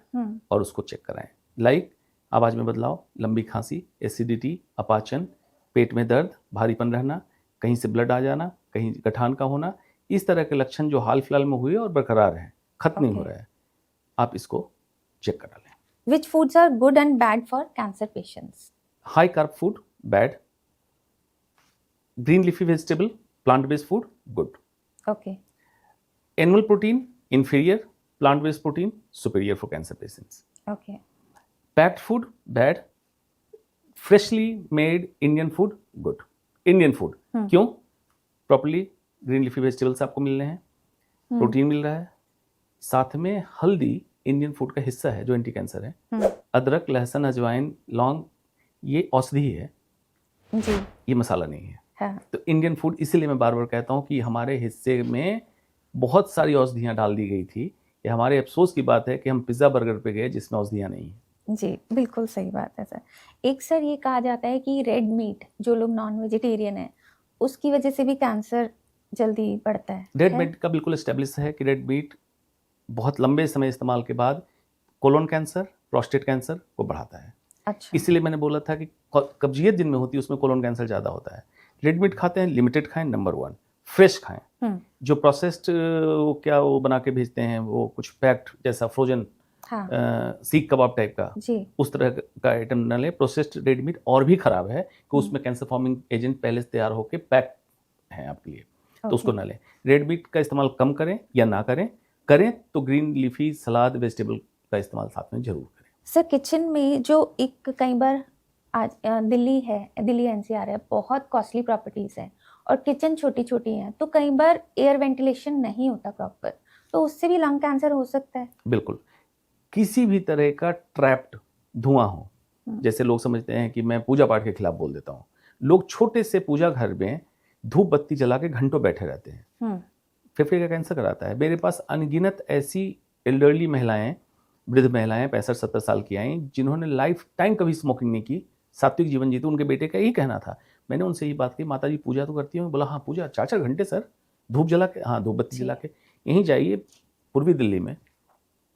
और उसको चेक कराएं। लाइक आवाज में बदलाव, लंबी खांसी, एसिडिटी, अपाचन, पेट में दर्द, भारीपन रहना, कहीं से ब्लड आ जाना, कहीं गठान का होना, इस तरह के लक्षण जो हाल फिलहाल में हुए और बरकरार हैं, खत्म नहीं हो रहा है, आप इसको चेक करा लें। Which foods are good and bad for cancer patients? High carb food, bad. Green leafy vegetable, plant-based food, good. Okay. Animal protein, inferior. Plant-based protein, superior for cancer patients. Okay. Packed food, bad. Freshly made Indian food, good. Indian food. क्यों? Properly green leafy vegetables आपको मिल रहे हैं, protein मिल रहा है, साथ में हल्दी Indian food का हिस्सा है जो एंटी कैंसर है। अदरक, लहसुन, अजवाइन, लौंग, ये औषधि है जी, ये मसाला नहीं है। हाँ। तो इंडियन फूड, इसीलिए मैं बार बार कहता हूँ कि हमारे हिस्से में बहुत सारी औषधियाँ डाल दी गई थी ये हमारे अफसोस की बात है कि हम पिज्ज़ा बर्गर पे गए जिसमें औषधियाँ नहीं है। जी बिल्कुल सही बात है सर। एक सर ये कहा जाता है कि रेड मीट, जो लोग नॉन वेजिटेरियन है, उसकी वजह से भी कैंसर जल्दी बढ़ता है। रेड मीट का बिल्कुल एस्टेब्लिश है कि रेड मीट बहुत लंबे समय इस्तेमाल के बाद कोलोन कैंसर, प्रोस्टेट कैंसर को बढ़ाता है। अच्छा। इसीलिए मैंने बोला था कि कब्जियत जिनमें होती है उसमें कोलोन कैंसर ज़्यादा होता है। रेड मीट खाते हैं, लिमिटेड खाएं, नंबर 1। फ्रेश खाएं। जो प्रोसेस्ड क्या वो बना के भेजते हैं, वो कुछ पैक्ड जैसा फ्रोजन सीख कबाब टाइप का, उस तरह का आइटम न लें। प्रोसेस्ड रेड मीट और भी खराब है कि उसमें कैंसर फॉर्मिंग एजेंट पहले से तैयार होकर पैक है आपके लिए, तो उसको ना लें। रेड मीट का इस्तेमाल कम करें या ना करें तो ग्रीन लीफी सलाद, वेजिटेबल का इस्तेमाल साथ में जरूर करें। सर किचन में जो एक कई बार आज दिल्ली एनसीआर है, बहुत कॉस्टली प्रॉपर्टीज है और किचन छोटी छोटी है, तो कई बार एयर वेंटिलेशन नहीं होता प्रॉपर, तो उससे भी लंग कैंसर हो सकता है। बिल्कुल, किसी भी तरह का ट्रैप्ड धुआं हो, जैसे लोग समझते हैं कि मैं पूजा पाठ के खिलाफ बोल देता हूँ, लोग छोटे से पूजा घर में धूप बत्ती जला के घंटों बैठे रहते हैं, फेफड़े का कैंसर कराता है। मेरे पास अनगिनत ऐसी एल्डरली महिलाएं, वृद्ध महिलाएं 65-70 साल की आई जिन्होंने लाइफ टाइम कभी स्मोकिंग नहीं की, सात्विक जीवन जीते। उनके बेटे का यही कहना था। मैंने उनसे ही बात की, माता जी पूजा तो करती हूँ? बोला हाँ पूजा 4-4 घंटे सर, धूप जला के, हाँ धूप बत्ती जला के। यहीं जाइए पूर्वी दिल्ली में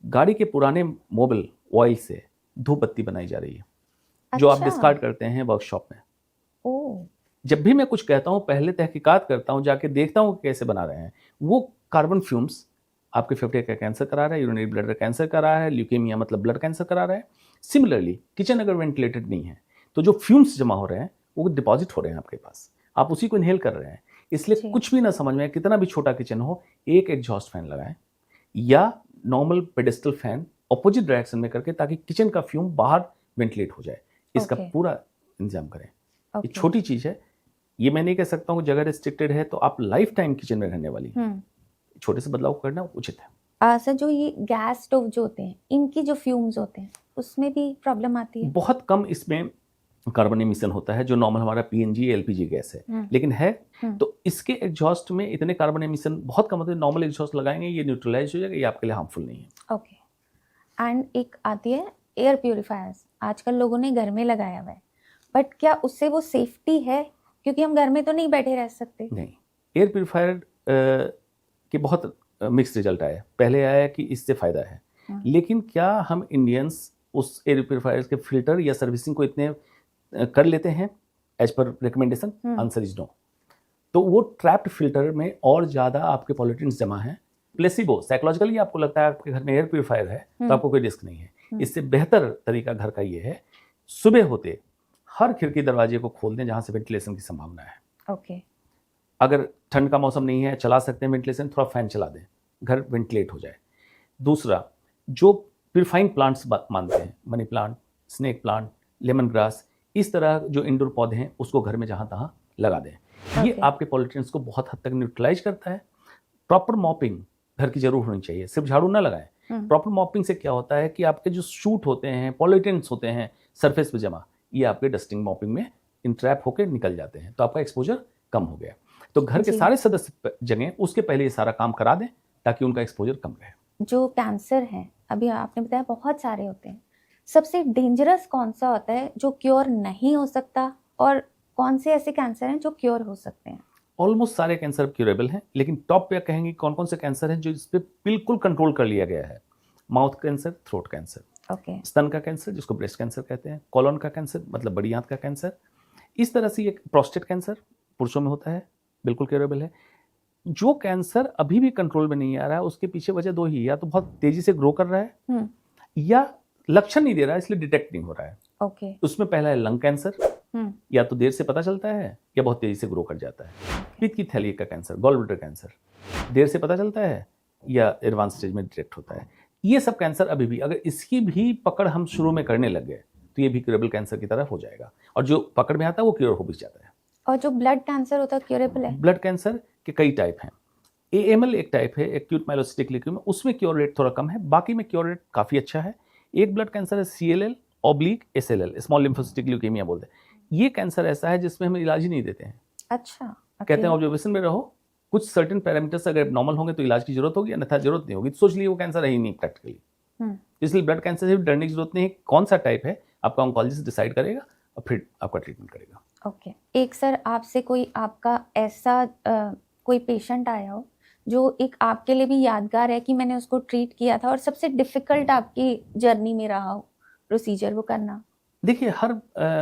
गाड़ी के पुराने मोबिल ऑयल से धूप बत्ती बनाई जा रही है। अच्छा। जो आप डिस्कार्ड करते हैं वर्कशॉप में। जब भी मैं कुछ कहता हूँ पहले तहकीकात करता हूँ, जाके देखता हूँ कैसे बना रहे हैं। वो कार्बन फ्यूम्स आपके फेफड़े का कैंसर करा रहा है, यूरिनरी ब्लडर कैंसर करा रहा है, ल्यूकेमिया मतलब ब्लड कैंसर करा रहा है। सिमिलरली किचन अगर वेंटिलेटेड नहीं है तो जो फ्यूम्स जमा हो रहे हैं वो डिपॉजिट हो रहे हैं आपके पास, आप उसी को इनहेल कर रहे हैं। इसलिए कुछ भी ना समझ में, कितना भी छोटा किचन हो, एक एग्जॉस्ट फैन लगाएं या normal pedestal fan opposite direction में करके, ताकि किचन का फ्यूम बाहर वेंटिलेट हो जाए। इसका पूरा इंतजाम करें। ये छोटी चीज है, ये मैं नहीं कह सकता हूँ जगह रिस्ट्रिक्टेड है तो आप लाइफ टाइम किचन में रहने वाली, छोटे से बदलाव करना उचित है। सर जो ये गैस स्टोव जो होते हैं, इनकी जो फ्यूम्स होते हैं उसमें भी प्रॉब्लम आती है? बहुत कम इसमें कार्बन एमिशन होता है, जो नॉर्मल हमारा पीएनजी एलपीजी गैस है, लेकिन है तो इसके एग्जॉस्ट में इतने कार्बन एमिशन बहुत कम होते हैं। नॉर्मल एग्जॉस्ट लगाएंगे ये न्यूट्रलाइज हो जाएगा, ये आपके लिए हार्मफुल नहीं है। ओके। एंड एक आती है एयर प्यूरिफायर्स, आजकल लोगों ने घर में लगाया हुआ है, बट क्या उससे वो सेफ्टी है? क्योंकि हम घर में तो नहीं बैठे रह सकते। नहीं, एयर प्यूरिफायर के बहुत मिक्स रिजल्ट आया। पहले आया कि इससे फायदा है, लेकिन क्या हम इंडियंस उस एयर प्यूरिफायर्स के फिल्टर या सर्विसिंग को इतने कर लेते हैं as per recommendation? Answer is no. तो वो ट्रैप्ड फिल्टर में और ज़्यादा आपके पॉल्यूटेंट्स जमा हैं। प्लेसिबो, साइकोलॉजिकली आपको लगता है आपके घर में एयर प्यूरिफायर है तो आपको कोई रिस्क नहीं है। इससे बेहतर तरीका घर का ये है, सुबह होते हर खिड़की दरवाजे को खोल दें जहाँ से वेंटिलेशन की संभावना है। ओके। अगर ठंड का मौसम नहीं है, चला सकते हैं वेंटिलेशन, थोड़ा फैन चला दें, घर वेंटिलेट हो जाए। दूसरा, जो प्यूरिफाइंग प्लांट्स मानते हैं, money plant, snake plant, lemon grass, इस तरह जो इंडोर पौधे हैं उसको घर में जहाँ तहाँ लगा दें। ये आपके पॉल्यूटेंट्स को बहुत हद तक न्यूट्रलाइज करता है। प्रॉपर मॉपिंग घर की जरूर होनी चाहिए, सिर्फ झाड़ू ना लगाएं। प्रॉपर मॉपिंग से क्या होता है कि आपके जो शूट होते हैं, पॉल्यूटेंट्स होते हैं सरफेस पे जमा, ये आपके डस्टिंग मॉपिंग में इंट्रैप होकर निकल जाते हैं, तो आपका एक्सपोजर कम हो गया। तो घर के सारे सदस्य जगह उसके पहले ये सारा काम करा दें ताकि उनका एक्सपोजर कम रहे। जो कैंसर है, अभी आपने बताया बहुत सारे होते हैं, सबसे डेंजरस कौन सा होता है जो क्योर नहीं हो सकता, और कौन से ऐसे कैंसर हैं जो क्योर हो सकते हैं? ऑलमोस्ट सारे कैंसर क्यूरेबल हैं, लेकिन टॉप पे कहेंगे कौन कौन से कैंसर हैं जो इस पे बिल्कुल कंट्रोल कर लिया गया है। माउथ कैंसर, थ्रोट कैंसर, स्तन का कैंसर जिसको ब्रेस्ट कैंसर कहते हैं, कोलोन का कैंसर मतलब बड़ी आंत का कैंसर, इस तरह से एक प्रोस्टेट कैंसर पुरुषों में होता है, बिल्कुल क्यूरेबल है। जो कैंसर अभी भी कंट्रोल में नहीं आ रहा है उसके पीछे वजह दो ही, या तो बहुत तेजी से ग्रो कर रहा है या लक्षण नहीं दे रहा है इसलिए डिटेक्ट नहीं हो रहा है। उसमें पहला है लंग कैंसर, या तो देर से पता चलता है या बहुत तेजी से ग्रो कर जाता है। पित्त की थैली का कैंसर, गॉल ब्लैडर कैंसर, देर से पता चलता है या एडवांस स्टेज में डिटेक्ट होता है। ये सब कैंसर अभी भी, अगर इसकी भी पकड़ हम शुरू में करने लग गए तो ये भी क्यूरेबल कैंसर की तरह हो जाएगा, और जो पकड़ में आता है वो क्योर हो भी जाता है। और जो ब्लड कैंसर होता है क्योरेबल है? ब्लड कैंसर के कई टाइप हैं। AML एक टाइप है, एक्यूट माइलोसिटिक ल्यूकेमिया, उसमें क्योर रेट थोड़ा कम है, बाकी में क्योर रेट काफी अच्छा है। एक ब्लड कैंसर है CLL/SLL, स्मॉल लिम्फोसिटिक ल्यूकेमिया बोलते हैं। ये कैंसर ऐसा है जिसमें हम इलाज ही नहीं देते हैं। अच्छा। कहते हैं ऑब्जर्वेशन में रहो, कुछ सर्टेन पैरामीटर्स अगर नॉर्मल होंगे तो इलाज की जरूरत होगी, अन्यथा जरूरत नहीं होगी। तो सोच लिए वो कैंसर है ही नहीं प्रैक्टिकली। इसलिए ब्लड कैंसर से डरने की जरूरत नहीं है। कौन सा टाइप है आपका ऑन्कोलॉजिस्ट डिसाइड करेगा और फिर आपका ट्रीटमेंट करेगा। ओके एक सर आपसे कोई आपका ऐसा कोई पेशेंट आया हो जो एक आपके लिए भी यादगार है कि मैंने उसको ट्रीट किया था और सबसे डिफिकल्ट आपकी जर्नी में रहा हो प्रोसीजर वो करना? देखिए हर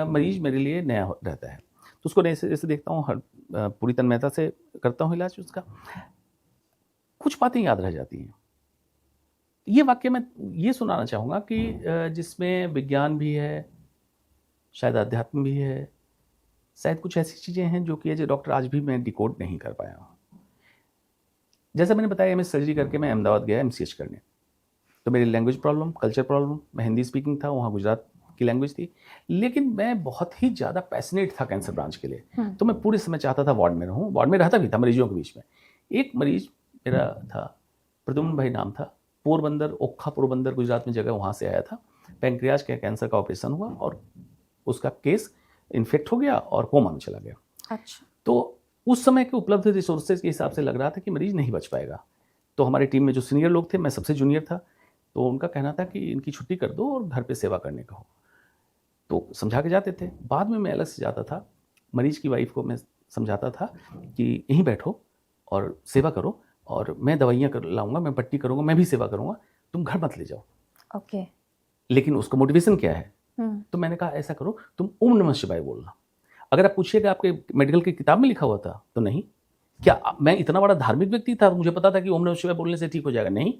मरीज मेरे लिए नया रहता है, तो उसको ऐसे देखता हूँ, हर पूरी तन्मयता से करता हूँ इलाज उसका। कुछ बातें याद रह जाती हैं। ये वाक्य मैं ये सुनाना चाहूँगा कि जिसमें विज्ञान भी है, शायद अध्यात्म भी है, शायद कुछ ऐसी चीज़ें हैं जो कि डॉक्टर आज भी मैं डिकोड नहीं कर पाया हूँ। जैसा मैंने बताया, MS सर्जरी करके मैं अहमदाबाद गया MCH करने, तो मेरी लैंग्वेज प्रॉब्लम, कल्चर प्रॉब्लम, मैं हिंदी स्पीकिंग था, वहाँ गुजरात की लैंग्वेज थी, लेकिन मैं बहुत ही ज़्यादा पैशनेट था कैंसर ब्रांच के लिए। तो मैं पूरे समय चाहता था वार्ड में रहूँ, वार्ड में रहता भी था मरीजों के बीच में। एक मरीज मेरा था, प्रद्युम्न भाई नाम था, पोरबंदर, ओखा पोरबंदर गुजरात में जगह, वहाँ से आया था। पैंक्रियाज के कैंसर का ऑपरेशन हुआ और उसका केस इन्फेक्ट हो गया और कोमा में चला गया। अच्छा। तो उस समय के उपलब्ध रिसोर्सेज के हिसाब से लग रहा था कि मरीज नहीं बच पाएगा। तो हमारी टीम में जो सीनियर लोग थे, मैं सबसे जूनियर था, तो उनका कहना था कि इनकी छुट्टी कर दो और घर पे सेवा करने का हो। तो समझा के जाते थे। बाद में मैं अलग से जाता था, मरीज की वाइफ को मैं समझाता था कि यहीं बैठो और सेवा करो, और मैं दवाइयाँ कर लाऊंगा, मैं पट्टी करूँगा, मैं भी सेवा करूँगा, तुम घर मत ले जाओ। ओके। लेकिन उसका मोटिवेशन क्या है? तो मैंने कहा ऐसा करो, तुम ओम नमः शिवाय बोलना। अगर आप पूछिएगा आपके मेडिकल की किताब में लिखा हुआ था तो नहीं। क्या मैं इतना बड़ा धार्मिक व्यक्ति था, मुझे पता था कि ओम नमः शिवाय बोलने से ठीक हो जाएगा? नहीं।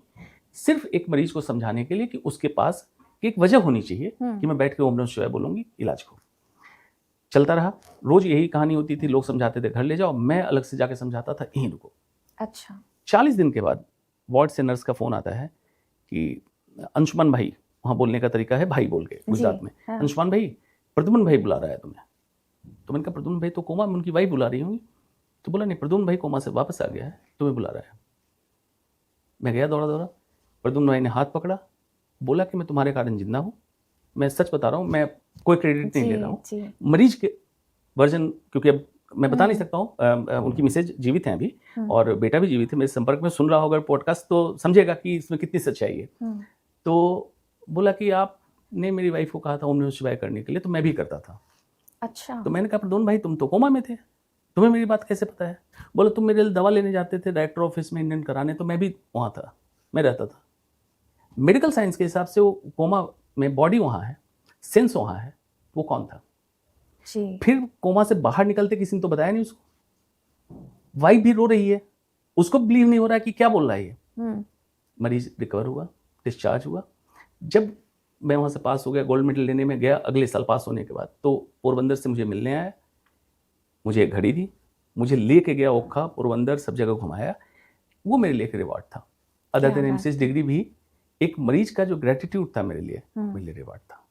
सिर्फ एक मरीज को समझाने के लिए कि उसके पास एक वजह होनी चाहिए कि मैं बैठ के ओम नमः शिवाय बोलूंगी, इलाज को। चलता रहा, रोज यही कहानी होती थी, लोग समझाते थे घर ले जाओ, मैं अलग से जाके समझाता था यहीं रुको। अच्छा। 40 दिन के बाद वार्ड से नर्स का फोन आता है कि अंशुमान भाई, वहाँ बोलने का तरीका है भाई बोल के गुजरात में, हाँ। अंशुमान भाई, प्रद्युम्न भाई बुला रहा है तुम्हें। तो मैंने कहा प्रद्युम्न भाई तो कोमा में, उनकी वाइफ बुला रही होंगी। तो बोला नहीं, प्रद्युम्न भाई कोमा से वापस आ गया है, तुम्हें बुला रहा है। मैं गया दौड़ा दौड़ा, प्रद्युम्न भाई ने हाथ पकड़ा, बोला कि मैं तुम्हारे कारण जिंदा हूँ, मैं सच बता रहा हूँ, मैं कोई क्रेडिट नहीं ले रहा हूँ। मरीज के वर्जन, क्योंकि अब मैं बता नहीं सकता हूँ, उनकी मिसेज जीवित हैं अभी और बेटा भी जीवित है, मेरे संपर्क में सुन रहा होगा पॉडकास्ट तो समझेगा कि इसमें कितनी सच्चाई है। तो बोला कि आपने मेरी वाइफ को कहा था ओम नमः शिवाय करने के लिए, तो मैं भी करता था। अच्छा। तो मैंने कहा प्रद्युम्न भाई तुम तो कोमा में थे, तुम्हें मेरी बात कैसे पता है? बोला तुम मेरे लिए दवा लेने जाते थे डायरेक्टर ऑफिस में इंडियन कराने, तो मैं भी वहाँ था, मैं रहता था। मेडिकल साइंस के हिसाब से वो कोमा में बॉडी वहाँ है, सेंस वहाँ है, वो कौन था? जी। फिर कोमा से बाहर निकलते किसी ने तो बताया नहीं उसको। वाइफ भी रो रही है, उसको बिलीव नहीं हो रहा है कि क्या बोल रहा है ये। मरीज रिकवर हुआ, डिस्चार्ज हुआ। जब मैं वहाँ से पास हो गया, गोल्ड मेडल लेने में गया अगले साल पास होने के बाद, तो पोरबंदर से मुझे मिलने आया, मुझे एक घड़ी दी, मुझे लेके गया ओखा पोरबंदर, सब जगह घुमाया। वो मेरे लिए एक रिवार्ड था। अदर देन MCH डिग्री भी एक मरीज का जो ग्रेटिट्यूड था मेरे लिए, मेरे लिए रिवार्ड था।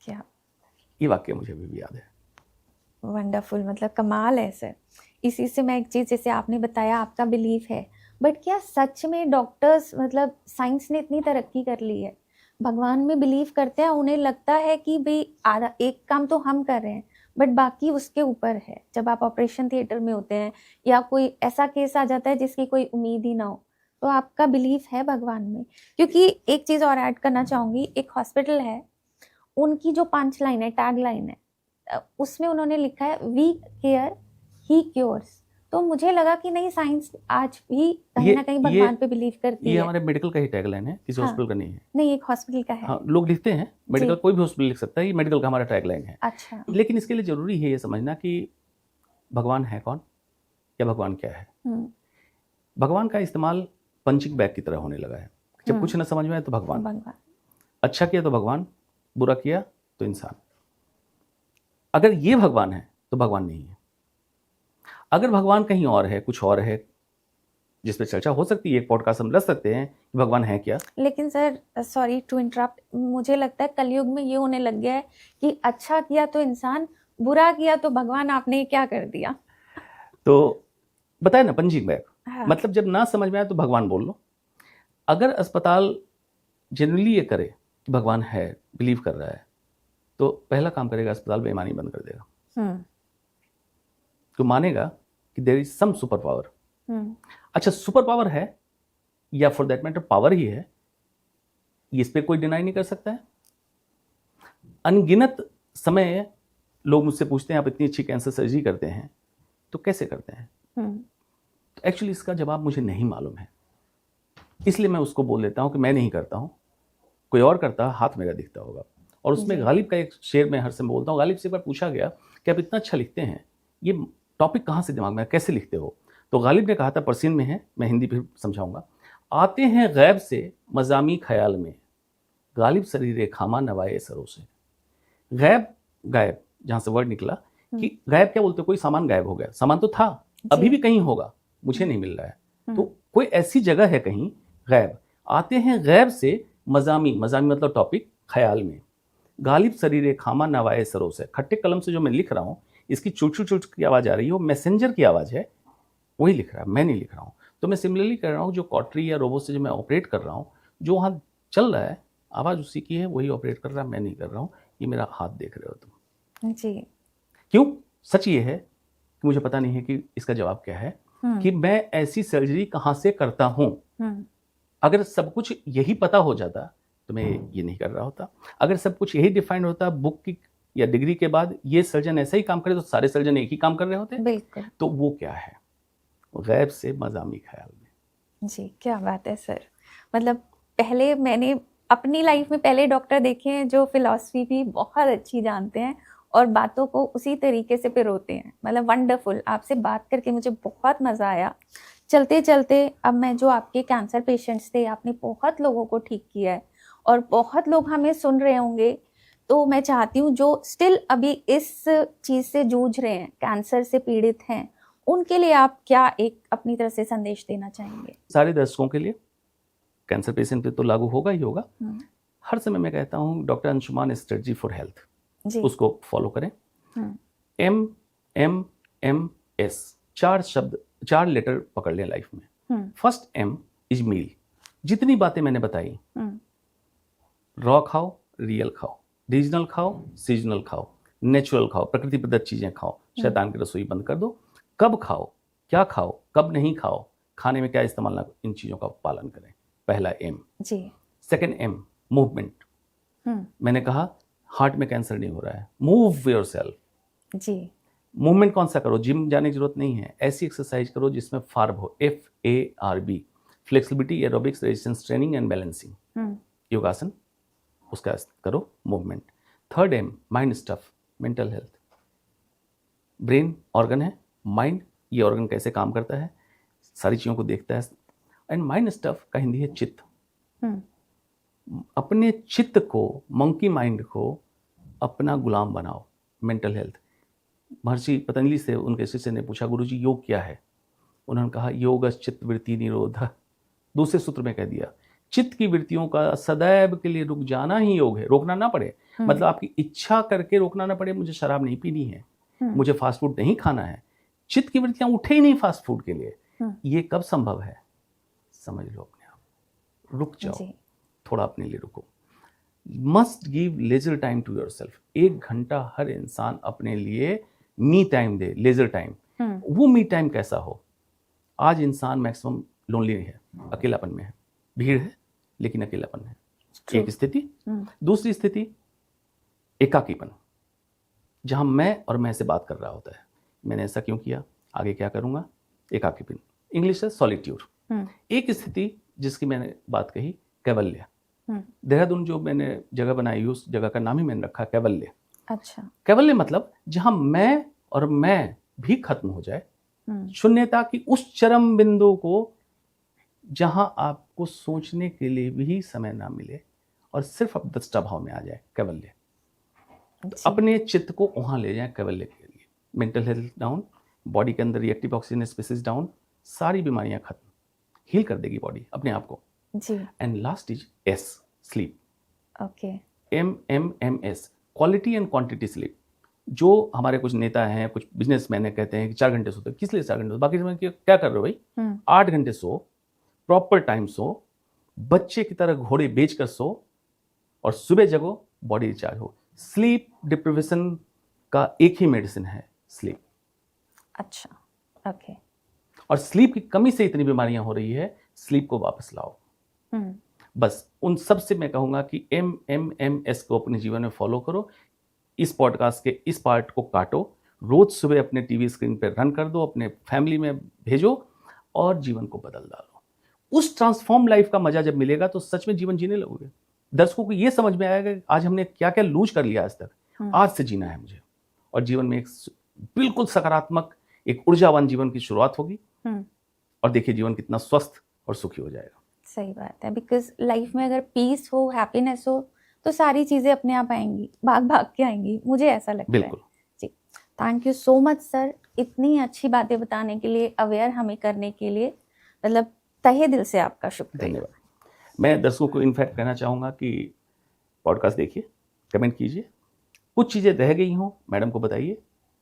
क्या ये वाक्य मुझे अभी भी याद है। वंडरफुल, मतलब कमाल है सर। इसी से मैं एक चीज़, जैसे आपने बताया आपका बिलीफ है, बट क्या सच में डॉक्टर्स, मतलब साइंस ने इतनी तरक्की कर ली है, भगवान में बिलीव करते हैं, उन्हें लगता है कि भाई आधा एक काम तो हम कर रहे हैं बट बाकी उसके ऊपर है। जब आप ऑपरेशन थिएटर में होते हैं या कोई ऐसा केस आ जाता है जिसकी कोई उम्मीद ही ना हो, तो आपका बिलीफ है भगवान में। क्योंकि एक चीज़ और ऐड करना चाहूँगी, एक हॉस्पिटल है, उनकी जो 5 लाइन है, टैग लाइन है, उसमें उन्होंने लिखा है वी केयर ही क्योर्स। तो मुझे लगा कि नहीं, साइंस आज भी कहीं ना कहीं भगवान पे बिलीव करती है। ये हमारे मेडिकल का ही टैगलाइन है, किसी हॉस्पिटल का नहीं है। नहीं, एक हॉस्पिटल का है। हाँ, लोग लिखते हैं, मेडिकल कोई भी हॉस्पिटल लिख सकता है, ये मेडिकल का हमारा टैगलाइन है। अच्छा। लेकिन इसके लिए जरूरी है ये समझना कि भगवान है कौन या भगवान क्या है। भगवान का इस्तेमाल पंचिंग बैग की तरह होने लगा है। जब कुछ न समझ में आए तो भगवान, अच्छा किया तो भगवान, बुरा किया तो इंसान। अगर ये भगवान है तो भगवान नहीं है। अगर भगवान कहीं और है, कुछ और है, जिस पे चर्चा हो सकती है, एक पॉडकास्ट हम रख सकते हैं कि भगवान है क्या। लेकिन सर, सॉरी टू इंटरप्ट, मुझे लगता है कलयुग में ये होने लग गया है कि अच्छा किया तो इंसान, बुरा किया तो भगवान, आपने क्या कर दिया। तो बताया ना, पंचिंग बैग। हाँ। मतलब जब ना समझ में आए तो भगवान बोल लो। अगर अस्पताल जनरली ये करे कि भगवान है, बिलीव कर रहा है, तो पहला काम करेगा अस्पताल बेईमानी बंद कर देगा। तो मानेगा कि there is some super power अच्छा, सुपर पावर है या फॉर दैट मैटर पावर ही है, इस पे कोई डिनाई नहीं कर सकता है। अनगिनत समय लोग मुझसे पूछते हैं आप इतनी अच्छी कैंसर सर्जरी करते हैं तो कैसे करते हैं, तो एक्चुअली इसका जवाब मुझे नहीं मालूम है, इसलिए मैं उसको बोल देता हूं कि मैं नहीं करता हूं, कोई और करता हाथ मेरा दिखता होगा। और उसमें गालिब का एक शेर मैं हर समय बोलता हूँ। गालिब से एक बार पूछा गया कि आप इतना अच्छा लिखते हैं, ये टॉपिक कहाँ से दिमाग में, कैसे लिखते हो? तो गालिब ने कहा था, परसियन में है, मैं हिंदी फिर समझाऊंगा। आते हैं गैब से मजामी ख्याल में, गालिब शरीरे खामा नवाए सरों से। गैब, गायब जहां से वर्ड निकला कि गायब क्या बोलते, कोई सामान गायब हो गया, सामान तो था, अभी भी कहीं होगा, मुझे नहीं मिल रहा है, तो कोई ऐसी जगह है कहीं गैब। आते हैं गैब से मजामी, मजामी मतलब टॉपिक, ख्याल में, गालिब शरीरे खामा नवाए सरों से। खट्टे कलम से जो मैं लिख रहा हूँ, इसकी चुट चुट की आवाज आ रही है, वो मैसेंजर की आवाज है, वही लिख रहा है, मैं नहीं लिख रहा हूँ। तो मैं सिमिलरली कर रहा हूँ, जो कॉटरी या रोबो से जो मैं ऑपरेट कर रहा हूँ, जो वहाँ चल रहा है, आवाज उसी की है, वही ऑपरेट कर रहा है, मैं नहीं कर रहा हूँ। ये मेरा हाथ देख रहे हो तुम जी। क्यों? सच ये है कि मुझे पता नहीं है कि इसका जवाब क्या है, कि मैं ऐसी सर्जरी कहाँ से करता हूँ। अगर सब कुछ यही पता हो जाता तो मैं ये नहीं कर रहा होता। अगर सब कुछ यही डिफाइंड होता बुक की या डिग्री के बाद, ये सर्जन ऐसा ही काम करे, तो सारे सर्जन एक ही काम कर रहे होते। बिल्कुल। तो वो क्या है? गैब से मजामी ख्याल में। जी, क्या बात है सर। मतलब पहले मैंने अपनी लाइफ में पहले डॉक्टर देखे हैं जो फिलॉसफी भी बहुत अच्छी जानते हैं और बातों को उसी तरीके से पिरोते हैं। मतलब वंडरफुल, आपसे बात करके मुझे बहुत मज़ा आया। चलते चलते अब मैं, जो आपके कैंसर पेशेंट्स थे, आपने बहुत लोगों को ठीक किया है और बहुत लोग हमें सुन रहे होंगे, तो मैं चाहती हूँ जो स्टिल अभी इस चीज़ से जूझ रहे हैं, कैंसर से पीड़ित हैं, उनके लिए आप क्या एक अपनी तरफ से संदेश देना चाहेंगे? सारे दर्शकों के लिए, कैंसर पेशेंट पे तो लागू होगा ही होगा। हर समय मैं कहता हूँ doctor Anshuman strategy for health, उसको फॉलो करें। MMMS, 4 शब्द, 4 लेटर पकड़ लें लाइफ में। फर्स्ट M इज मील। जितनी बातें मैंने बताई, रॉ खाओ, रियल खाओ, रीजनल खाओ, सीजनल खाओ, नेचुरल खाओ, प्रकृति प्रदत्त चीजें खाओ, शैतान की रसोई बंद कर दो। कब खाओ, क्या खाओ, कब नहीं खाओ, खाने में क्या इस्तेमाल ना, इन चीजों का पालन करें। पहला M जी। Second M movement. मैंने कहा हार्ट में कैंसर नहीं हो रहा है, मूव योरसेल्फ जी। मूवमेंट कौन सा करो, जिम जाने की जरूरत नहीं है, ऐसी एक्सरसाइज करो जिसमें फार्ब हो, FARB, flexibility, aerobics, resistance training and balancing, योगासन, उसका करो movement. Third M mind stuff, mental health. Brain organ है, माइंड ये ऑर्गन कैसे काम करता है, सारी चीज़ों को देखता है। एंड माइंड स्टफ का हिंदी है चित्त। अपने चित्त को, मंकी माइंड को अपना गुलाम बनाओ। मेंटल हेल्थ, महर्षि पतंजलि से उनके शिष्य ने पूछा, गुरुजी योग क्या है? उन्होंने कहा योग चित्त वृत्ति निरोध। दूसरे सूत्र में कह दिया, चित्त की वृत्तियों का सदैव के लिए रुक जाना ही योग है। रोकना ना पड़े, मतलब आपकी इच्छा करके रोकना ना पड़े, मुझे शराब नहीं पीनी है, मुझे फास्ट फूड नहीं खाना है, चित्त की वृत्तियां उठे ही नहीं फास्ट फूड के लिए। ये कब संभव है? समझ लो अपने आप, रुक जाओ, थोड़ा अपने लिए रुको। Must give leisure time to yourself. 1 घंटा हर इंसान अपने लिए मी टाइम दे, लेजर टाइम। वो मी टाइम कैसा हो? आज इंसान मैक्सिमम लोनली है, अकेलापन में है, भीड़ है लेकिन अकेलापन है, एक स्थिति। दूसरी स्थिति एकाकीपन, जहां मैं और मैं से बात कर रहा होता है, मैंने ऐसा क्यों किया, आगे क्या करूंगा, एकाकीपन, इंग्लिश है सॉलिट्यूड। एक स्थिति जिसकी मैंने बात कही, कैवल्य। देहरादून जो मैंने जगह बनाई, उस जगह का नाम ही मैंने रखा कैवल्य। अच्छा, कैवल्य मतलब जहां मैं और मैं भी खत्म हो जाए, शून्यता की उस चरम बिंदु को जहां आपको सोचने के लिए भी समय ना मिले और सिर्फ आप दृष्टा भाव में आ जाए, कैवल्य। तो अपने चित्त को वहां ले जाएं कैवल्य के लिए। मेंटल हेल्थ डाउन, बॉडी के अंदर रिएक्टिव ऑक्सीजन स्पीसीज डाउन, सारी बीमारियां खत्म, हील कर देगी बॉडी अपने आप को जी। And last is S, sleep. Okay, MMMS, quality and quantity sleep. जो हमारे कुछ नेता हैं, कुछ बिजनेसमैन कहते हैं कि 4 घंटे सोते, किस लिए 4 घंटे? बाकी समय क्या कर रहे हो भाई? 8 घंटे सो, प्रॉपर टाइम सो, बच्चे की तरह घोड़े बेचकर सो और सुबह जगो, बॉडी रिचार्ज हो। स्लीप डिप्रिवेशन का एक ही मेडिसिन है, स्लीप। अच्छा, ओके। और स्लीप की कमी से इतनी बीमारियां हो रही है, स्लीप को वापस लाओ। बस उन सब से मैं कहूंगा कि MMMS को अपने जीवन में फॉलो करो। इस पॉडकास्ट के इस पार्ट को काटो, रोज सुबह अपने टीवी स्क्रीन पर रन कर दो, अपने फैमिली में भेजो और जीवन को बदल डालो। उस ट्रांसफॉर्म लाइफ का मजा जब मिलेगा तो सच में जीवन जीने लगोगे। दर्शकों को ये समझ में आएगा कि आज हमने क्या क्या लूज कर लिया आज तक, आज से जीना है मुझे, और जीवन में एक बिल्कुल सकारात्मक, एक ऊर्जावान जीवन की शुरुआत होगी। और देखिए जीवन कितना स्वस्थ और सुखी हो जाएगा। सही बात है, बिकॉज लाइफ में अगर पीस हो, हैप्पीनेस हो, तो सारी चीजें अपने आप आएंगी, भाग भाग के आएंगी, मुझे ऐसा लगता है। बिल्कुल जी, thank you so much sir, इतनी अच्छी बातें बताने के लिए, अवेयर हमें करने के लिए, मतलब तहे दिल से आपका शुक्रिया। धन्यवाद। मैं दर्शकों को इनफैक्ट कहना चाहूँगा कि पॉडकास्ट देखिए, कमेंट कीजिए, कुछ चीज़ें रह गई हों मैडम को बताइए,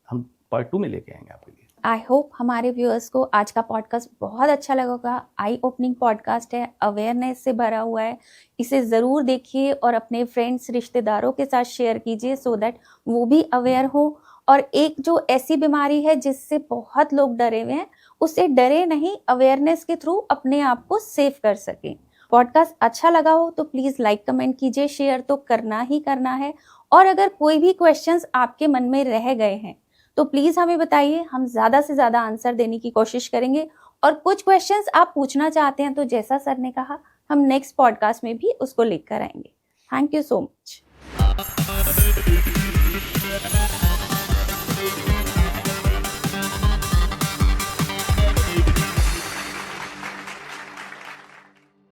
हम पार्ट 2 में लेके आएंगे आपके लिए। आई होप हमारे व्यूअर्स को आज का पॉडकास्ट बहुत अच्छा लगा होगा। आई ओपनिंग पॉडकास्ट है, अवेयरनेस से भरा हुआ है, इसे ज़रूर देखिए और अपने फ्रेंड्स, रिश्तेदारों के साथ शेयर कीजिए सो दैट वो भी अवेयर हो। और एक जो ऐसी बीमारी है जिससे बहुत लोग डरे हुए हैं, उससे डरे नहीं, अवेयरनेस के थ्रू अपने आप को सेव कर सकें। पॉडकास्ट अच्छा लगा हो तो प्लीज़ लाइक कमेंट कीजिए, शेयर तो करना ही करना है। और अगर कोई भी क्वेश्चंस आपके मन में रह गए हैं तो प्लीज़ हमें बताइए, हम ज़्यादा से ज़्यादा आंसर देने की कोशिश करेंगे। और कुछ क्वेश्चंस आप पूछना चाहते हैं तो जैसा सर ने कहा, हम नेक्स्ट पॉडकास्ट में भी उसको लेकर आएंगे। Thank you so much.